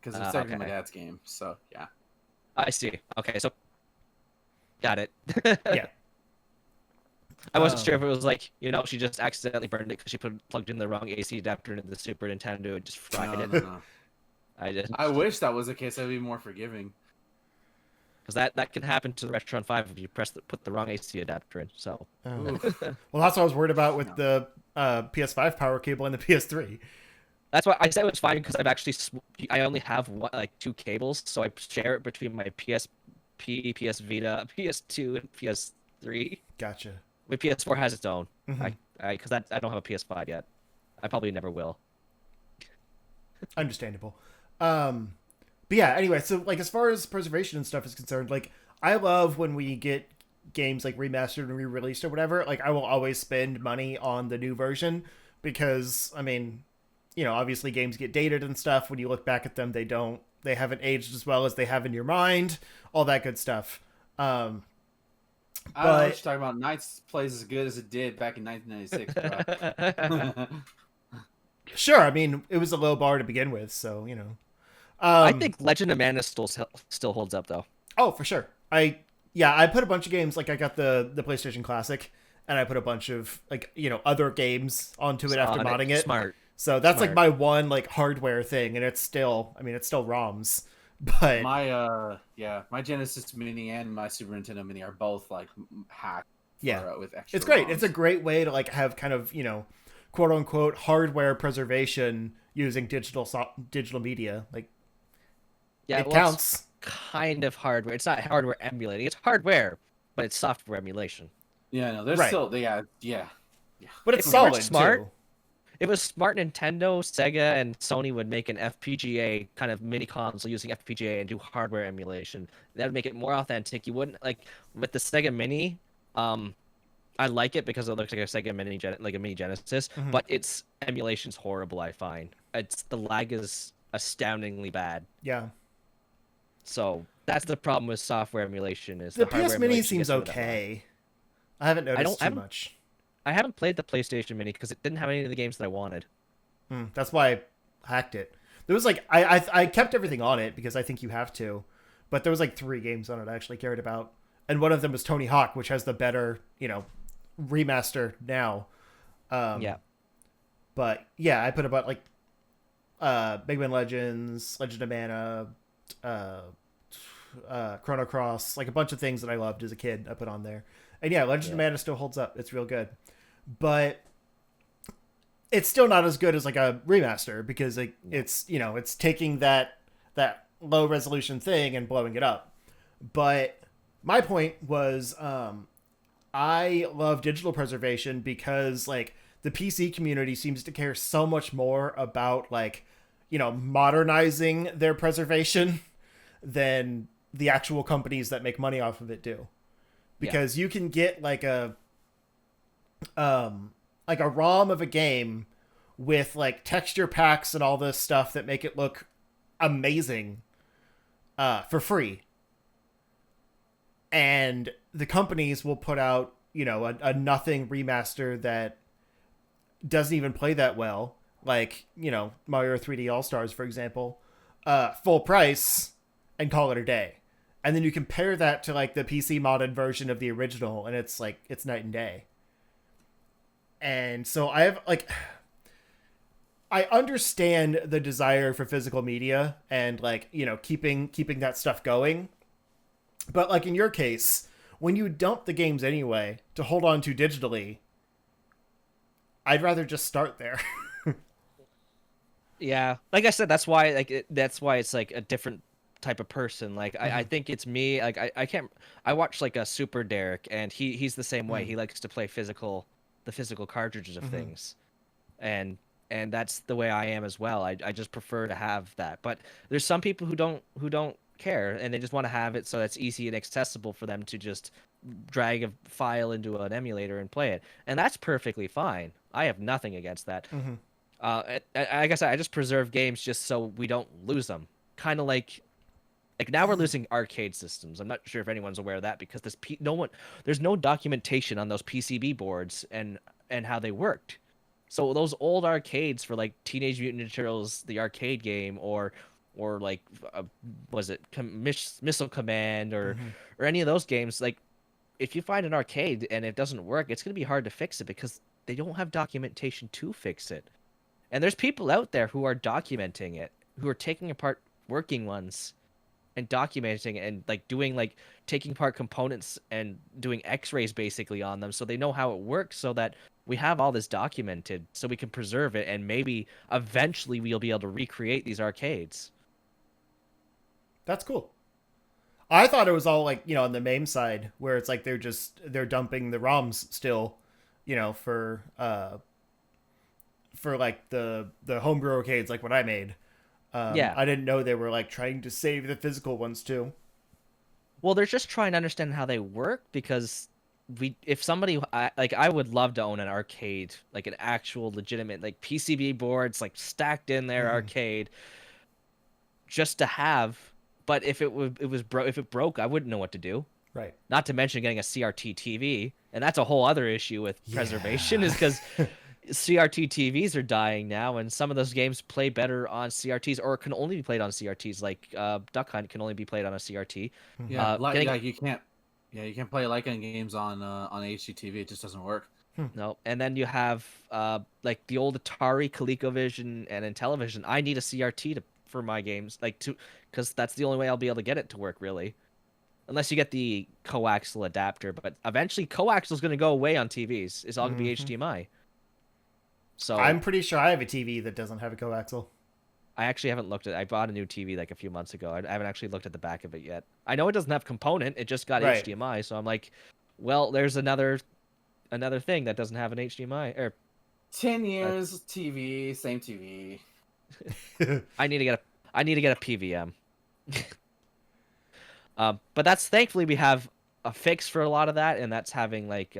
Because it was technically my Okay. dad's game. So yeah. I see. Okay, so got it. Yeah. I wasn't sure if it was like, she just accidentally burned it because she plugged in the wrong AC adapter into the Super Nintendo and just fried it. No. I did. I wish that was the case. I'd be more forgiving. Because that can happen to the Retron 5 if you put the wrong AC adapter in. So Oh. Oof. Well, that's what I was worried about with the PS5 power cable and the PS3. that's why I said it was fine because I only have two cables, so I share it between my PSP, PS Vita, PS2, and PS3. Gotcha. My PS4 has its own. Mhm. Because I don't have a PS5 yet. I probably never will. Understandable. But yeah, anyway, so like as far as preservation and stuff is concerned, like I love when we get games like remastered and re-released or whatever. Like I will always spend money on the new version because I mean, obviously games get dated and stuff. When you look back at them, they haven't aged as well as they have in your mind, all that good stuff. I don't know what you're talking about. Knights plays as good as it did back in 1996, bro. Sure, I mean it was a low bar to begin with, so I think Legend of Mana still holds up though. Oh, for sure. I put a bunch of games, like I got the PlayStation Classic, and I put a bunch of like other games onto it after modding it. Smart. So that's Smart. like my one like hardware thing, and it's still ROMs. But my Genesis Mini and my Super Nintendo Mini are both like hacked. With extra it's great. ROMs. It's a great way to like have kind of quote unquote hardware preservation using digital media. Like it counts. It's kind of hardware. It's not hardware emulating. It's hardware, but it's software emulation. Yeah, no, there's Right. still yeah. But it's If it solid were smart, too. If it was smart, Nintendo, Sega, and Sony would make an FPGA kind of mini console using FPGA and do hardware emulation. That would make it more authentic. You wouldn't like with the Sega Mini. I like it because it looks like a Sega Mini, like a mini Genesis, Mhm. but its emulation's horrible. I find the lag is astoundingly bad. Yeah. So that's the problem with software emulation. Is The hardware PS Mini emulation seems gets rid of that lag. okay. I haven't noticed too haven't- much. I haven't played the PlayStation Mini because it didn't have any of the games that I wanted. That's why I hacked it. There was like I kept everything on it because I think you have to, but there was like 3 games on it I actually cared about, and one of them was Tony Hawk, which has the better remaster now. Yeah. But yeah, I put about like Big Man Legends, Legend of Mana, Chrono Cross, like a bunch of things that I loved as a kid. I put on there, and yeah, Legend of Mana still holds up. It's real good, but it's still not as good as like a remaster because like it's it's taking that low resolution thing and blowing it up. But my point was I love digital preservation because like the PC community seems to care so much more about like modernizing their preservation than the actual companies that make money off of it do. Because you can get like a ROM of a game with like texture packs and all this stuff that make it look amazing for free. And the companies will put out, a nothing remaster that doesn't even play that well. Like, Mario 3D All-Stars, for example, full price and call it a day. And then you compare that to like the PC modded version of the original, and it's like it's night and day. And so I have like I understand the desire for physical media and like, keeping that stuff going. But like in your case, when you dump the games anyway to hold on to digitally, I'd rather just start there. Yeah, like I said, that's why it's like a different type of person. Like I think it's me. Like I can't. I watch like a Super Derek, and he's the same way. He likes to play the physical cartridges of things. and that's the way I am as well. I just prefer to have that. But there's some people who don't care, and they just want to have it so that's easy and accessible for them to just drag a file into an emulator and play it, and that's perfectly fine. I have nothing against that. Mm-hmm. I guess I just preserve games just so we don't lose them. Kind of like now we're losing arcade systems. I'm not sure if anyone's aware of that because there's no documentation on those PCB boards and how they worked. So those old arcades for like Teenage Mutant Ninja Turtles, the arcade game, or like was it Missile Command Mm-hmm. or any of those games, like if you find an arcade and it doesn't work, it's going to be hard to fix it because they don't have documentation to fix it. And there's people out there who are documenting it, who are taking apart working ones and documenting it and like doing like taking apart components and doing x-rays basically on them so they know how it works so that we have all this documented so we can preserve it and maybe eventually we'll be able to recreate these arcades. That's cool. I thought it was all like, on the MAME side where it's like they're dumping the ROMs still, for like the homebrew arcades like what I made. Yeah. I didn't know they were like trying to save the physical ones too. Well, they're just trying to understand how they work because if somebody I would love to own an arcade, like an actual legitimate like PCB boards like stacked in their arcade just to have. But if if it broke, I wouldn't know what to do. Right. Not to mention getting a CRT TV, and that's a whole other issue with preservation is because CRT TVs are dying now, and some of those games play better on CRTs or can only be played on CRTs. Like Duck Hunt can only be played on a CRT. Yeah, you can't. Yeah, you can't play Lycan games on HDTV. It just doesn't work. No, and then you have like the old Atari, ColecoVision, and Intellivision. I need a CRT for my games, because that's the only way I'll be able to get it to work really. Unless you get the coaxial adapter, but eventually coaxial is going to go away on TVs. It's all going to be HDMI. So I'm pretty sure I have a TV that doesn't have a coaxial. I actually haven't looked at. I bought a new TV like a few months ago. I haven't actually looked at the back of it yet. I know it doesn't have component. It just got Right. HDMI. So I'm like, well, there's another thing that doesn't have an HDMI. Or 10 years TV, same TV. I need to get a PVM. But that's thankfully we have a fix for a lot of that, and that's having like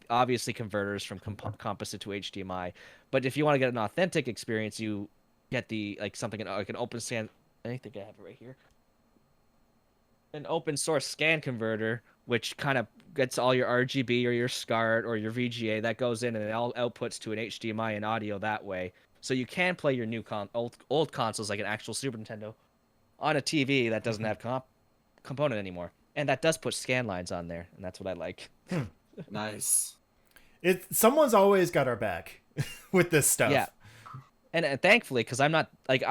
obviously converters from composite to HDMI. But if you want to get an authentic experience, you get the like something like an open scan. I think I have it right here. An open source scan converter, which kind of gets all your RGB or your SCART or your VGA that goes in and it all outputs to an HDMI and audio that way. So you can play your new old consoles like an actual Super Nintendo on a TV that doesn't have component anymore, and that does put scan lines on there, and that's what I like. Nice. Someone's always got our back with this stuff. Yeah, and thankfully, because I'm not like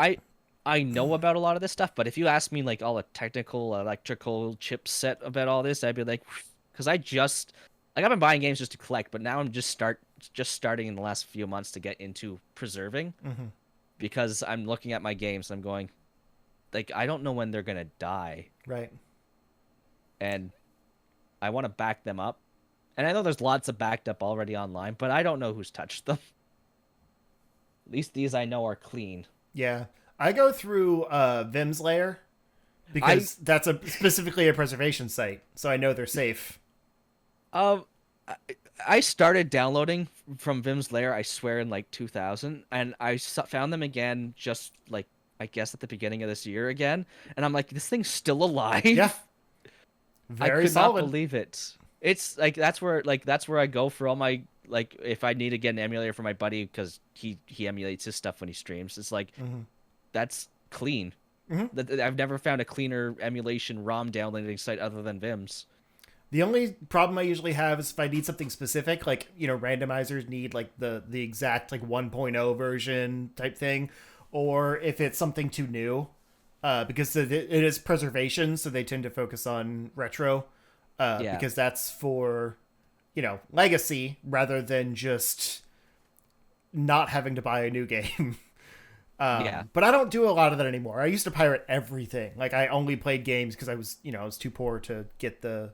I know about a lot of this stuff, but if you ask me like all the technical electrical chipset about all this, I'd be like, because I've been buying games just to collect, but now I'm just starting in the last few months to get into preserving, because I'm looking at my games and I'm going, like, I don't know when they're gonna die, Right. and I want to back them up. And I know there's lots of backed up already online, but I don't know who's touched them. At least these I know are clean. Yeah. I go through Vim's Lair because that's specifically a preservation site, so I know they're safe. I started downloading from Vim's Lair, I swear, in like 2000, and I found them again just like I guess at the beginning of this year again, and I'm like, this thing's still alive. Yeah. I Very could solid. not believe it. It's like that's where I go for all my, like, if I need to get an emulator for my buddy because he emulates his stuff when he streams. It's like that's clean. I've never found a cleaner emulation ROM downloading site other than Vim's. The only problem I usually have is if I need something specific, like, randomizers need like the exact like 1.0 version type thing, or if it's something too new, because it is preservation, so they tend to focus on retro, because that's for, legacy rather than just not having to buy a new game. But I don't do a lot of that anymore. I used to pirate everything. Like, I only played games because I was too poor to get the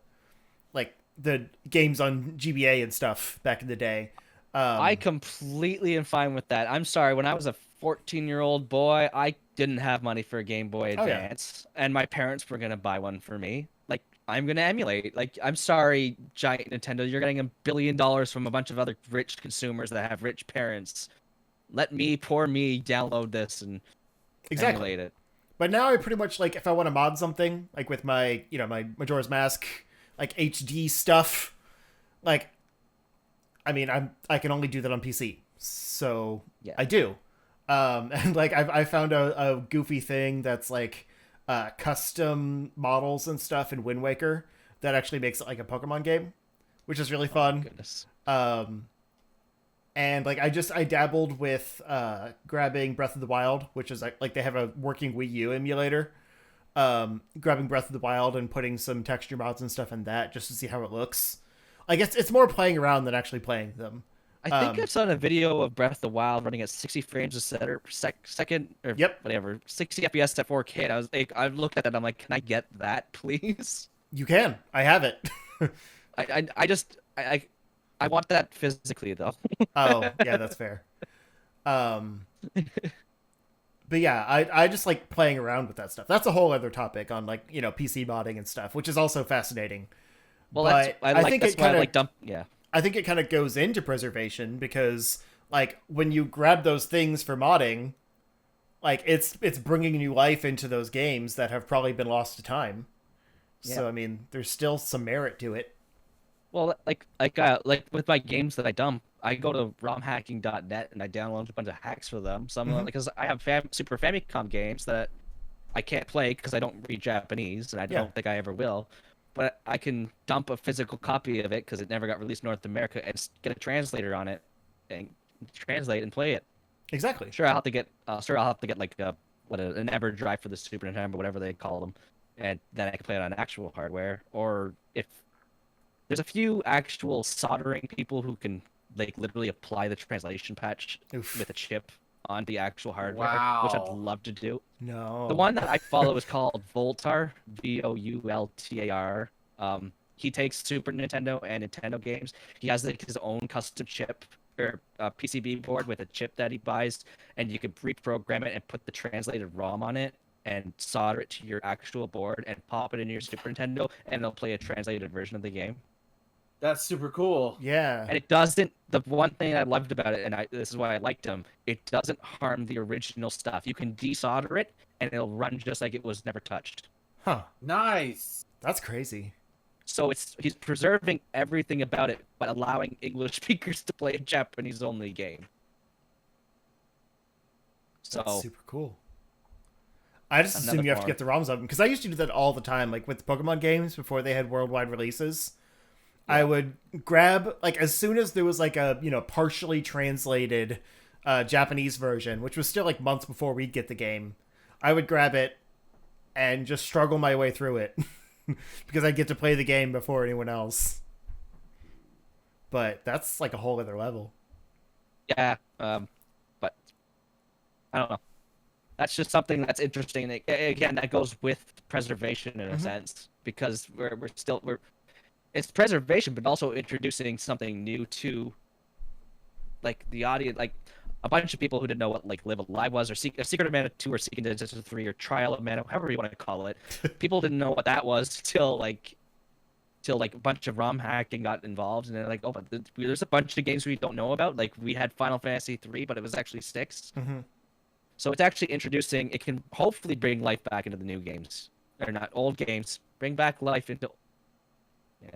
games on GBA and stuff back in the day. I completely am fine with that. I'm sorry, when I was a 14-year-old boy, I didn't have money for a Game Boy Oh yeah, Advance, and my parents were gonna buy one for me. Like, I'm gonna emulate. Like, I'm sorry, giant Nintendo, you're getting $1 billion from a bunch of other rich consumers that have rich parents. Let me, poor me, download this and exactly. emulate it. But now I pretty much like if I want to mod something like with my my Majora's Mask like HD stuff, like I can only do that on PC, so Yeah. I do. And like I found a goofy thing that's like custom models and stuff in Wind Waker that actually makes it like a Pokemon game, which is really Oh my fun. goodness. And like I dabbled with grabbing Breath of the Wild, which is like they have a working Wii U emulator. Grabbing Breath of the Wild and putting some texture mods and stuff in that just to see how it looks. I guess it's more playing around than actually playing them. I think I've seen a video of Breath of the Wild running at 60 frames a second, or Yep, whatever, 60 FPS at 4K. And I was like, I looked at that, I'm like, can I get that, please? you can. I have it. I want that physically though. Oh, yeah, that's fair. Um, but yeah, I just like playing around with that stuff. That's a whole other topic on like PC modding and stuff, which is also fascinating. Well, But I think that's it why I kind like of dump. Yeah. I think it kind of goes into preservation because like when you grab those things for modding, like it's bringing new life into those games that have probably been lost to time. Yeah. So I mean, there's still some merit to it. Well, like with my games that I dump, I go to romhacking.net and I download a bunch of hacks for them. Some Hmm. because I have Super Famicom games that I can't play because I don't read Japanese and I Yeah, don't think I ever will. But I can dump a physical copy of it because it never got released in North America and get a translator on it and translate and play it. exactly. Sure, I'll have to get like an EverDrive for the Super Nintendo, whatever they call them, and then I can play it on actual hardware. Or if there's a few actual soldering people who can like literally apply the translation patch Oof. with a chip on the actual hardware, which I'd Wow. love to do. The No. one that I follow is called Voltar, Voultar. He takes Super Nintendo and Nintendo games. He has like his own custom chip or PCB board with a chip that he buys, and you can reprogram it and put the translated ROM on it and solder it to your actual board and pop it in your Super Nintendo, and it'll play a translated version of the game. That's super cool. Yeah. And it doesn't. The one thing I loved about it, and this is why I liked him, it doesn't harm the original stuff. You can desolder it, and it'll run just like it was never touched. Huh. Nice. That's crazy. So he's preserving everything about it, but allowing English speakers to play a Japanese only game. That's So super cool. I just another assume you have to form. get the ROMs of them because I used to do that all the time, like with Pokemon games before they had worldwide releases. I Yeah. would grab like as soon as there was like a partially translated Japanese version, which was still like months before we'd get the game. I would grab it and just struggle my way through it because I'd get to play the game before anyone else. But that's like a whole other level. Yeah, but I don't know. That's just something that's interesting. Again, that goes with preservation in a Hmm. sense because we're it's preservation, but also introducing something new to like the audience, like a bunch of people who didn't know what like Live Alive was, or Secret of Mana 2, or Seeking Digits 3, or Trial of Mana, however you want to call it. People didn't know what that was till a bunch of ROM hacking got involved, and they're like, oh, but there's a bunch of games we don't know about. Like we had Final Fantasy 3, but it was actually 6. Hmm. So it's actually introducing. It can hopefully bring life back into the new games, or not old games. Bring back life into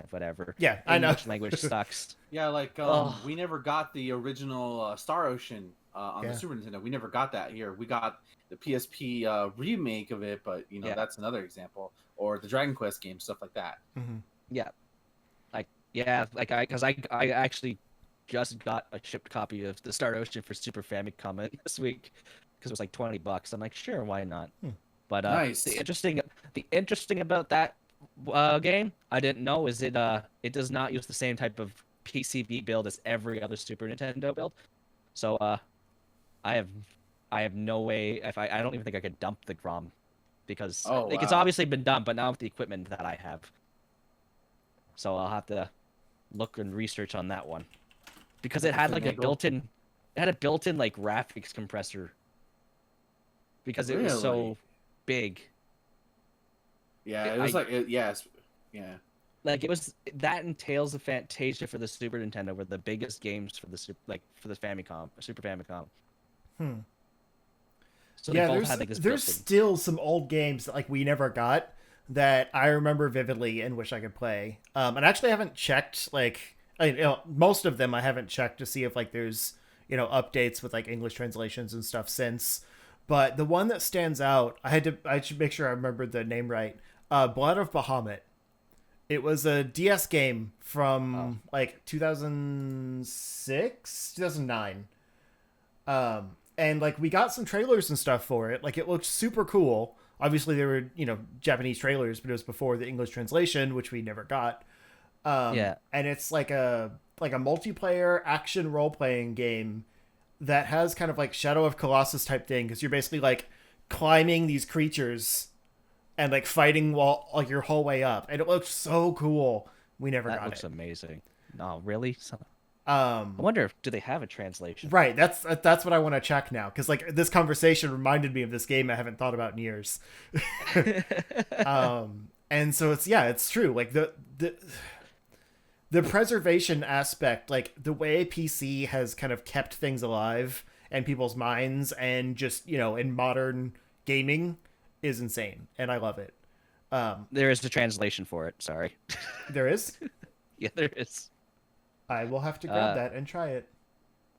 whatever. Yeah, I know. English language sucks. Yeah, like Oh, we never got the original Star Ocean on the Yeah. Super Nintendo. We never got that here. We got the PSP remake of it, but yeah, that's another example. Or the Dragon Quest game, stuff like that. Hmm. yeah. Like I actually just got a shipped copy of the Star Ocean for Super Famicom this week because it was like $20. I'm like, sure, why not? Hmm. But Nice. the interesting about that game I didn't know is it does not use the same type of PCB build as every other Super Nintendo build. So I have I have no way if I don't even think I could dump the ROM because Oh like it's wow. obviously been dumped, but not with the equipment that I have. So I'll have to look and research on that one. because Like it a had like a finagle? built-in like graphics compressor because it was Really? so big. Yeah, it was I like yes, yeah. like it was that and Tales of Fantasia for the Super Nintendo were the biggest games for the for the Famicom, Super Famicom. Hmm. So they Yeah, both there's had like this there's built-in. still some old games that like we never got that I remember vividly and wish I could play. And actually, I haven't checked most of them. I haven't checked to see if like there's updates with like English translations and stuff since. But the one that stands out, I should make sure I remembered the name right. Blood of Bahamut. It was a DS game Oh, from like 2006, 2009. And like we got some trailers and stuff for it. Like it looked super cool. Obviously, there were Japanese trailers, but it was before the English translation, which we never got. yeah. And it's like a multiplayer action role playing game that has kind of like Shadow of Colossus type thing because you're basically like climbing these creatures and like fighting while like your whole way up, and it looks so cool. We never That got looks it. amazing. No, really? I Um, wonder if do they have a translation? right. That's what I want to check now because like this conversation reminded me of this game I haven't thought about in years. And so it's true. Like the preservation aspect, like the way PC has kind of kept things alive and people's minds, and just in modern gaming is insane, and I love it. There is a translation for it. Sorry. There is. Yeah, there is. I will have to grab Uh, that and try it.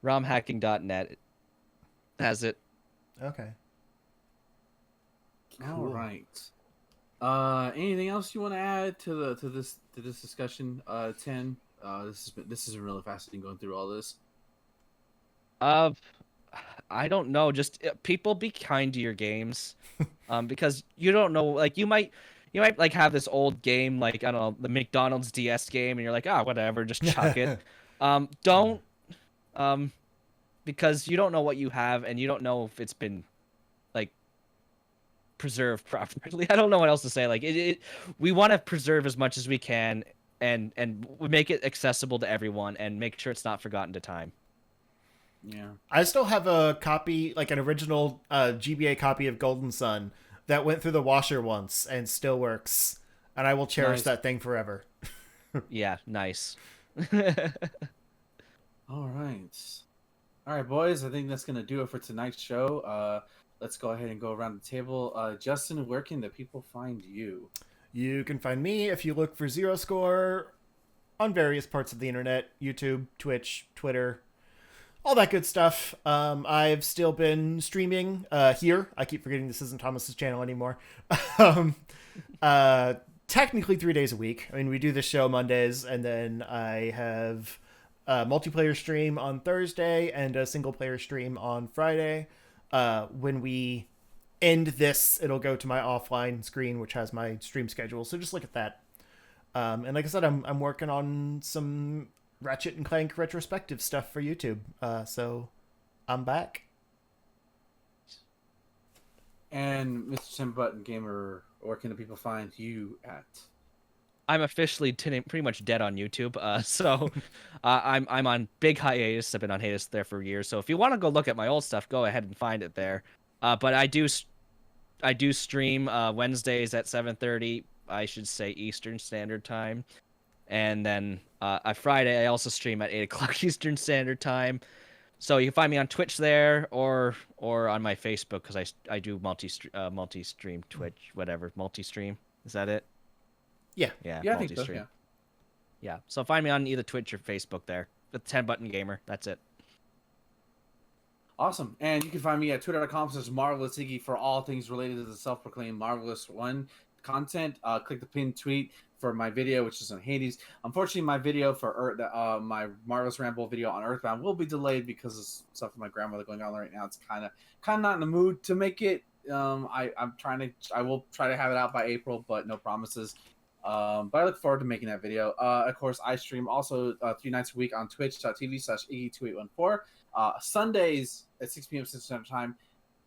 romhacking.net has it. Okay. All Cool. right. Anything else you want to add to this discussion? 10. This has been really fascinating going through all this. Uh, I don't know. Just people be kind to your games, because you don't know. Like you might like have this old game, like I don't know, the McDonald's DS game, and you're like, ah, whatever, just chuck it. Don't, um, because you don't know what you have, and you don't know if it's been like preserved properly. I don't know what else to say. Like we want to preserve as much as we can, and we make it accessible to everyone, and make sure it's not forgotten to time. Yeah. I still have a copy, like an original GBA copy of Golden Sun that went through the washer once and still works, and I will cherish Nice. that thing forever. Yeah, nice. All right. All right, boys. I think that's gonna do it for tonight's show. Let's go ahead and go around the table. Justin, where can the people find you? You can find me if you look for Zero Score on various parts of the internet: YouTube, Twitch, Twitter, all that good stuff. I've still been streaming here. I keep forgetting this isn't Thomas's channel anymore. um, Technically 3 days a week. I mean, we do the show Mondays, and then I have a multiplayer stream on Thursday and a single player stream on Friday. When we end this, it'll go to my offline screen, which has my stream schedule. So just look at that. And like I said, I'm working on some Ratchet and Clank retrospective stuff for YouTube. So I'm back. And Mr. Tim Button Gamer, where can the people find you at? I'm officially pretty much dead on YouTube. I'm on big hiatus. I've been on hiatus there for years. So if you want to go look at my old stuff, go ahead and find it there. But I do stream Wednesdays at 7:30. I should say Eastern Standard Time, and then Friday I also stream at 8 o'clock Eastern Standard Time. So you can find me on Twitch there, or on my Facebook, because I do multi stream Twitch, whatever, multi stream. Is that it? Yeah. Yeah, Yeah, I think so. multi-stream. Yeah. Yeah. So find me on either Twitch or Facebook there. The 10 Button Gamer. That's it. Awesome. And you can find me at twitter.com/Marvelous Iggy for all things related to the self-proclaimed Marvelous One content. Click the pinned tweet for my video, which is on Hades. Unfortunately, my video for my Marvelous Ramble video on Earthbound will be delayed because of stuff with my grandmother going on right now. It's kind of not in the mood to make it. I will try to have it out by April, but no promises. But I look forward to making that video. Of course, I stream also 3 nights a week on twitch.tv/Iggy2814. Sundays at 6 p.m. Central Standard Time,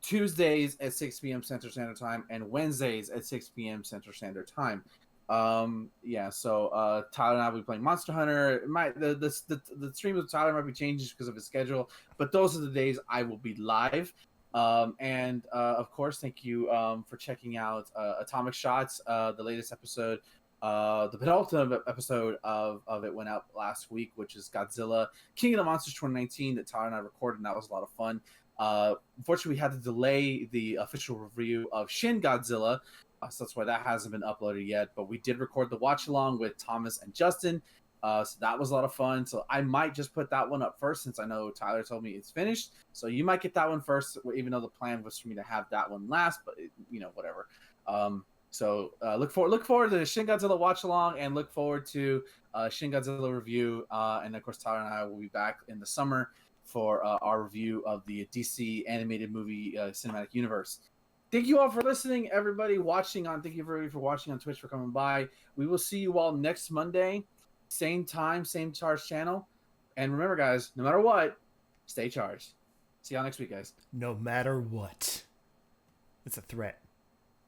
Tuesdays at 6 p.m. Central Standard Time, and Wednesdays at 6 p.m. Central Standard Time. Yeah, so Tyler and I will be playing Monster Hunter. The stream with Tyler might be changing because of his schedule, but those are the days I will be live. And of course, thank you for checking out Atomic Shots, the latest episode. The penultimate episode of it went out last week, which is Godzilla King of the Monsters 2019 that Tyler and I recorded, and that was a lot of fun. Unfortunately, we had to delay the official review of Shin Godzilla, so that's why that hasn't been uploaded yet. But we did record the watch along with Thomas and Justin, so that was a lot of fun. So I might just put that one up first, since I know Tyler told me it's finished. So you might get that one first, even though the plan was for me to have that one last. But whatever. So look forward to the Shin Godzilla watch along, and look forward to Shin Godzilla review. And of course, Tyler and I will be back in the summer for our review of the DC animated movie cinematic universe. Thank you all for listening, everybody watching on. Thank you everybody for watching on Twitch, for coming by. We will see you all next Monday, same time, same charge channel. And remember, guys, no matter what, stay charged. See y'all next week, guys. No matter what. It's a threat.